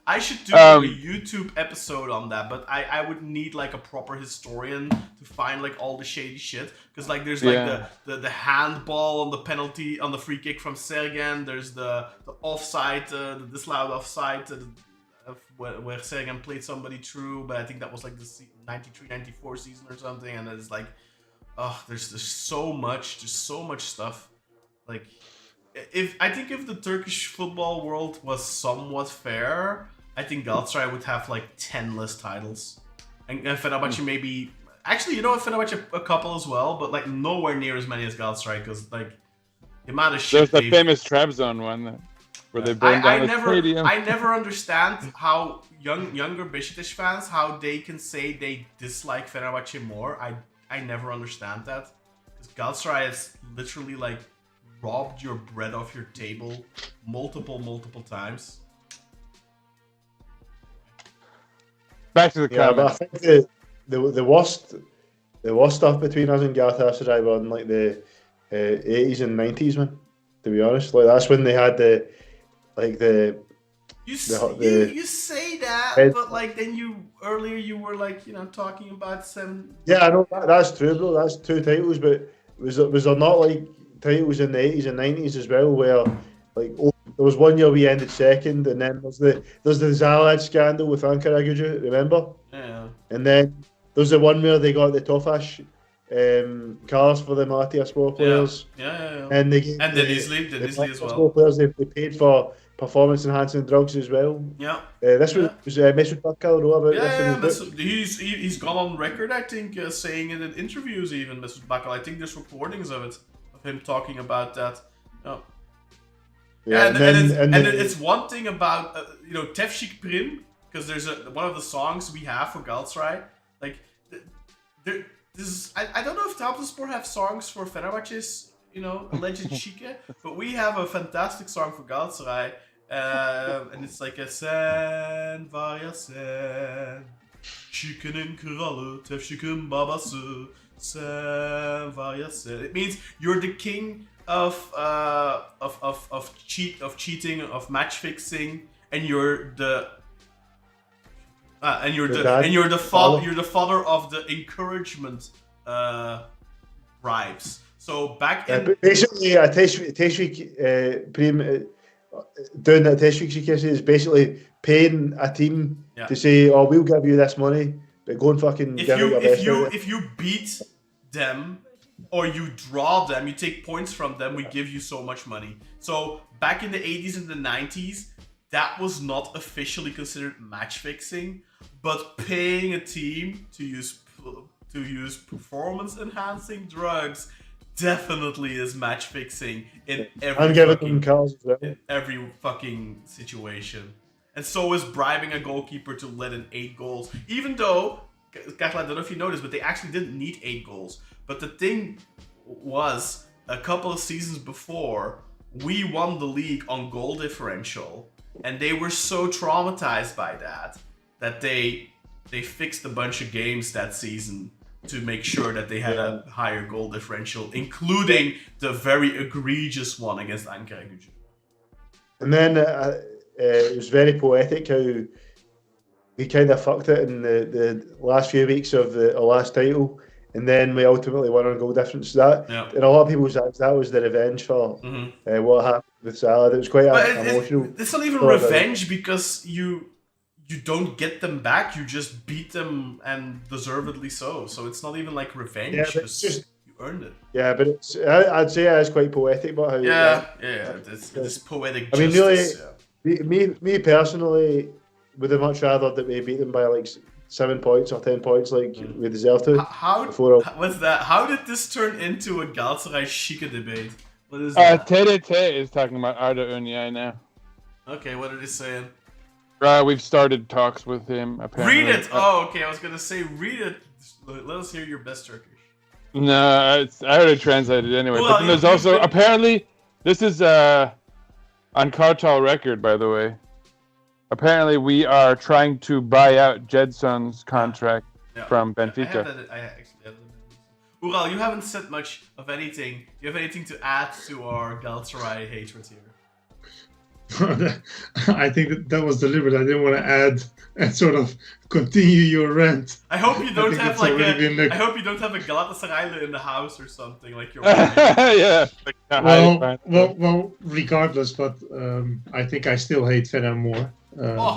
I should do a YouTube episode on that, but I would need a proper historian to find all the shady shit, because there's the handball on the penalty on the free kick from Sergen. There's the offside, the disallowed offside. Where Sergen played somebody through, but I think that was the 93-94 season or something, and it's there's so much stuff. If the Turkish football world was somewhat fair, I think Galatasaray would have 10 less titles, and Fenerbahce maybe. Actually, Fenerbahce a couple as well, but nowhere near as many as Galatasaray, because the amount of shit. There's the famous Trabzon one where they burned down the stadium. I never understand how younger Beşiktaş fans, how they can say they dislike Fenerbahce more. I never understand that. Galatasaray has literally like robbed your bread off your table multiple times. Back to the Yeah, but I comments. think the worst stuff between us and Galatasaray were in like the 80s and 90s, man. To be honest, like that's when they had the You the say that, head- but like then you were like talking about some. yeah, I know that's true, bro. That's 2 titles, but was there not like titles in the 80s and 90s as well where like there was one year we ended second, and then there's the Zalad scandal with Ankara, remember? Yeah. And then there's the one where they got the Tofaş cars for the Sivasspor players. Yeah. And they gave And Denizli as well. Sivasspor players they paid for performance enhancing drugs as well. Yeah. This was Mesut Bakkal about Yeah, this in his book. he's gone on record, I think, saying it in interviews even, Mr. Bakkal. I think there's recordings of it, of him talking about that. Oh. Yeah, and it's one thing about Tevfik Prim, because there's one of the songs we have for Galatasaray. Like, I don't know if Topçu have songs for Fenerbahçe's alleged Cheche, but we have a fantastic song for Galatasaray, and it's like a sen var ya sen, Cheche'nin kralı, Tevfik'in babası, sen var ya sen. It means you're the king of cheating, of match fixing, and you're the father of the encouragement bribes. So back in basically, Tevfik Prim doing that Tevfik Cheche is basically paying a team to say, "Oh, we'll give you this money, but go and fucking give it your best." If you beat them or you draw them, you take points from them, we give you so much money. So back in the 80s and the 90s, that was not officially considered match fixing, but paying a team to use performance enhancing drugs definitely is match fixing in every fucking situation. And so is bribing a goalkeeper to let in 8 goals. Even though, Katla, I don't know if you noticed, but they actually didn't need 8 goals. But the thing was, a couple of seasons before, we won the league on goal differential, and they were so traumatized by that they fixed a bunch of games that season to make sure that they had a higher goal differential, including the very egregious one against Ankara. And then it was very poetic how we kind of fucked it in the last few weeks of our last title, and then we ultimately won on goal difference. And a lot of people said that was the revenge for what happened with Salah. It was quite emotional. It's not even revenge because you don't get them back. You just beat them, and deservedly so. So it's not even like revenge. Yeah, but it's just you earned it. Yeah, but I'd say it's quite poetic. But how it's poetic. I mean, justice, really, me personally would have much rather that we beat them by like 7 points or 10 points, like we deserve to. What's that? How did this turn into a Galatasaray Cheche debate? What is that? TDT is talking about Arda Unyai now. Okay, what are they saying? We've started talks with him. Apparently. Read it. Oh, okay. I was gonna say read it. Let us hear your best Turkish. No, I already translated anyway. Well, but then there's also apparently this is on Kartal record, by the way. Apparently, we are trying to buy out Jedson's contract from Benfica. I actually have that. Ural, you haven't said much of anything. Do you have anything to add to our Galatasaray hatred here? I think that was deliberate. I didn't want to add and sort of continue your rant. I hope you don't have I hope you don't have a Galatasaray in the house or something like your. Yeah. Well, regardless, but I think I still hate Fener more.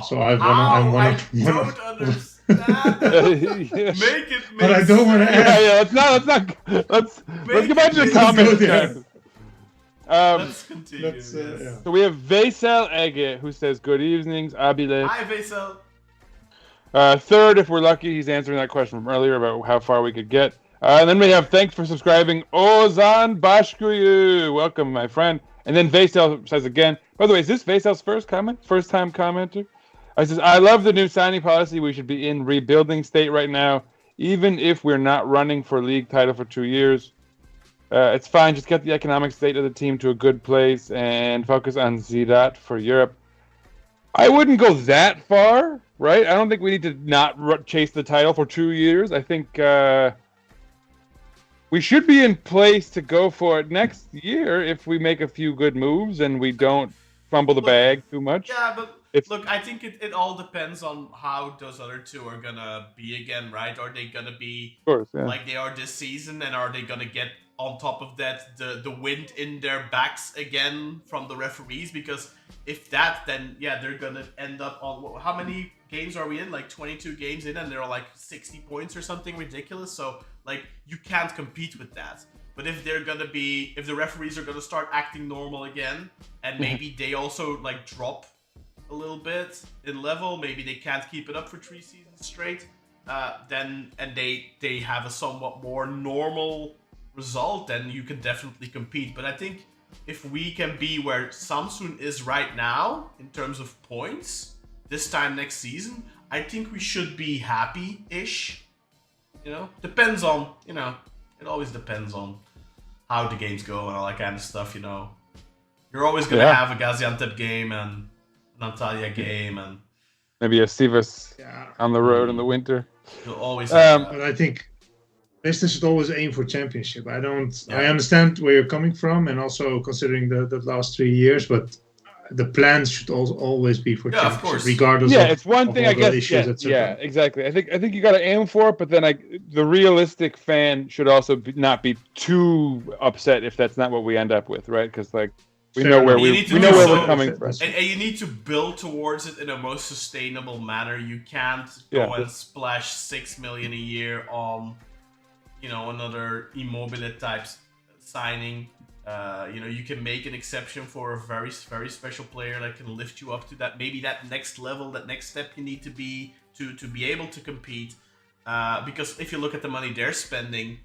So I don't understand. Make it. But I don't want to add. Let's get back to the comments, guys. Let's continue. So we have Veysel Ege, who says, "Good evenings, Abile." Hi, Veysel. Third, if we're lucky, he's answering that question from earlier about how far we could get. And then we have, thanks for subscribing, Ozan Bashkuyu. Welcome, my friend. And then Veysel says again, by the way, is this Veysel's first time commenter? I says, I love the new signing policy. We should be in rebuilding state right now, even if we're not running for league title for 2 years. It's fine. Just get the economic state of the team to a good place and focus on Zidane for Europe. I wouldn't go that far, right? I don't think we need to not chase the title for 2 years. I think we should be in place to go for it next year if we make a few good moves and we don't fumble the bag too much. Yeah, but look, I think it all depends on how those other two are gonna be again, right? Are they gonna be like they are this season, and are they gonna get on top of that the wind in their backs again from the referees? Because if that, then yeah, they're gonna end up on how many games are we in? Like 22 games in, and they're like 60 points or something ridiculous. So like you can't compete with that. But if the referees are gonna start acting normal again, and maybe they also like drop a little bit in level, maybe they can't keep it up for 3 seasons straight, then they have a somewhat more normal result, then you can definitely compete. But I think if we can be where Samsun is right now in terms of points this time next season, I think we should be happy-ish. Depends on, it always depends on how the games go and all that kind of stuff, You're always going to have a Gaziantep game and Antalya game and maybe a Sivas on the road in the winter. You'll always but I think Leicester should always aim for championship. I understand where you're coming from, and also considering the last 3 years, but the plans should always be for championship, of course. regardless of it's one thing, I guess. Issues, Yeah, exactly. I think you got to aim for it, but then the realistic fan should also not be too upset if that's not what we end up with, right? Because we know where we're coming from. And you need to build towards it in a most sustainable manner. You can't go and splash 6 million a year on, another Immobile type signing. You can make an exception for a very, very special player that can lift you up to that next level, that next step you need to be able to compete. Because if you look at the money they're spending,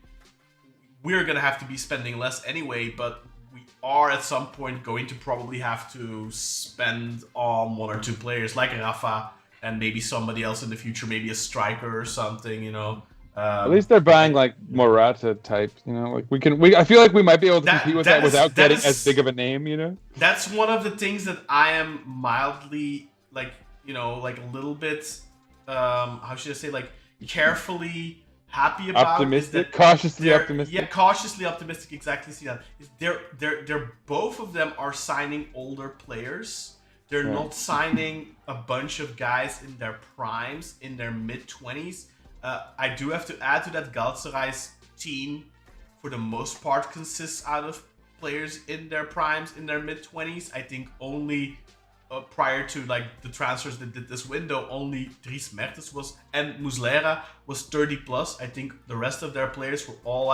we're gonna have to be spending less anyway, but we are at some point going to probably have to spend on 1 or 2 players like Rafa and maybe somebody else in the future, maybe a striker or something, At least they're buying like Morata type, I feel like we might be able to compete with that without getting as big of a name, That's one of the things that I am mildly like a little bit, how should I say, like carefully happy about. Cautiously optimistic. Yeah, cautiously optimistic. Exactly. See that. They're both of them are signing older players. They're not signing a bunch of guys in their primes, in their mid-20s. I do have to add to that Galatasaray's team, for the most part, consists out of players in their primes, in their mid-20s. I think only prior to the transfers that did this window, only Dries Mertens and Muslera was 30 plus. I think the rest of their players were all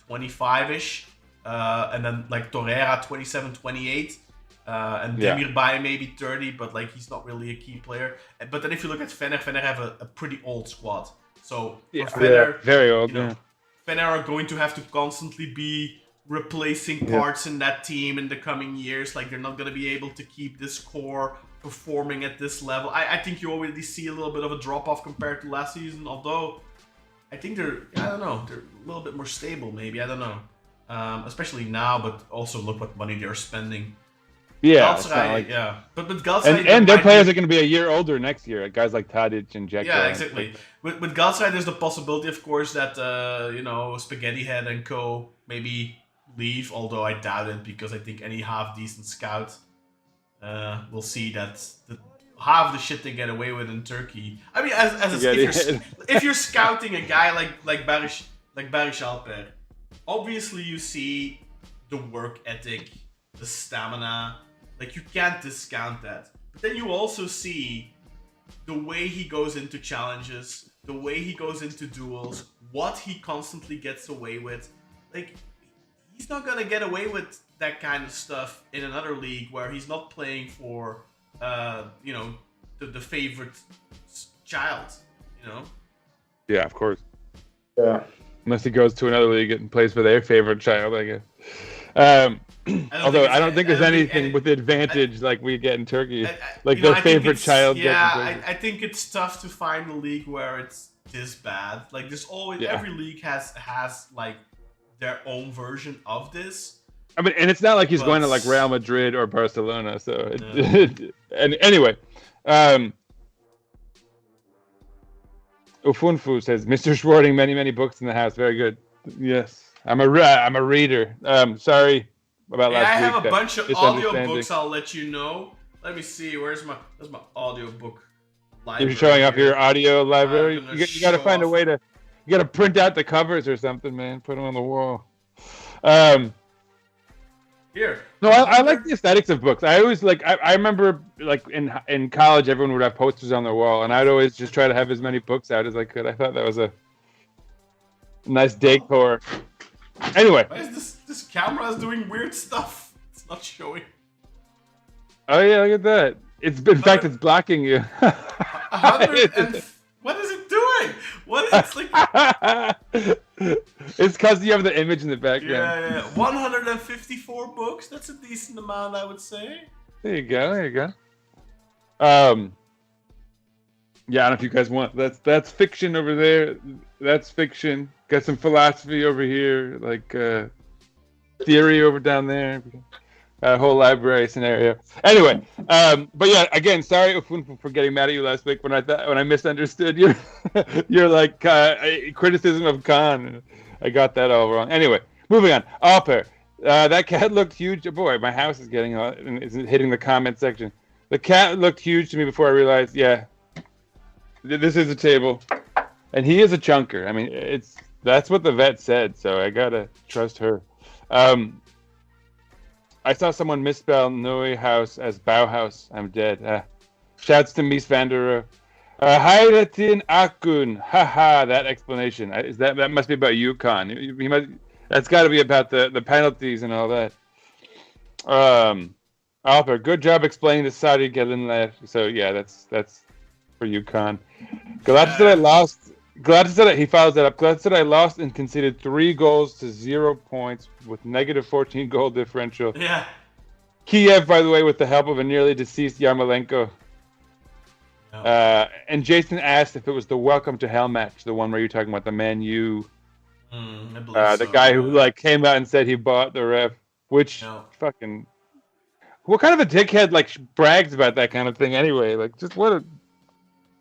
25-ish, and then Torreira 27, 28, and Demirbay maybe 30, but he's not really a key player. But then if you look at Fener have a pretty old squad. So for Fener, very old. Fener are going to have to constantly be replacing parts in that team in the coming years. They're not going to be able to keep this core performing at this level. I think you already see a little bit of a drop-off compared to last season, although I think they're a little bit more stable maybe, I don't know. Especially now, but also look what money they're spending. Yeah, Galatasaray, but Galatasaray... And their players are going to be a year older next year, guys like Tadic and Jack. Yeah, exactly. With Galatasaray, there's the possibility, of course, that, Spaghetti Head and co. maybe leave, although I doubt it, because I think any half-decent scout will see that half the shit they get away with in Turkey. I mean, if you're scouting a guy like Barış Alper, obviously you see the work ethic, the stamina. You can't discount that. But then you also see the way he goes into challenges, the way he goes into duels, what he constantly gets away with. He's not gonna get away with that kind of stuff in another league where he's not playing for, the favorite child, Yeah, of course. Yeah. Unless he goes to another league and plays for their favorite child, I guess. Although I don't think there's anything with the advantage like we get in Turkey, their favorite child. Yeah, I think it's tough to find a league where it's this bad. There's always every league has their own version of this. I mean, and it's not like he's going to like Real Madrid or Barcelona. So, and anyway, Ufunfu says, Mr. Schwarting, many books in the house. Very good. Yes, I'm a reader. Sorry about last week. I have a bunch of audio books. I'll let you know. Let me see. Where's my audio book library? You're showing off your audio library. You got to find a way to. You got to print out the covers or something, man. Put them on the wall. Here. No, I like the aesthetics of books. I always like. I remember like in college, everyone would have posters on their wall, and I'd always just try to have as many books out as I could. I thought that was a nice decor. Anyway. Why is this camera is doing weird stuff? It's not showing. Oh yeah, look at that. It's in fact it's blocking you. What is it doing? It's like. It's because you have the image in the background. Yeah. 154 books. That's a decent amount, I would say. There you go. Yeah, I don't know if you guys want. That's fiction over there. That's fiction. Got some philosophy over here, like theory over down there. A whole library scenario. Anyway, but yeah, again, sorry for getting mad at you last week when I misunderstood your like criticism of Khan. I got that all wrong. Anyway, moving on. Alper, that cat looked huge. Boy, my house is hitting the comment section. The cat looked huge to me before I realized, yeah, this is a table, and he is a chunker. I mean, that's what the vet said, so I gotta trust her. I saw someone misspell Neuhaus as Bauhaus. I'm dead. Shouts to Mies van der Rohe. Hayretin Akun. Haha, that explanation. That must be about UConn. That's got to be about the penalties and all that. Alper, good job explaining the Saudi Gelinler. So yeah, that's for UConn. Galatasaray lost. Galatasaray, he follows that up. Galatasaray lost and conceded 3 goals to 0 points with negative 14 goal differential. Yeah. Kiev, by the way, with the help of a nearly deceased Yarmolenko. And Jason asked if it was the Welcome to Hell match, the one where you're talking about the Man U. The guy who like came out and said he bought the ref, which fucking. What kind of a dickhead like brags about that kind of thing anyway? Like, just what a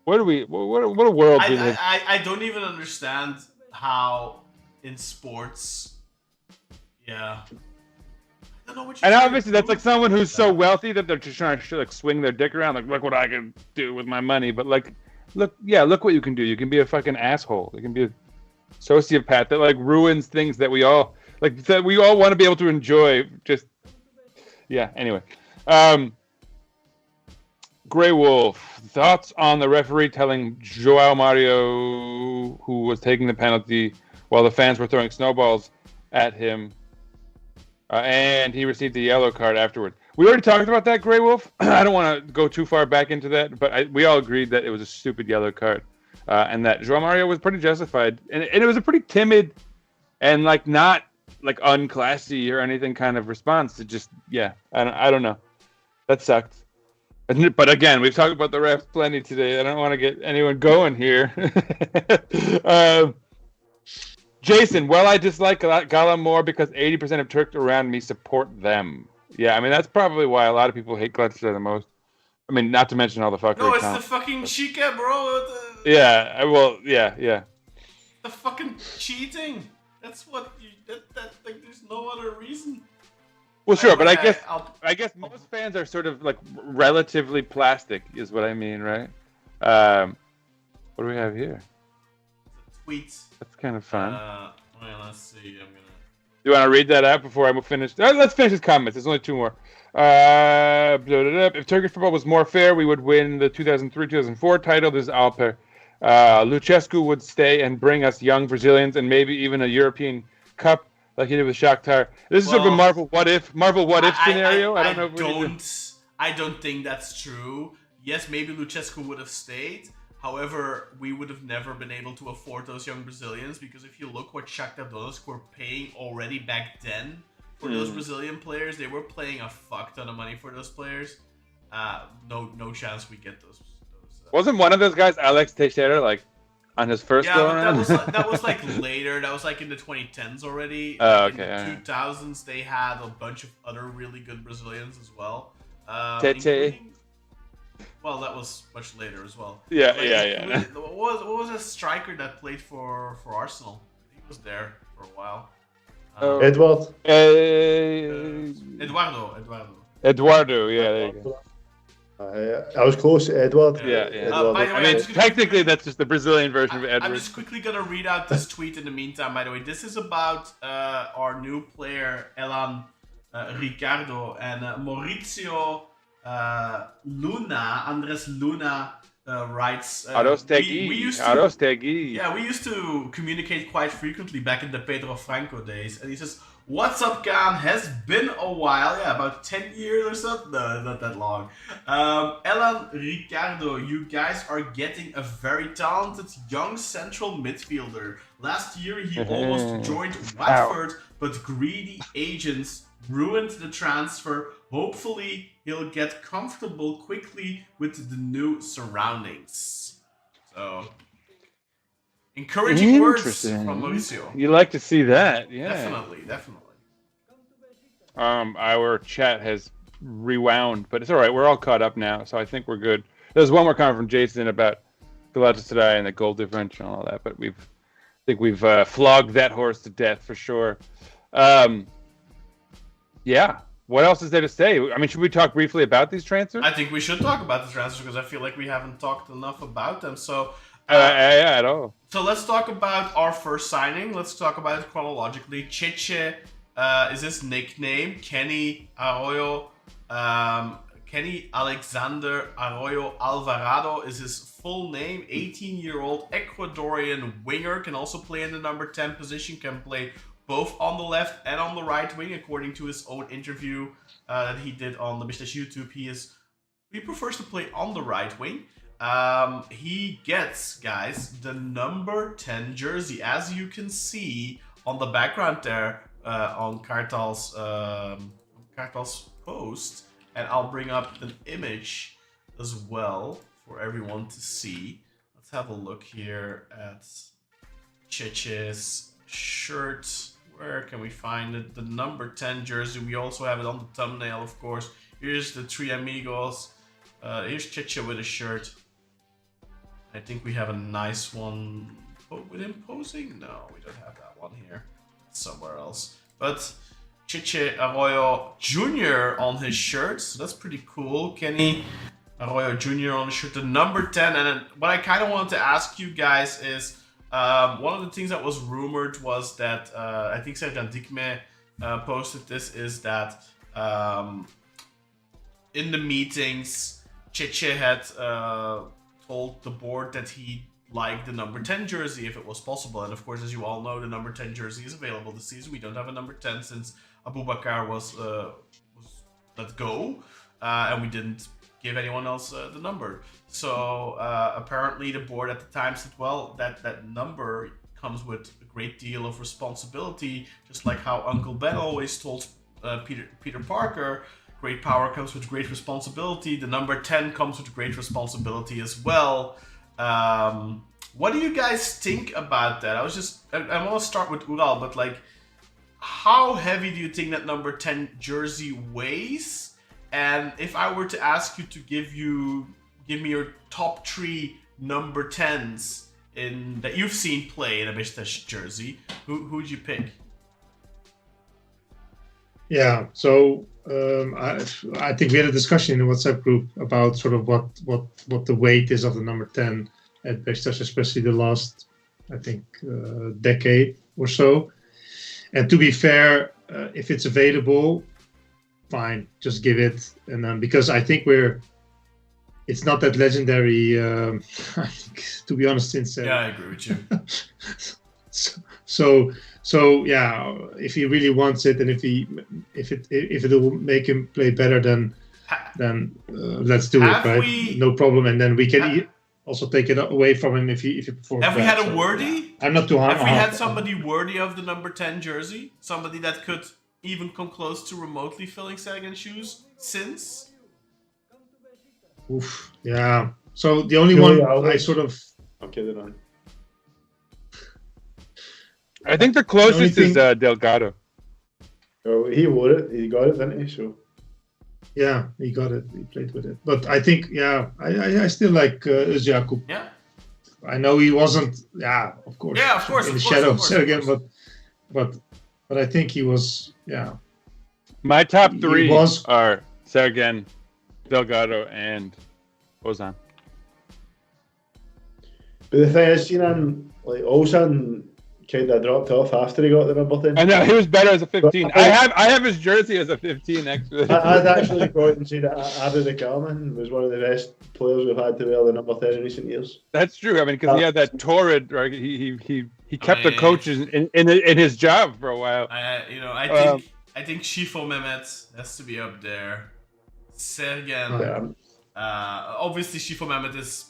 world we live. I don't even understand how in sports. Yeah. I don't know what and obviously that's like someone who's so wealthy that they're just trying to like swing their dick around, like look what I can do with my money. But like, look what you can do. You can be a fucking asshole. You can be a sociopath that like ruins things that we all want to be able to enjoy. Just anyway. Grey Wolf, thoughts on the referee telling João Mário, who was taking the penalty while the fans were throwing snowballs at him, and he received a yellow card afterward. We already talked about that, Grey Wolf. I don't want to go too far back into that, but we all agreed that it was a stupid yellow card, and that João Mário was pretty justified, and it was a pretty timid and like not like unclassy or anything kind of response. It just I don't know. That sucked. But again, we've talked about the refs plenty today. I don't want to get anyone going here. Jason, well, I dislike Gala more because 80% of Turks around me support them. Yeah, I mean, that's probably why a lot of people hate Galatasaray the most. I mean, not to mention all the fuckery. No, it's the fucking chica, bro. Yeah. The fucking cheating. That's what like, there's no other reason. Well, sure, but I guess most fans are sort of like relatively plastic, is what I mean, right? What do we have here? Tweets. That's kind of fun. Let's see. Do you want to read that out before I finish? Let's finish his comments. There's only 2 more. If Turkish football was more fair, we would win the 2003-2004 title. This is Alper. Lucescu would stay and bring us young Brazilians and maybe even a European Cup. Like he did with Shakhtar. This is sort of a Marvel what if scenario. I don't know. I don't think that's true. Yes, maybe Lucescu would have stayed. However, we would have never been able to afford those young Brazilians because if you look what Shakhtar Donetsk were paying already back then for those Brazilian players, they were paying a fuck ton of money for those players. No chance we get those. Wasn't one of those guys Alex Teixeira like on his first Yeah, go but around? that was like later. That was like in the 2010s already. Oh, Like, okay, in alright. the 2000s, they had a bunch of other really good Brazilians as well. Cheche. Including- well, that was much later as well. Yeah, Like, yeah. including- what was a striker that played for Arsenal? He was there for a while. Oh. Edward. Eduardo. Eduardo, yeah, there you go. I was close to Edward. Yeah. Edward. By the way, I mean, just- technically, that's just the Brazilian version of Edward. I'm just quickly gonna read out this tweet in the meantime. By the way, this is about our new player Élan Ricardo and Maurizio Luna. Andres Luna writes. Arostegui. Yeah, we used to communicate quite frequently back in the Pedro Franco days, and he says, "What's up, Khan? Has been a while. Yeah, about 10 years or something. No, not that long. Élan Ricardo, you guys are getting a very talented young central midfielder. Last year, he almost joined Watford, but greedy agents ruined the transfer. Hopefully, he'll get comfortable quickly with the new surroundings." So, encouraging words from Mauricio. You like to see that, yeah. Definitely. Our chat has rewound, but it's all right. We're all caught up now, so I think we're good. There's one more comment from Jason about Galatasaray and the goal differential and all that, but I think we've flogged that horse to death for sure. Yeah. What else is there to say? I mean, should we talk briefly about these transfers? I think we should talk about the transfers because I feel like we haven't talked enough about them. So, yeah, at all. So let's talk about our first signing. Let's talk about it chronologically. Cheche is his nickname. Keny Arroyo. Keny Alexander Arroyo Alvarado is his full name. 18-year-old Ecuadorian winger. Can also play in the number 10 position. Can play both on the left and on the right wing, according to his own interview that he did on the Beşiktaş YouTube. He prefers to play on the right wing. He gets, guys, the number 10 jersey, as you can see on the background there on Kartal's post, and I'll bring up an image as well for everyone to see. Let's have a look here at Cheche's shirt. Where can we find it? The number 10 jersey. We also have it on the thumbnail, of course. Here's the three amigos. Here's Cheche with a shirt. I think we have a nice one with him posing. No, we don't have that one here. It's somewhere else. But Cheche Arroyo Jr. on his shirt. So that's pretty cool. Keny Arroyo Jr. on the shirt. The number 10. And then what I kind of wanted to ask you guys is, one of the things that was rumored was that, I think Serjan Dikme posted this, is that in the meetings, Cheche had told the board that he liked the number 10 jersey if it was possible. And of course, as you all know, the number 10 jersey is available this season. We don't have a number 10 since Abubakar was let go, and we didn't give anyone else the number. So apparently the board at the time said, well, that number comes with a great deal of responsibility, just like how Uncle Ben always told Peter Parker, great power comes with great responsibility. The number 10 comes with great responsibility as well. What do you guys think about that? I want to start with Ural, but like, how heavy do you think that number 10 jersey weighs? And if I were to ask you to give me your top 3 number 10s that you've seen play in a Beşiktaş jersey, who'd you pick? Yeah, so I think we had a discussion in the WhatsApp group about sort of what the weight is of the number 10 at Beşiktaş, especially the last, I think, decade or so. And to be fair, if it's available, fine, just give it. And then, because I think it's not that legendary. I think, to be honest, since yeah, I agree with you. So yeah, if he really wants it, and if it will make him play better, then let's do it, right? No problem. And then we can also take it away from him if he performs. Have we had a worthy? I'm not too hard. Have we had somebody worthy of the number 10 jersey? Somebody that could even come close to remotely filling Sagan's shoes since? Oof, yeah. So the only one I sort of... Okay, then on. I think the closest is Delgado. Oh, he wore it. He got it, didn't he? So Yeah, he got it. He played with it. But I think, I still like Jakub. Yeah. I know he wasn't, of course. Yeah, of course. In of the course, shadow of of course, Sergen, of but I think he was, My top He three was- are Sergen, Delgado, and Ozan. but the thing is, like Olsen kind of dropped off after he got the number 10. I know he was better as a 15. I have his jersey as a 15 next to it. I'd actually go out and say that Abdi Kalman was one of the best players we've had to wear the number 10 in recent years. That's true. I mean, because he had that torrid. Right? He kept the coaches in his job for a while. I think Shifo Mehmet has to be up there. Sergen. Obviously, Shifo Mehmet is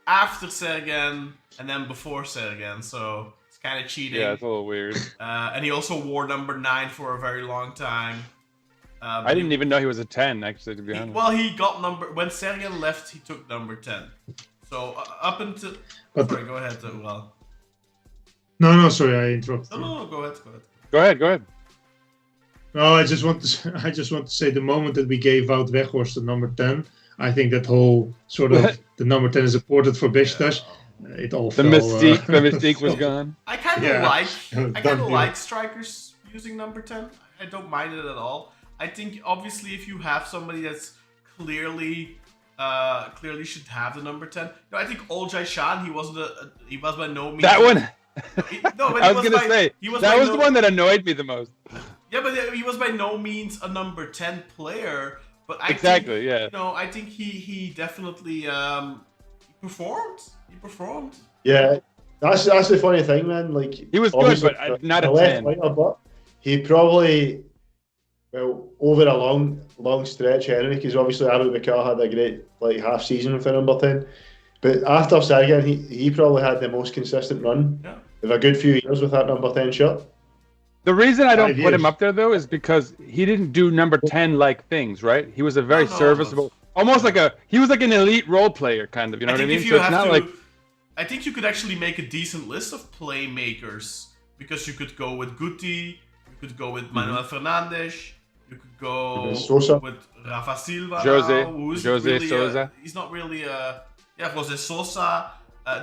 after Sergen and then before Sergen, so it's kind of cheating. Yeah, it's a little weird. And he also wore number 9 for a very long time. I didn't even know he was a 10, actually, to be honest. Well, he got when Sergen left, he took number 10. So up until. Sorry, go ahead, Well. No, sorry, I interrupted. No, go ahead. Go ahead. No, I just want to say the moment that we gave out Weghorst the number 10, I think that whole sort of the number 10 is important for Beşiktaş. It all The fell, mystique was gone. I kind of like strikers using number 10. I don't mind it at all. I think obviously if you have somebody that's clearly should have the number 10. No, I think Olcay Şan, he was by no means That one. I was gonna say that was the one that annoyed me the most. Yeah, but he was by no means a number 10 player. But I think he definitely performed. He performed. Yeah, that's the funny thing, man. Like he was good, but not a 10. But he probably, over a long stretch anyway, because obviously Abu Bakar had a great half season for number 10. But after Sergen, he probably had the most consistent run of a good few years with that number 10 shirt. The reason I don't put him up there though is because he didn't do number 10 like things, right? He was a very serviceable, almost like he was like an elite role player kind of, you know what I mean? So it's not like. I think you could actually make a decent list of playmakers because you could go with Guti, you could go with Manuel Fernandes, you could go with Rafa Silva, Jose Sousa. He's not really Jose Sosa.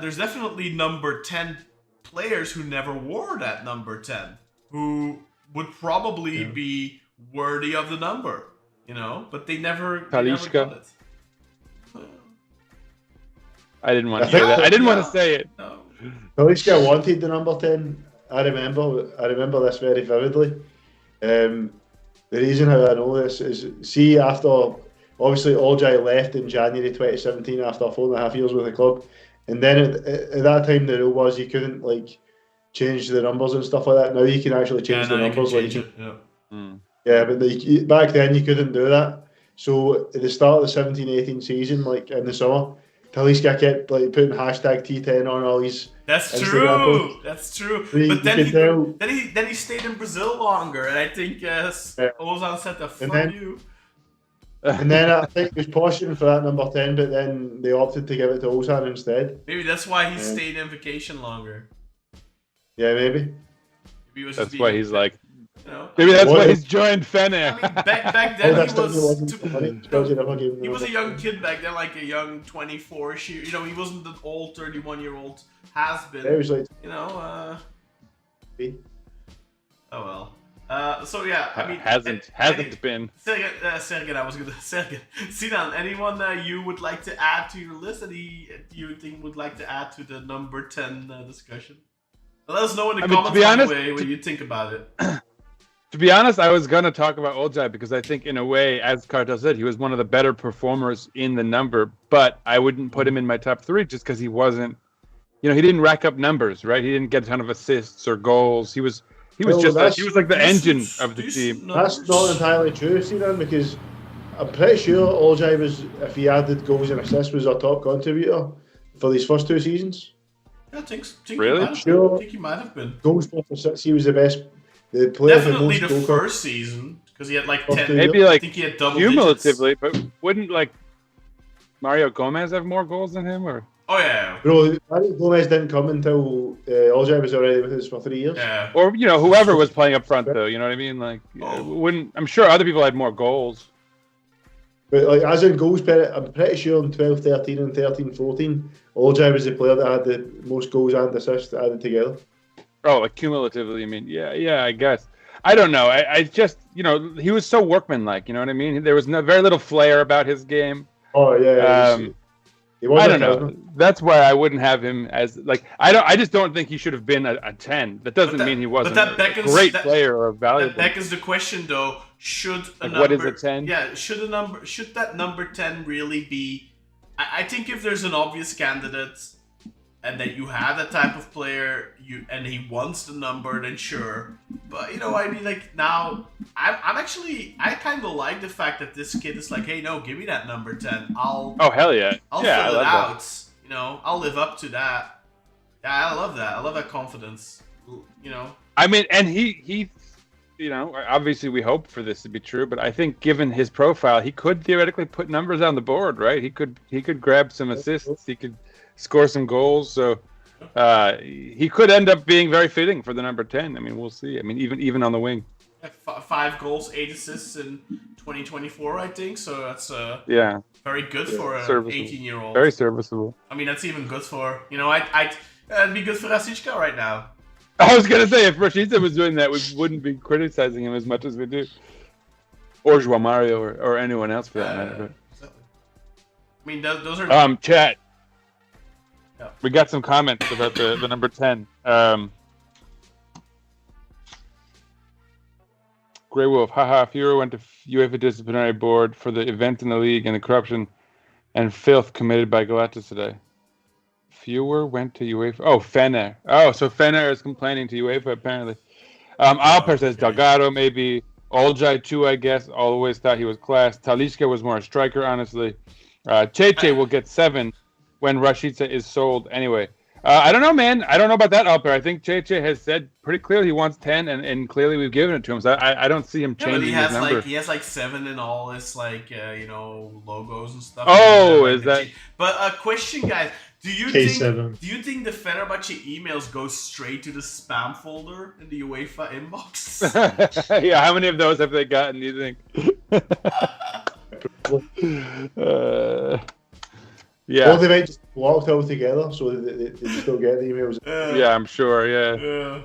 There's definitely number 10 players who never wore that number 10. Who would probably be worthy of the number, but they never got it. I didn't want to say that. I didn't want to say it. No. Talisca wanted the number 10. I remember this very vividly. The reason how I know this is, after obviously Olcay left in January 2017 after 4.5 years with the club, and then at that time the rule was you couldn't change the numbers and stuff like that. Now you can actually change the numbers. But back then you couldn't do that. So at the start of the 17-18 season, in the summer, Talisca kept putting hashtag T10 on all his. That's Instagram true. posts. That's true. So but then he stayed in Brazil longer, and I think Ozan said the fuck you. And then I think he was pushing for that number 10, but then they opted to give it to Ozan instead. Maybe that's why he stayed in vacation longer. Yeah, maybe. That's why he's maybe that's why he's joined Fener. I mean, back then he was a young kid back then, like a young 24-ish year. He wasn't the old 31-year-old has been. Yeah, he was Oh well. So yeah, I mean, hasn't been. Sergen, Sinan, anyone you would like to add to your list that you think would like to add to the number 10 discussion? Let us know in the comments what you think about it. To be honest, I was gonna talk about Olcay because I think, in a way, as Carter said, he was one of the better performers in the number. But I wouldn't put him in my top 3 just because he wasn't. He didn't rack up numbers, right? He didn't get a ton of assists or goals. He was like the engine of the team. That's not entirely true, Sinan, because I'm pretty sure Olcay was, if he added goals and assists, was our top contributor for these first 2 seasons. I think really? I think he might have been. Goals for assists, he was the best. The player definitely the most first season because he had 10. Maybe I think he had double cumulatively, digits. but wouldn't Mario Gomez have more goals than him? Or Oh yeah. Bro, Gomez didn't come until Solskjaer was already with us for 3 years. Yeah. Or whoever was playing up front though. You know what I mean? Like, I'm sure other people had more goals. But like as in goals, I'm pretty sure in 12-13 and 13-14, Solskjaer was the player that had the most goals and assists added together. Oh, like cumulatively, I mean, yeah, I guess. I don't know. I just, he was so workmanlike. You know what I mean? There was very little flair about his game. Oh yeah. I don't know. That's why I wouldn't have him as like. I just don't think he should have been a 10. That doesn't mean he wasn't a great player or valuable. That beckons the question, though: should what is a 10? Yeah, should that number 10 really be? I think if there's an obvious candidate, and that you have that type of player, and he wants the number, then sure. But I mean, like now, I kind of like the fact that this kid is like, hey, no, give me that number 10. Oh hell yeah! I'll fill it out. That. I'll live up to that. Yeah, I love that. I love that confidence. I mean, and he, obviously we hope for this to be true, but I think given his profile, he could theoretically put numbers on the board, right? He could grab some assists. He could score some goals. So he could end up being very fitting for the number 10. I mean, we'll see. I mean, even on the wing. 5 goals, 8 assists in 2024, I think. So that's very good for an 18-year-old. Very serviceable. I mean, that's even good for it'd be good for Rashica right now. I was gonna say if Rashica was doing that, we wouldn't be criticizing him as much as we do, or João Mário or anyone else for that matter. Exactly. I mean, those are chat. Yeah. We got some comments about the number 10. Grey Wolf, haha, Fiora went to UEFA disciplinary board for the event in the league and the corruption and filth committed by Galatasaray. Fiora went to UEFA. Oh, Fener. Oh, so Fener is complaining to UEFA apparently. Alper says Delgado maybe. Olcay too, I guess. Always thought he was class. Talisca was more a striker, honestly. Cheche will get 7 when Rashica is sold anyway. I don't know, man. I don't know about that, Alper. I think Cheche has said pretty clearly he wants 10, and clearly we've given it to him. So I don't see him changing his number. He has 7 in all his logos and stuff. Oh, is that? But question, guys. Do you think the Fenerbahce emails go straight to the spam folder in the UEFA inbox? Yeah, how many of those have they gotten, do you think? Yeah. Or they might just block altogether so they still get the emails. Yeah, I'm sure, yeah.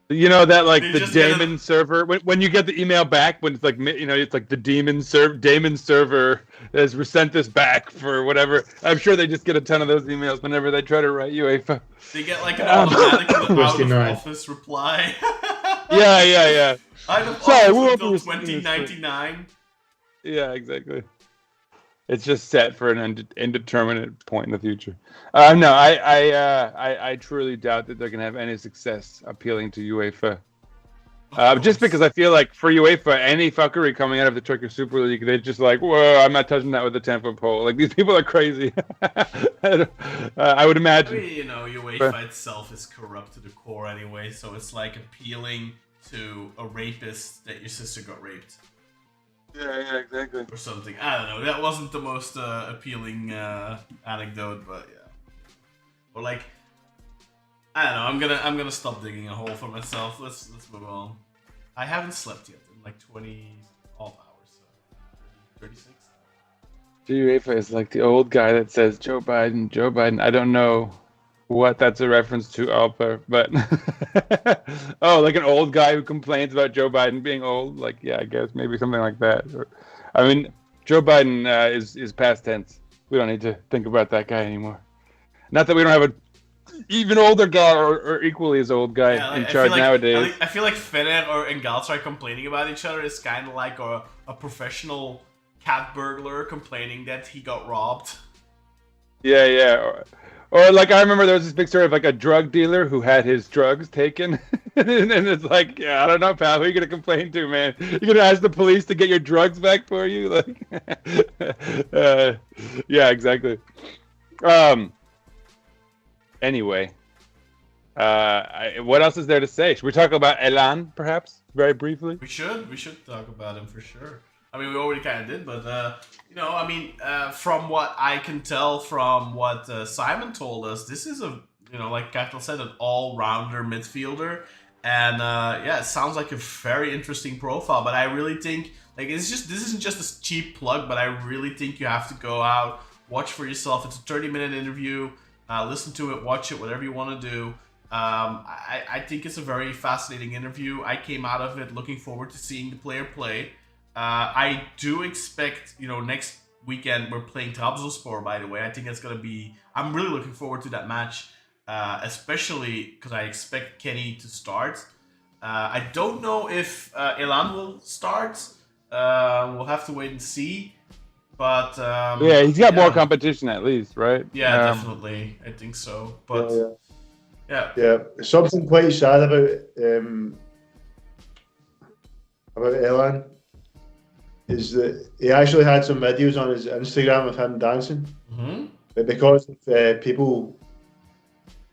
You know that the daemon server when you get the email back when it's it's like the Damon server has sent this back for whatever. I'm sure they just get a ton of those emails whenever they try to write UEFA. They get an automatic out of office reply. Yeah. Sorry, we'll until 2099. Yeah, exactly. It's just set for an indeterminate point in the future. No, I truly doubt that they're going to have any success appealing to UEFA. Just because I feel like for UEFA, any fuckery coming out of the Turkish Super League, they're just like, whoa, I'm not touching that with a 10-foot pole. Like, these people are crazy. I would imagine. I mean, UEFA itself is corrupt to the core anyway, so it's like appealing to a rapist that your sister got raped. Yeah, exactly. Or something. I don't know. That wasn't the most appealing anecdote, but yeah. Or I don't know. I'm gonna stop digging a hole for myself. Let's move on. I haven't slept yet in 20 off hours. So 36. UEFA is like the old guy that says Joe Biden. I don't know what that's a reference to, Alper, but like an old guy who complains about Joe Biden being old. I guess maybe something like that. I mean, Joe Biden is past tense. We don't need to think about that guy anymore. Not that we don't have a even older guy or equally as old guy in charge nowadays. I feel like Fener and Galatasaray complaining about each other is kind of like a professional cat burglar complaining that he got robbed. Yeah. Or I remember there was this big story of a drug dealer who had his drugs taken. And it's I don't know, pal. Who are you going to complain to, man? You're going to ask the police to get your drugs back for you? Yeah, exactly. Anyway. What else is there to say? Should we talk about Élan, perhaps? Very briefly? We should talk about him for sure. I mean, we already kind of did, but from what I can tell from what Simon told us, this is like Capital said, an all-rounder midfielder, and it sounds like a very interesting profile. But I really think this isn't just a cheap plug, but I really think you have to go out, watch for yourself. It's a 30-minute interview. Listen to it, watch it, whatever you want to do. I think it's a very fascinating interview. I came out of it looking forward to seeing the player play. I do expect, next weekend we're playing Trabzonspor, by the way. I think that's going to be... I'm really looking forward to that match, especially because I expect Keny to start. I don't know if Élan will start. We'll have to wait and see. But he's got more competition at least, right? Yeah, definitely. I think so. But yeah. Something quite sad about Élan is that he actually had some videos on his Instagram of him dancing, but because of people,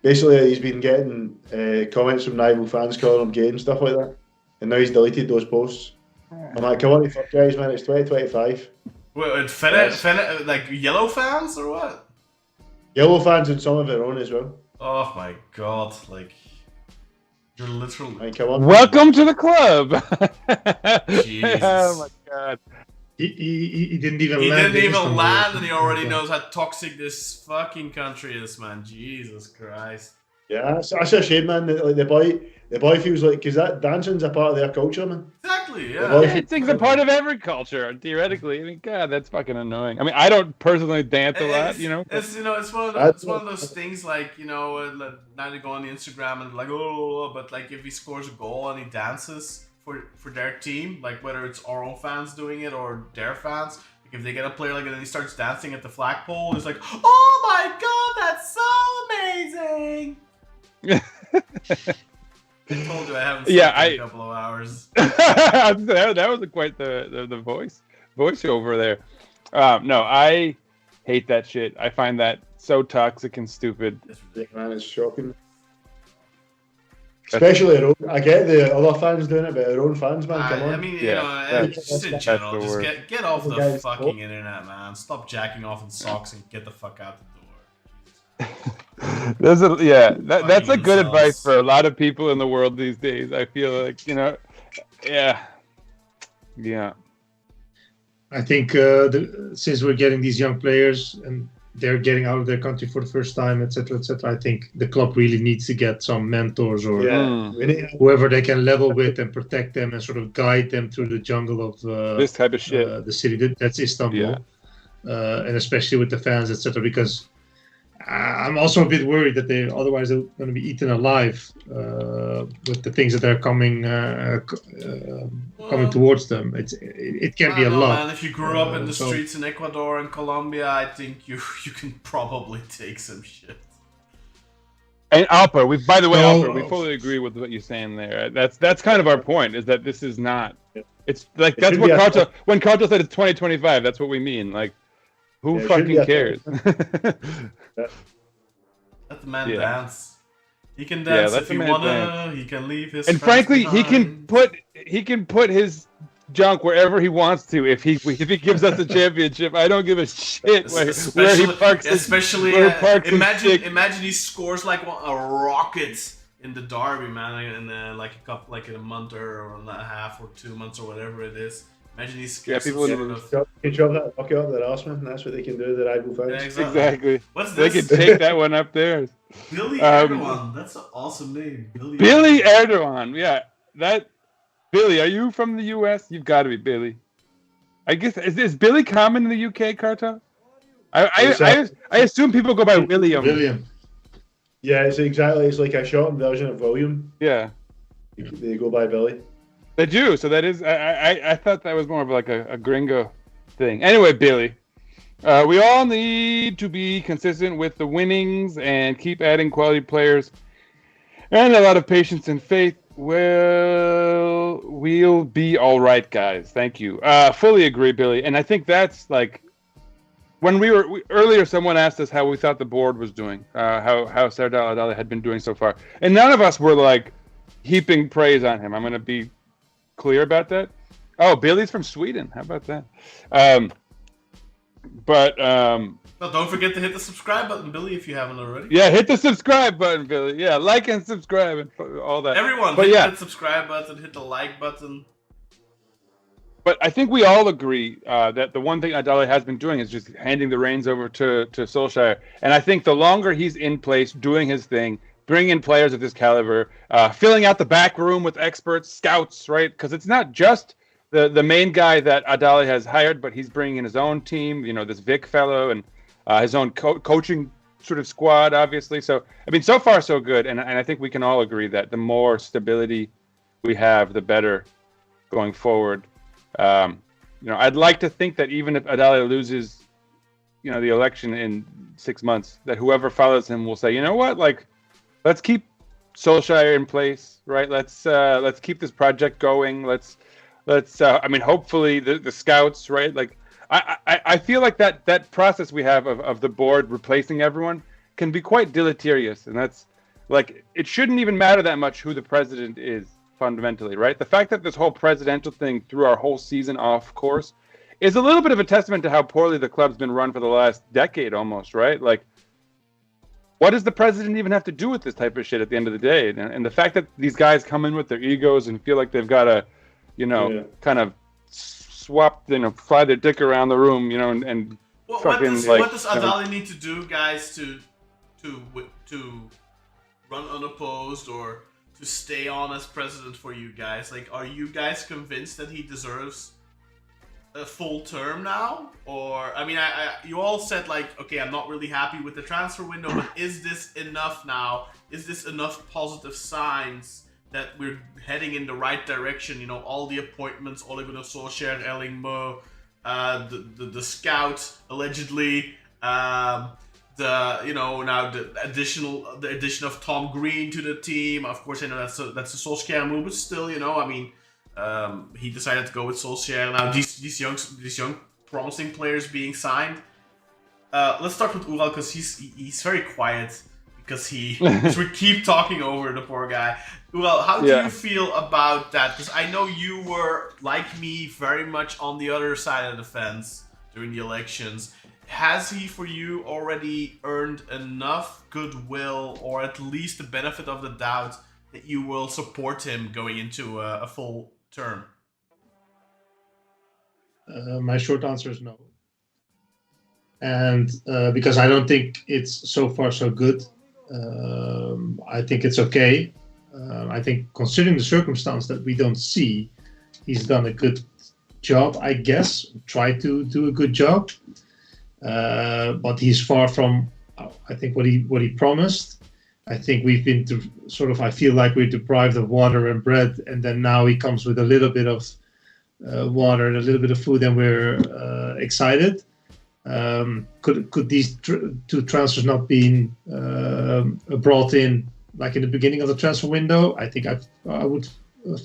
basically he's been getting comments from rival fans calling him gay and stuff like that, and now he's deleted those posts. I'm like, come on, fuck guys, man, it's 2025. Wait, like yellow fans or what? Yellow fans and some of their own as well. Oh my god, you're literally... Like, come on. Welcome to the club! Jesus. Oh my god. He didn't even land. He didn't even land and he already knows how toxic this fucking country is, man. Jesus Christ. Yeah, that's a shame, man. The boy feels like, because that dancing's a part of their culture, man. Exactly, yeah. It's a part of every culture, theoretically. I mean, God, that's fucking annoying. I mean, I don't personally dance a lot, It's it's one of those things now they go on the Instagram and but if he scores a goal and he dances for their team, whether it's our own fans doing it or their fans, if they get a player like that and he starts dancing at the flagpole, it's like, oh my god, that's so amazing. I told you I haven't slept in a couple of hours. that was quite the voice over there. No, I hate that shit. I find that so toxic and stupid. Man, it's shocking. Especially I get the other fans doing it, but our own fans, man, come on. I mean, just in general, just get off the fucking internet, man. Stop jacking off in socks and get the fuck out the door. That's a good advice for a lot of people in the world these days. I feel like, yeah. I think since we're getting these young players and they're getting out of their country for the first time, etc., I think the club really needs to get some mentors or whoever they can level with and protect them and sort of guide them through the jungle of this type of shit. The city that's Istanbul, and especially with the fans, etc., because I'm also a bit worried that otherwise they're going to be eaten alive with the things that are coming towards them. It can be a lot. Man, if you grew up in the streets in Ecuador and Colombia, I think you can probably take some shit. And Alper, we fully agree with what you're saying there. That's kind of our point, is that this is not. It's like that's what Carto. When Carto said it's 2025, that's what we mean. Like, who fucking cares? Let the man dance. He can dance if he wanna. He can leave his. And frankly, he can put his junk wherever he wants to. If he gives us a championship, I don't give a shit where he parks. Imagine he scores like a rocket in the derby, man, in in a month or a half or 2 months or whatever it is. Imagine these people can shove that bucket up their arse, man. That's what they can do to the rival fans. Yeah, exactly. What's this? They can take that one up there. Billy Erdogan. That's an awesome name. Billy Erdogan. Yeah. Billy, are you from the US? You've got to be Billy. I guess is Billy common in the UK, Carto? I assume people go by William. William. Yeah, it's like a shortened version of William. Yeah. They go by Billy. They do, so that is. I thought that was more of like a gringo thing. Anyway, Billy, we all need to be consistent with the winnings and keep adding quality players and a lot of patience and faith. Well, we'll be all right, guys. Thank you. Fully agree, Billy. And I think that's like when earlier. Someone asked us how we thought the board was doing, how Serdar Adale had been doing so far, and none of us were like heaping praise on him. I'm going to be clear about that. Oh, Billy's from Sweden. How about that? Well, don't forget to hit the subscribe button, Billy, if you haven't already. Yeah, hit the subscribe button, Billy. Yeah, like and subscribe and all that. Everyone, but hit yeah. that subscribe button, hit the like button. But I think we all agree that the one thing Adale has been doing is just handing the reins over to Solskjaer. And I think the longer he's in place, doing his thing, bringing in players of this caliber, filling out the back room with experts, scouts, right? Because it's not just the main guy that Adale has hired, but he's bringing in his own team, this Vic fellow, and his own coaching sort of squad, obviously. So, I mean, so far, so good. And I think we can all agree that the more stability we have, the better going forward. I'd like to think that even if Adale loses, the election in 6 months, that whoever follows him will say, you know what, like, let's keep Solskjaer in place, right? Let's keep this project going. Let's hopefully the scouts, right? Like, I feel like that process we have of the board replacing everyone can be quite deleterious, and that's like, it shouldn't even matter that much who the president is. Fundamentally, right? The fact that this whole presidential thing threw our whole season off course is a little bit of a testament to how poorly the club's been run for the last decade almost, right? Like, what does the president even have to do with this type of shit at the end of the day? And the fact that these guys come in with their egos and feel like they've got to, kind of swap, fly their dick around the room, and what fucking does Adale need to do, guys, to run unopposed or to stay on as president for you guys? Like, are you guys convinced that he deserves a full term now? Or, I mean, you all said, like, okay, I'm not really happy with the transfer window, but is this enough now? Is this enough positive signs that we're heading in the right direction? All the appointments, Ole Gunnar Solskjaer, Erling Mo, the scout, allegedly, now the addition of Tom Green to the team. Of course, I know that's a Solskjaer move, but still, he decided to go with Solskjaer. Now these young promising players being signed. Let's start with Ural, because he's very quiet because we keep talking over the poor guy. Ural, how do you feel about that? Because I know you were, like me, very much on the other side of the fence during the elections. Has he, for you, already earned enough goodwill, or at least the benefit of the doubt, that you will support him going into a full term? My short answer is no. And because I don't think it's so far so good. I think it's okay. I think, considering the circumstance that we don't see, he's done a good job, I guess. Tried to do a good job. But he's far from, I think, what he promised. I think we've been I feel like we're deprived of water and bread, and then now he comes with a little bit of water and a little bit of food, and we're excited. Could these two transfers not been brought in like in the beginning of the transfer window? I think I would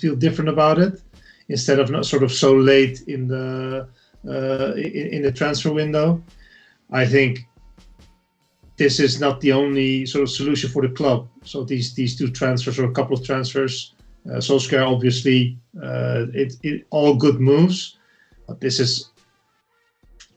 feel different about it, instead of not sort of so late in the transfer window. I think this is not the only sort of solution for the club. So these two transfers, or a couple of transfers, Solskjaer, obviously, it all good moves, but this is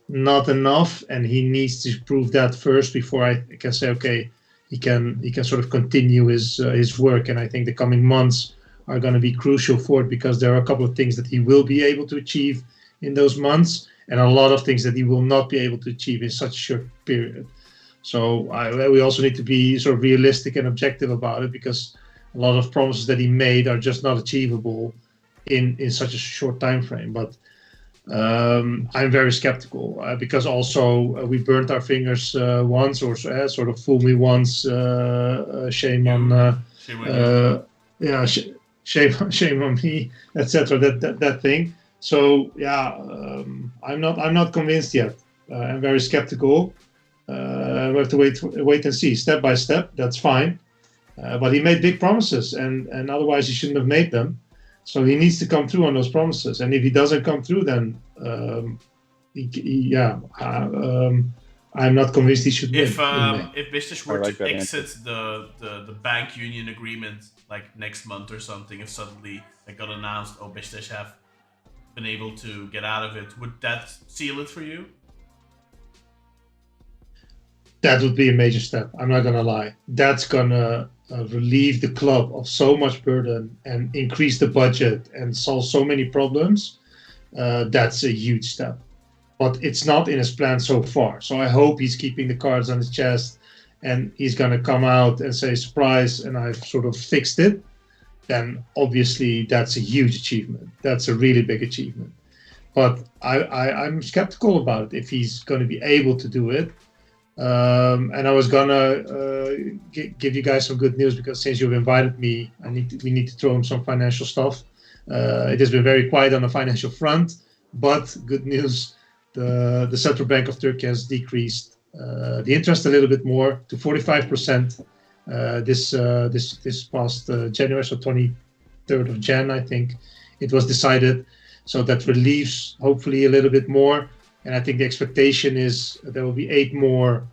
not enough, and he needs to prove that first before I can say, okay, he can sort of continue his work. And I think the coming months are going to be crucial for it, because there are a couple of things that he will be able to achieve in those months, and a lot of things that he will not be able to achieve in such a short period. So we also need to be sort of realistic and objective about it, because a lot of promises that he made are just not achievable in such a short time frame. But I'm very skeptical, because also we burnt our fingers once, or sort of fool me once. Shame on shame on me, etc. That thing. So I'm not convinced yet. I'm very skeptical. We have to wait and see, step by step. That's fine, but he made big promises, and otherwise he shouldn't have made them. So he needs to come through on those promises, and if he doesn't come through, then I'm not convinced he should. If Beşiktaş were to exit the bank union agreement like next month or something, if suddenly it got announced, Beşiktaş have been able to get out of it. Would that seal it for you? That would be a major step. I'm not gonna lie. That's gonna relieve the club of so much burden and increase the budget and solve so many problems. That's a huge step. But it's not in his plan so far. So I hope he's keeping the cards on his chest and he's gonna come out and say, surprise, and I've sort of fixed it. Then obviously that's a huge achievement. That's a really big achievement. But I'm skeptical about it if he's going to be able to do it. And I was gonna give you guys some good news because since you've invited me, we need to throw him some financial stuff. It has been very quiet on the financial front, but good news: the Central Bank of Turkey has decreased the interest a little bit more to 45%. This past January, so 23rd of Jan, I think it was decided. So that relieves hopefully a little bit more. And I think the expectation is there will be 8 more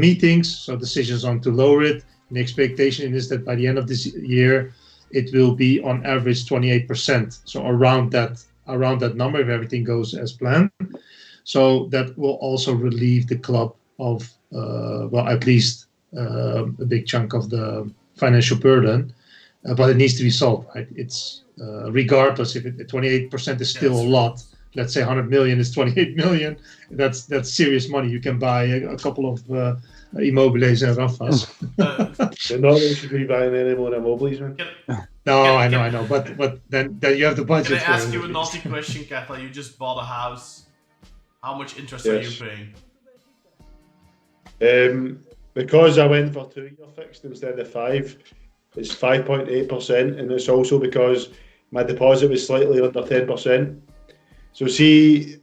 meetings, so decisions on to lower it. And the expectation is that by the end of this year, it will be on average 28%. So around that number, if everything goes as planned. So that will also relieve the club of, at least a big chunk of the financial burden. But it needs to be solved, right? It's regardless if 28% is still a lot. Let's say 100 million is 28 million. That's serious money. You can buy a couple of Immobiles and Rafas. They're not going to be buying any more Immobiles, man. No, I know. But then you have the budget. Can I ask you a naughty question, Kata? You just bought a house. How much interest are you paying? Because I went for 2-year fixed instead of 5, it's 5.8%, and it's also because my deposit was slightly under 10%. So see,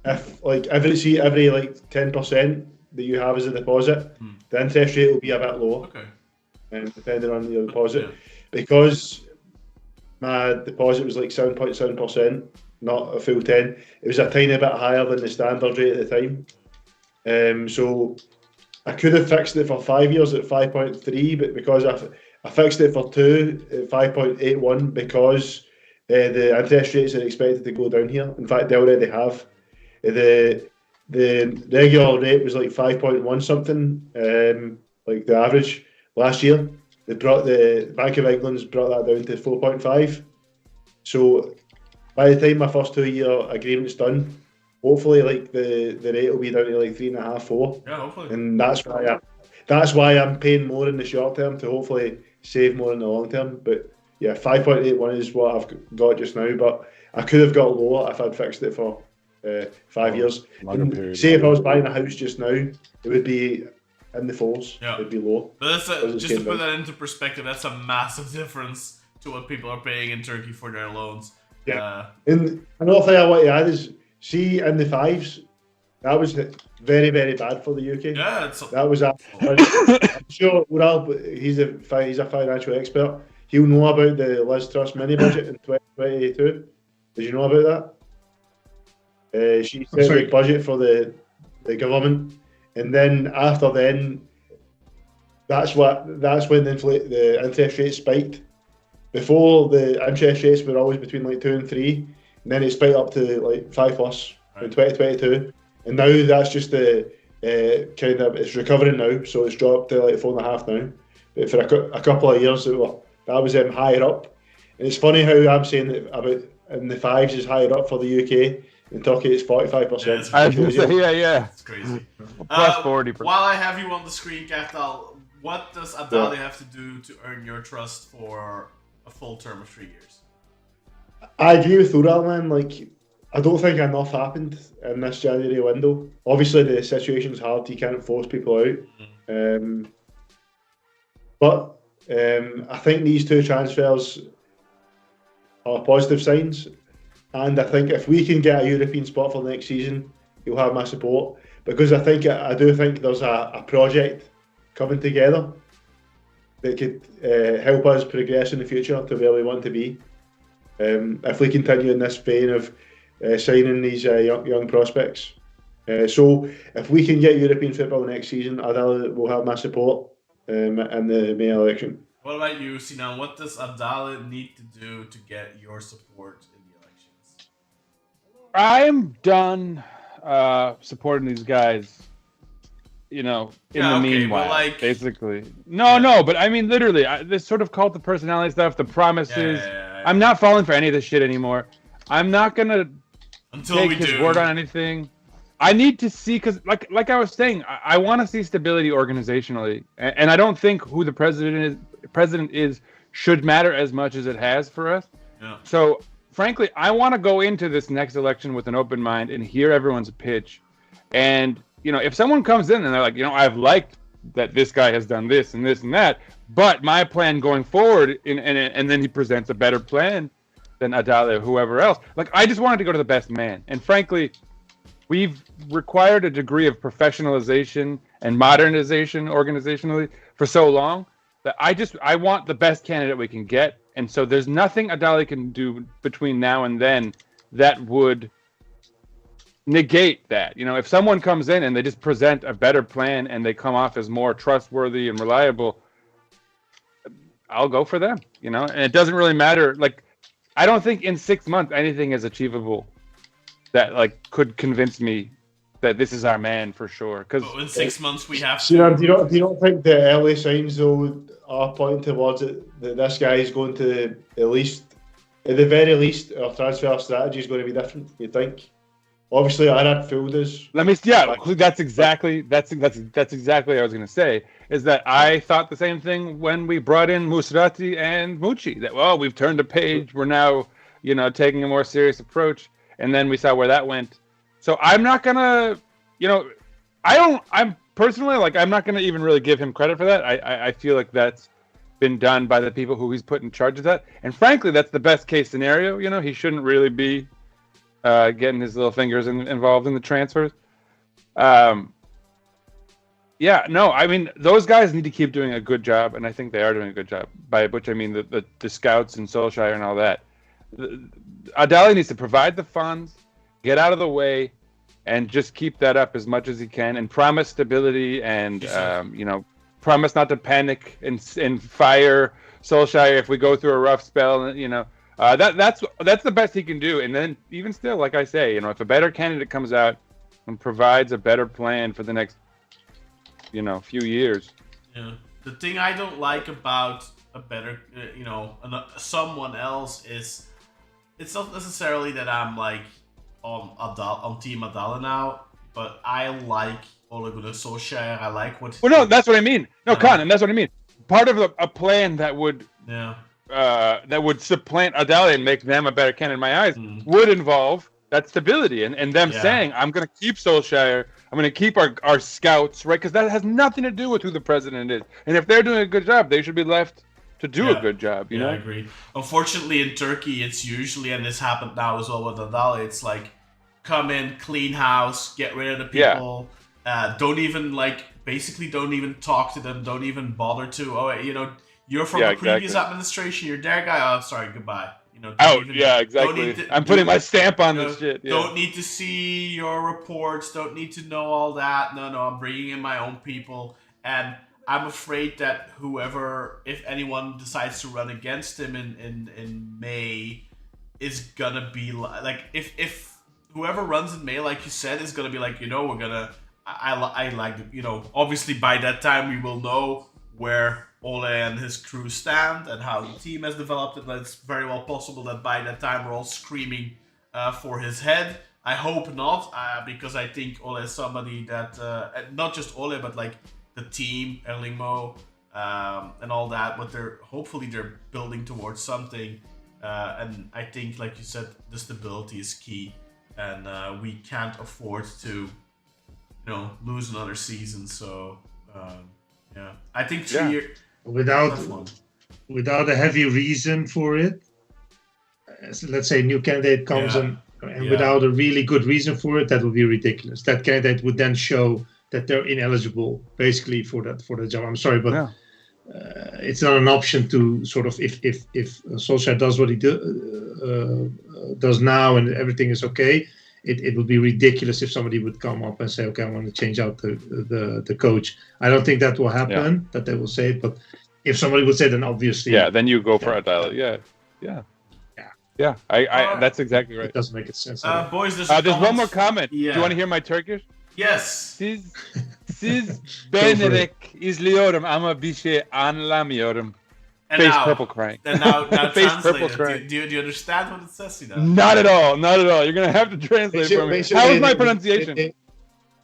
if every like 10% that you have as a deposit, the interest rate will be a bit lower. Okay. And depending on your deposit, because my deposit was like 7.7%, not a full 10. It was a tiny bit higher than the standard rate at the time. So I could have fixed it for 5 years at 5.3, but because I fixed it for 2 at 5.81 because the interest rates are expected to go down here. In fact, they already have. The regular rate was like 5.1 something, like the average last year. The Bank of England's brought that down to 4.5. So by the time my first 2-year agreement's done, hopefully like the rate will be down to like 3.5, 4. Yeah, hopefully. And that's why I'm paying more in the short term to hopefully save more in the long term. But yeah, 5.81 is what I've got just now, but I could have got lower if I'd fixed it for 5 years. Say if I was buying a house just now, it would be in the 4s. Yeah. It'd be low. But just to put that into perspective, that's a massive difference to what people are paying in Turkey for their loans. Yeah. And another thing I want to add is, see in the 5s, that was very, very bad for the UK. Yeah, that was. I'm sure he's a financial expert. He'll know about the Liz Truss mini budget in 2022. Did you know about that? She set the budget for the government, and then after then, that's when the interest rate spiked. Before, the interest rates were always between like 2 and 3, and then it spiked up to like 5+ in 2022, and now that's just the it's recovering now, so it's dropped to like 4.5 now. But for a couple of years, that was higher up, and it's funny how I'm saying that about in the 5s is higher up for the UK. In Turkey, it's 45%. I was going to say, yeah. It's crazy. Plus 40%. While I have you on the screen, Kaftal, what does Abdali have to do to earn your trust for a full term of 3 years? I agree with Ural, man. Like, I don't think enough happened in this January window. Obviously, the situation's hard. You can't force people out. But I think these 2 transfers are positive signs. And I think if we can get a European spot for the next season, you'll have my support. Because I do think there's a project coming together that could help us progress in the future to where we want to be. If we continue in this vein of signing these young prospects. So if we can get European football next season, Adala will have my support in the May election. What about you, Sinan? What does Abdallah need to do to get your support in the elections? I'm done supporting these guys. In the meanwhile, but basically. No, but I mean, literally, this sort of cult of personality stuff, the promises. I'm not falling for any of this shit anymore. I'm not gonna take his word on anything. I need to see, because like I was saying, I want to see stability organizationally, and I don't think who the president is should matter as much as it has for us. Yeah. So, frankly, I want to go into this next election with an open mind and hear everyone's pitch, and if someone comes in and they're like, I've liked that this guy has done this and this and that, but my plan going forward, and then he presents a better plan than Adale or whoever else. Like, I just wanted to go to the best man. And frankly, we've required a degree of professionalization and modernization organizationally for so long that I want the best candidate we can get. And so there's nothing Adale can do between now and then that would negate that. If someone comes in and they just present a better plan and they come off as more trustworthy and reliable, I'll go for them, and it doesn't really matter. Like, I don't think in 6 months anything is achievable that could convince me that this is our man for sure. Because in 6 months we have to. Do you not think the early signs though are pointing towards it that this guy is going to at the very least, our transfer strategy is going to be different? You think? Obviously, Arad fooled us. That's exactly what I was going to say. Is that I thought the same thing when we brought in Musrati and Mucci. That we've turned a page. We're now, taking a more serious approach. And then we saw where that went. So I'm not gonna, I'm personally I'm not gonna even really give him credit for that. I feel like that's been done by the people who he's put in charge of that. And frankly, that's the best case scenario. He shouldn't really be getting his little fingers involved in the transfers. I mean, those guys need to keep doing a good job, and I think they are doing a good job, by which I mean the scouts and Solskjaer and all that. Adale needs to provide the funds, get out of the way, and just keep that up as much as he can, and promise stability, and promise not to panic and fire Solskjaer if we go through a rough spell. That's the best he can do. And then even still, like I say, if a better candidate comes out and provides a better plan for the next few years. Yeah. The thing I don't like about a better someone else is, it's not necessarily that I'm on Team Adale now, but I like Ole Gunnar Solskjaer. I like what. Well, no, that's what I mean. No, Con, that's what I mean. Part of a plan that would supplant Adale and make them a better candidate in my eyes would involve that stability and them saying, I'm going to keep Solskjaer. I'm going to keep our scouts, right? Because that has nothing to do with who the president is. And if they're doing a good job, they should be left to do a good job, you know? I agree. Unfortunately, in Turkey, it's usually, and this happened now as well with Adale, it's come in, clean house, get rid of the people, don't even talk to them, don't even bother to, you're from the previous administration, you're their guy, oh, sorry, goodbye. Exactly. I'm putting my stamp on this shit. Yeah. Don't need to see your reports, don't need to know all that. No, I'm bringing in my own people. And I'm afraid that if anyone decides to run against him in May, is gonna be if whoever runs in May, like you said, is gonna be we're gonna. I like obviously by that time we will know where Ole and his crew stand and how the team has developed, and it's very well possible that by that time we're all screaming for his head. I hope not, because I think Ole is somebody that not just Ole, but the team, Erling Mo, and all that. But hopefully they're building towards something, and I think, like you said, the stability is key, and we can't afford to, lose another season. So I think 3 years without a heavy reason for it. Let's say a new candidate comes and without a really good reason for it, that would be ridiculous. That candidate would then show that they're ineligible, basically, for the job. I'm sorry, but it's not an option to sort of, if Solskjaer does what he does now and everything is okay, it would be ridiculous if somebody would come up and say, okay, I want to change out the coach. I don't think that will happen, that they will say it, but if somebody would say, then obviously... Yeah, then you go for Adale, Yeah, that's exactly right. It doesn't make sense. Boys, there's one more comment. Yeah. Do you want to hear my Turkish? Yes. Siz beğenerek izliyorum ama bir şey anlamıyorum. And Face now, purple crying. And now Face translate purple it. crying. Do you understand what it says, you know? Not at all. Not at all. You're gonna have to translate for me. How was my pronunciation? That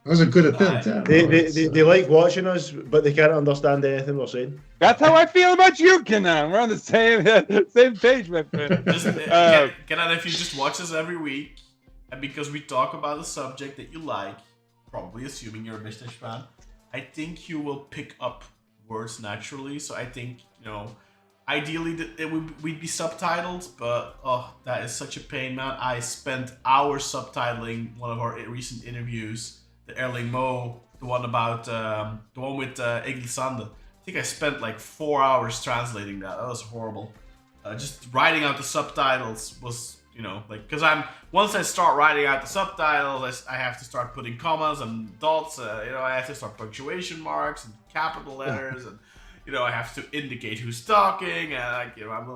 was a good attempt. They like watching us, but they can't understand anything we're saying. That's how I feel about you, Kenan. We're on the same page, my friend. Kenan, if you just watch us every week, and because we talk about a subject that you like, probably assuming you're a Beşiktaş fan, I think you will pick up words naturally. So I think, ideally we'd be subtitled, but that is such a pain, man. I spent hours subtitling one of our recent interviews, the Erling Mo, the one with Eglisande. I think I spent like 4 hours translating that. That was horrible. Just writing out the subtitles was, because once I start writing out the subtitles, I have to start putting commas and dots. I have to start punctuation marks and capital letters, and I have to indicate who's talking, and I'm a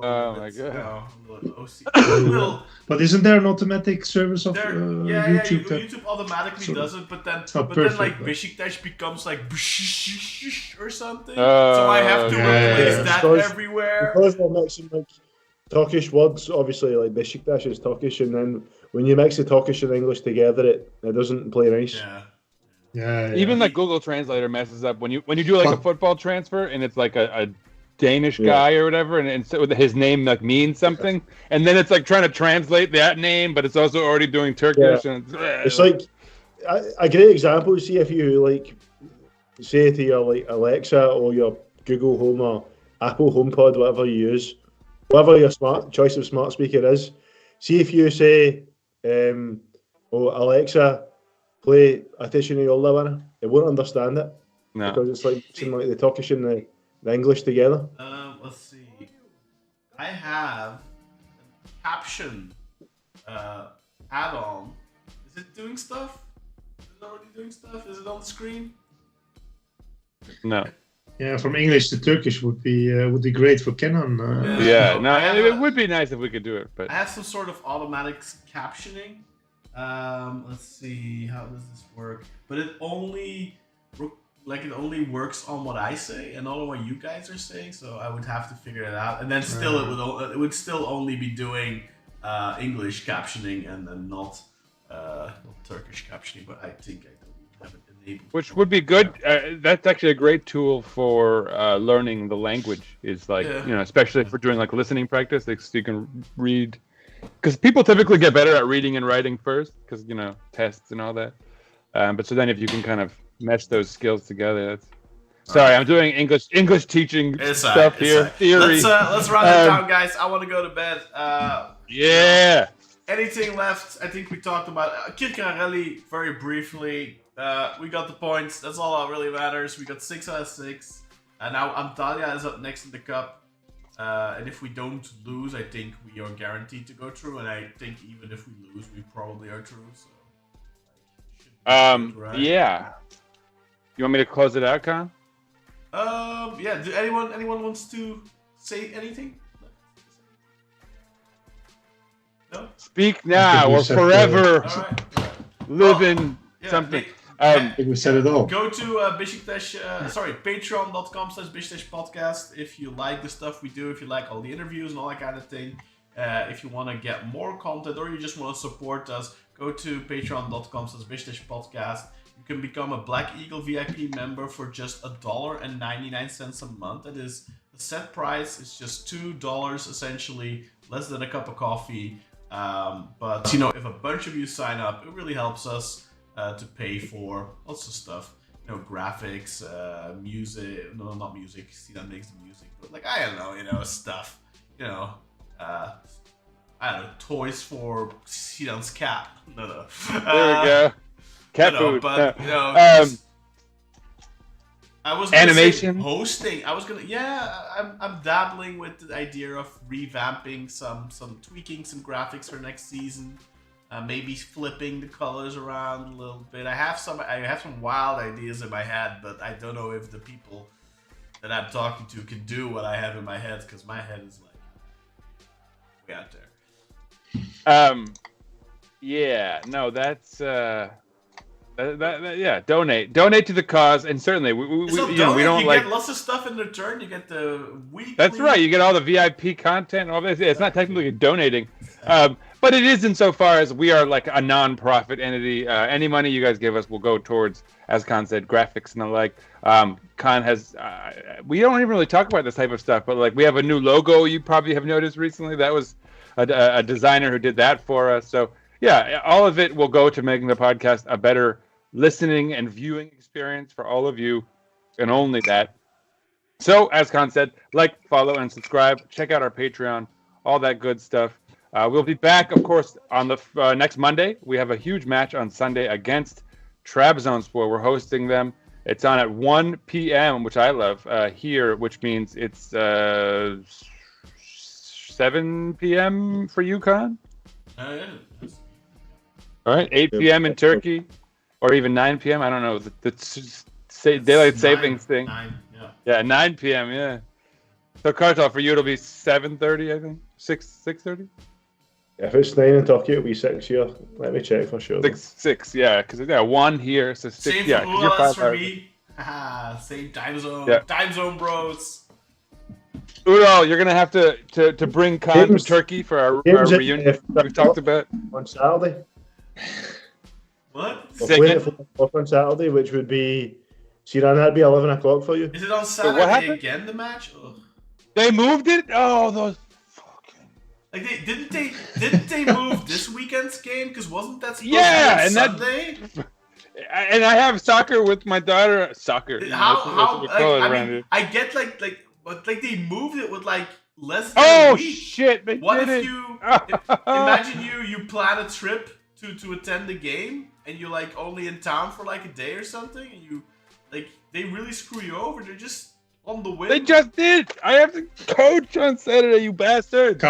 little OCD. But isn't there an automatic service of YouTube? YouTube automatically does it, but then like Beşiktaş becomes like or something, so I have to replace that everywhere. Because we're mixing like Turkish words, obviously like Beşiktaş is Turkish, and then when you mix the Turkish and English together, it doesn't play nice. Yeah. Even like Google Translator messes up when you do like a football transfer and it's like a Danish guy or whatever, and so his name like means something, and then it's like trying to translate that name, but it's also already doing Turkish. And it's like a great example. See if you like say to your like Alexa or your Google Home or Apple HomePod, whatever you use, whatever your choice of smart speaker is. See if you say, Alexa, play Ateşini Yolla Bana, it won't understand it. No. Because it's like the Turkish and the English together. Let's see. I have a caption add-on. Is it doing stuff? Is it already doing stuff? Is it on the screen? No. Yeah, from English to Turkish would be great for Kenan. It would be nice if we could do it, but I have some sort of automatic captioning. Let's see, how does this work? But it only works on what I say and not on what you guys are saying. So I would have to figure it out, and then still it would still only be doing English captioning and then not Turkish captioning. But I think I don't have it enabled. Which would be good. That's actually a great tool for learning the language. Is like especially if we're doing like listening practice, like, so you can read. Because people typically get better at reading and writing first, because tests and all that. But so then if you can kind of mesh those skills together, that's. Sorry, I'm doing English teaching stuff here. Theory. Let's run it down, guys. I want to go to bed. Anything left? I think we talked about Kirkarelli very briefly. We got the points. That's all that really matters. We got 6 out of 6. Now Antalya is up next in the cup. And if we don't lose, I think we are guaranteed to go through. And I think even if we lose, we probably are through. So, good, right? Yeah. You want me to close it out, Con? Yeah. Do anyone wants to say anything? No. Speak now or forever live in something. I think we said it all. Go to Beşiktaş, patreon.com/Beşiktaş podcast if you like the stuff we do, if you like all the interviews and all that kind of thing. If you want to get more content or you just want to support us, go to patreon.com/Beşiktaş podcast. You can become a Black Eagle VIP member for just $1.99 a month. That is the set price. It's just $2 essentially, less than a cup of coffee. But if a bunch of you sign up, it really helps us to pay for lots of stuff. Graphics, music. No, not music. Sinan makes the music, but I don't know, stuff. I don't know, toys for Sinan's cat. No. There we go. Cat food. But I was gonna animation say hosting. I was gonna, I'm dabbling with the idea of revamping some tweaking some graphics for next season. Maybe flipping the colors around a little bit. I have some wild ideas in my head, but I don't know if the people that I'm talking to can do what I have in my head, because my head is way out there. Yeah, no, that's yeah. Donate to the cause, and certainly we don't you like. get lots of stuff in return. You get the weekly. That's right. You get all the VIP content and all this. It's not technically donating, but it is insofar as we are like a non-profit entity. Any money you guys give us will go towards, as Khan said, graphics and the like. Khan has. We don't even really talk about this type of stuff, but like we have a new logo. You probably have noticed recently. That was a designer who did that for us. So yeah, all of it will go to making the podcast a better listening and viewing experience for all of you, and only that. So, as Khan said, like, follow, and subscribe. Check out our Patreon, all that good stuff. We'll be back, of course, on the next Monday. We have a huge match on Sunday against Trabzonspor. We're hosting them. It's on at 1 p.m., which I love, here, which means it's 7 p.m. for you, Khan? Yeah. All right, 8 p.m. in Turkey, or even 9 p.m. I don't know. The daylight savings thing. 9, yeah, 9 p.m. Yeah. So, Kartal, for you, it'll be 7:30, I think. 6:30. Yeah, if it's 9 in Turkey, it'll be 6 here. Let me check for sure. 6, yeah, because 1 here, so 6. Same yeah, for us, for me. Same time zone. Yeah. Time zone, bros. Udo, you're gonna have to bring Khan to Turkey for our reunion. We talked about on Saturday. What? We're playing it on Saturday, which would be. See, that'd be 11 o'clock for you. Is it on Saturday again? The match? Ugh. They moved it. Oh, those fucking. Like didn't they move this weekend's game? Because wasn't that supposed to be and Sunday? And I have soccer with my daughter. Soccer. I get but they moved it with like less than a week. Shit! What if you imagine you plan a trip to attend the game and you're like only in town for like a day or something, and you like they really screw you over. They're just on the whim. They just did. I have to coach on Saturday, you bastard.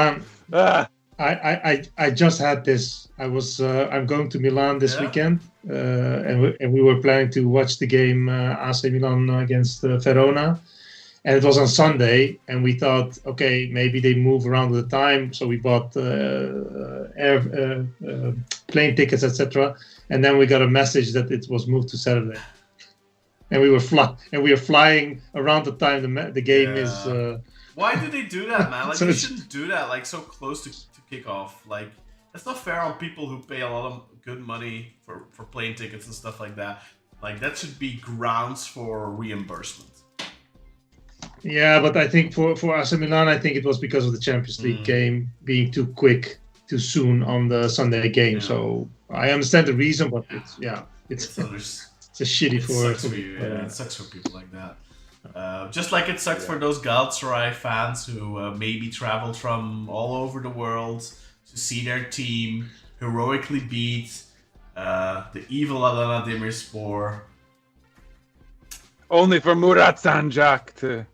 I just had this. I'm going to Milan this weekend, and we were planning to watch the game AC Milan against Verona, and it was on Sunday, and we thought, okay, maybe they move around the time, so we bought plane tickets, etc. And then we got a message that it was moved to Saturday, and we were flying around the time the game is. Why do they do that, man? Like, they shouldn't do that, like, so close to kickoff. Like, that's not fair on people who pay a lot of good money for plane tickets and stuff like that. Like, that should be grounds for reimbursement. Yeah, but I think for AC Milan, I think it was because of the Champions League game being too quick, too soon on the Sunday game. Yeah. So I understand the reason, but it's a shitty for you. Yeah, it sucks for people like that. Just like it sucks for those Galatasaray fans who maybe traveled from all over the world to see their team heroically beat the evil Adana Demirspor. Only for Murat Sanjak to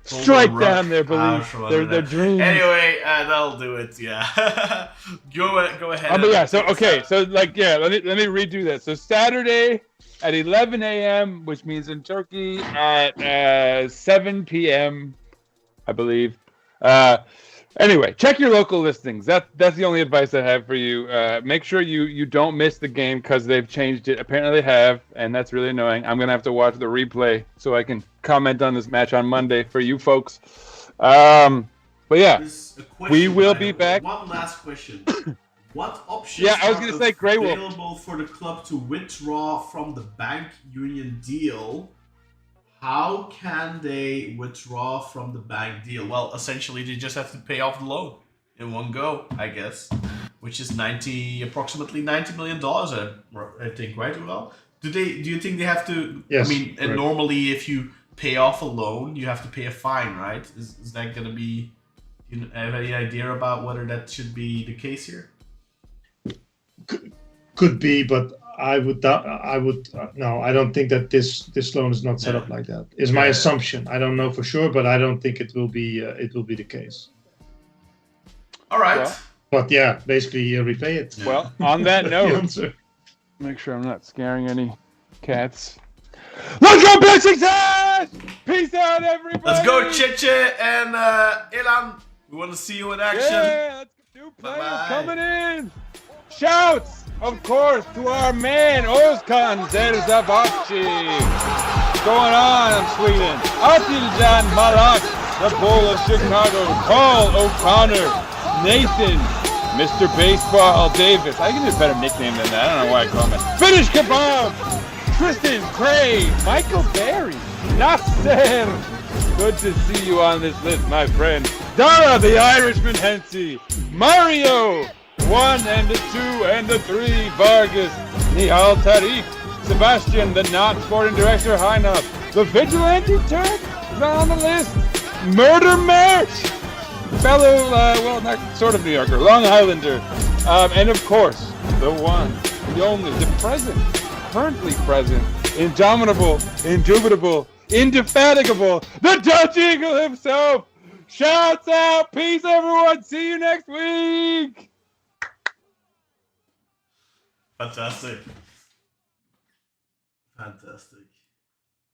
strike down their belief, their dreams. Anyway, that'll do it. Yeah, go ahead. But yeah, so okay, so like let me redo that. So Saturday at 11 a.m., which means in Turkey at 7 p.m., I believe. Anyway, check your local listings. That's the only advice I have for you. Make sure you don't miss the game because they've changed it. Apparently they have, and that's really annoying. I'm going to have to watch the replay so I can comment on this match on Monday for you folks. But yeah, we will be back. One last question. What options available for the club to withdraw from the bank union deal? How can they withdraw from the bank deal? Well, essentially, they just have to pay off the loan in one go, I guess, which is approximately $90 million, I think, right? Well, do you think they have to? Yes. I mean, and normally, if you pay off a loan, you have to pay a fine, right? Is that going to be? Do you have any idea about whether that should be the case here? Could be, but I would no. I don't think that this loan is not set up like that. Is my assumption. I don't know for sure, but I don't think it will be the case. All right. Well, but yeah, basically repay it. Well, on that note, make sure I'm not scaring any cats. Let's go Beşiktaş! Peace out, everybody. Let's go, Cheche and Élan. We want to see you in action. Yeah, let's do player Bye-bye. coming in. Shouts, of course, to our man Özkan Zerzavaci. Going on in Sweden. Attiljan Malak, the Bull of Chicago. Paul O'Connor. Nathan, Mr. Baseball Davis. I can do a better nickname than that. I don't know why I call him that. Finish Kebab. Tristan Cray. Michael Berry. Nasser. Good to see you on this list, my friend. Dara, the Irishman Hensey. Mario. 1 and the 2 and the 3. Vargas. Nihal Tariq. Sebastian, the not sporting director, Heinaf. The Vigilante Turk is on the list. Murder March. Fellow, well, not sort of New Yorker, Long Islander. And of course, the one, the only, the present, currently present, indomitable, indubitable, indefatigable, the Dutch Eagle himself. Shouts out. Peace, everyone. See you next week. Fantastic. Fantastic.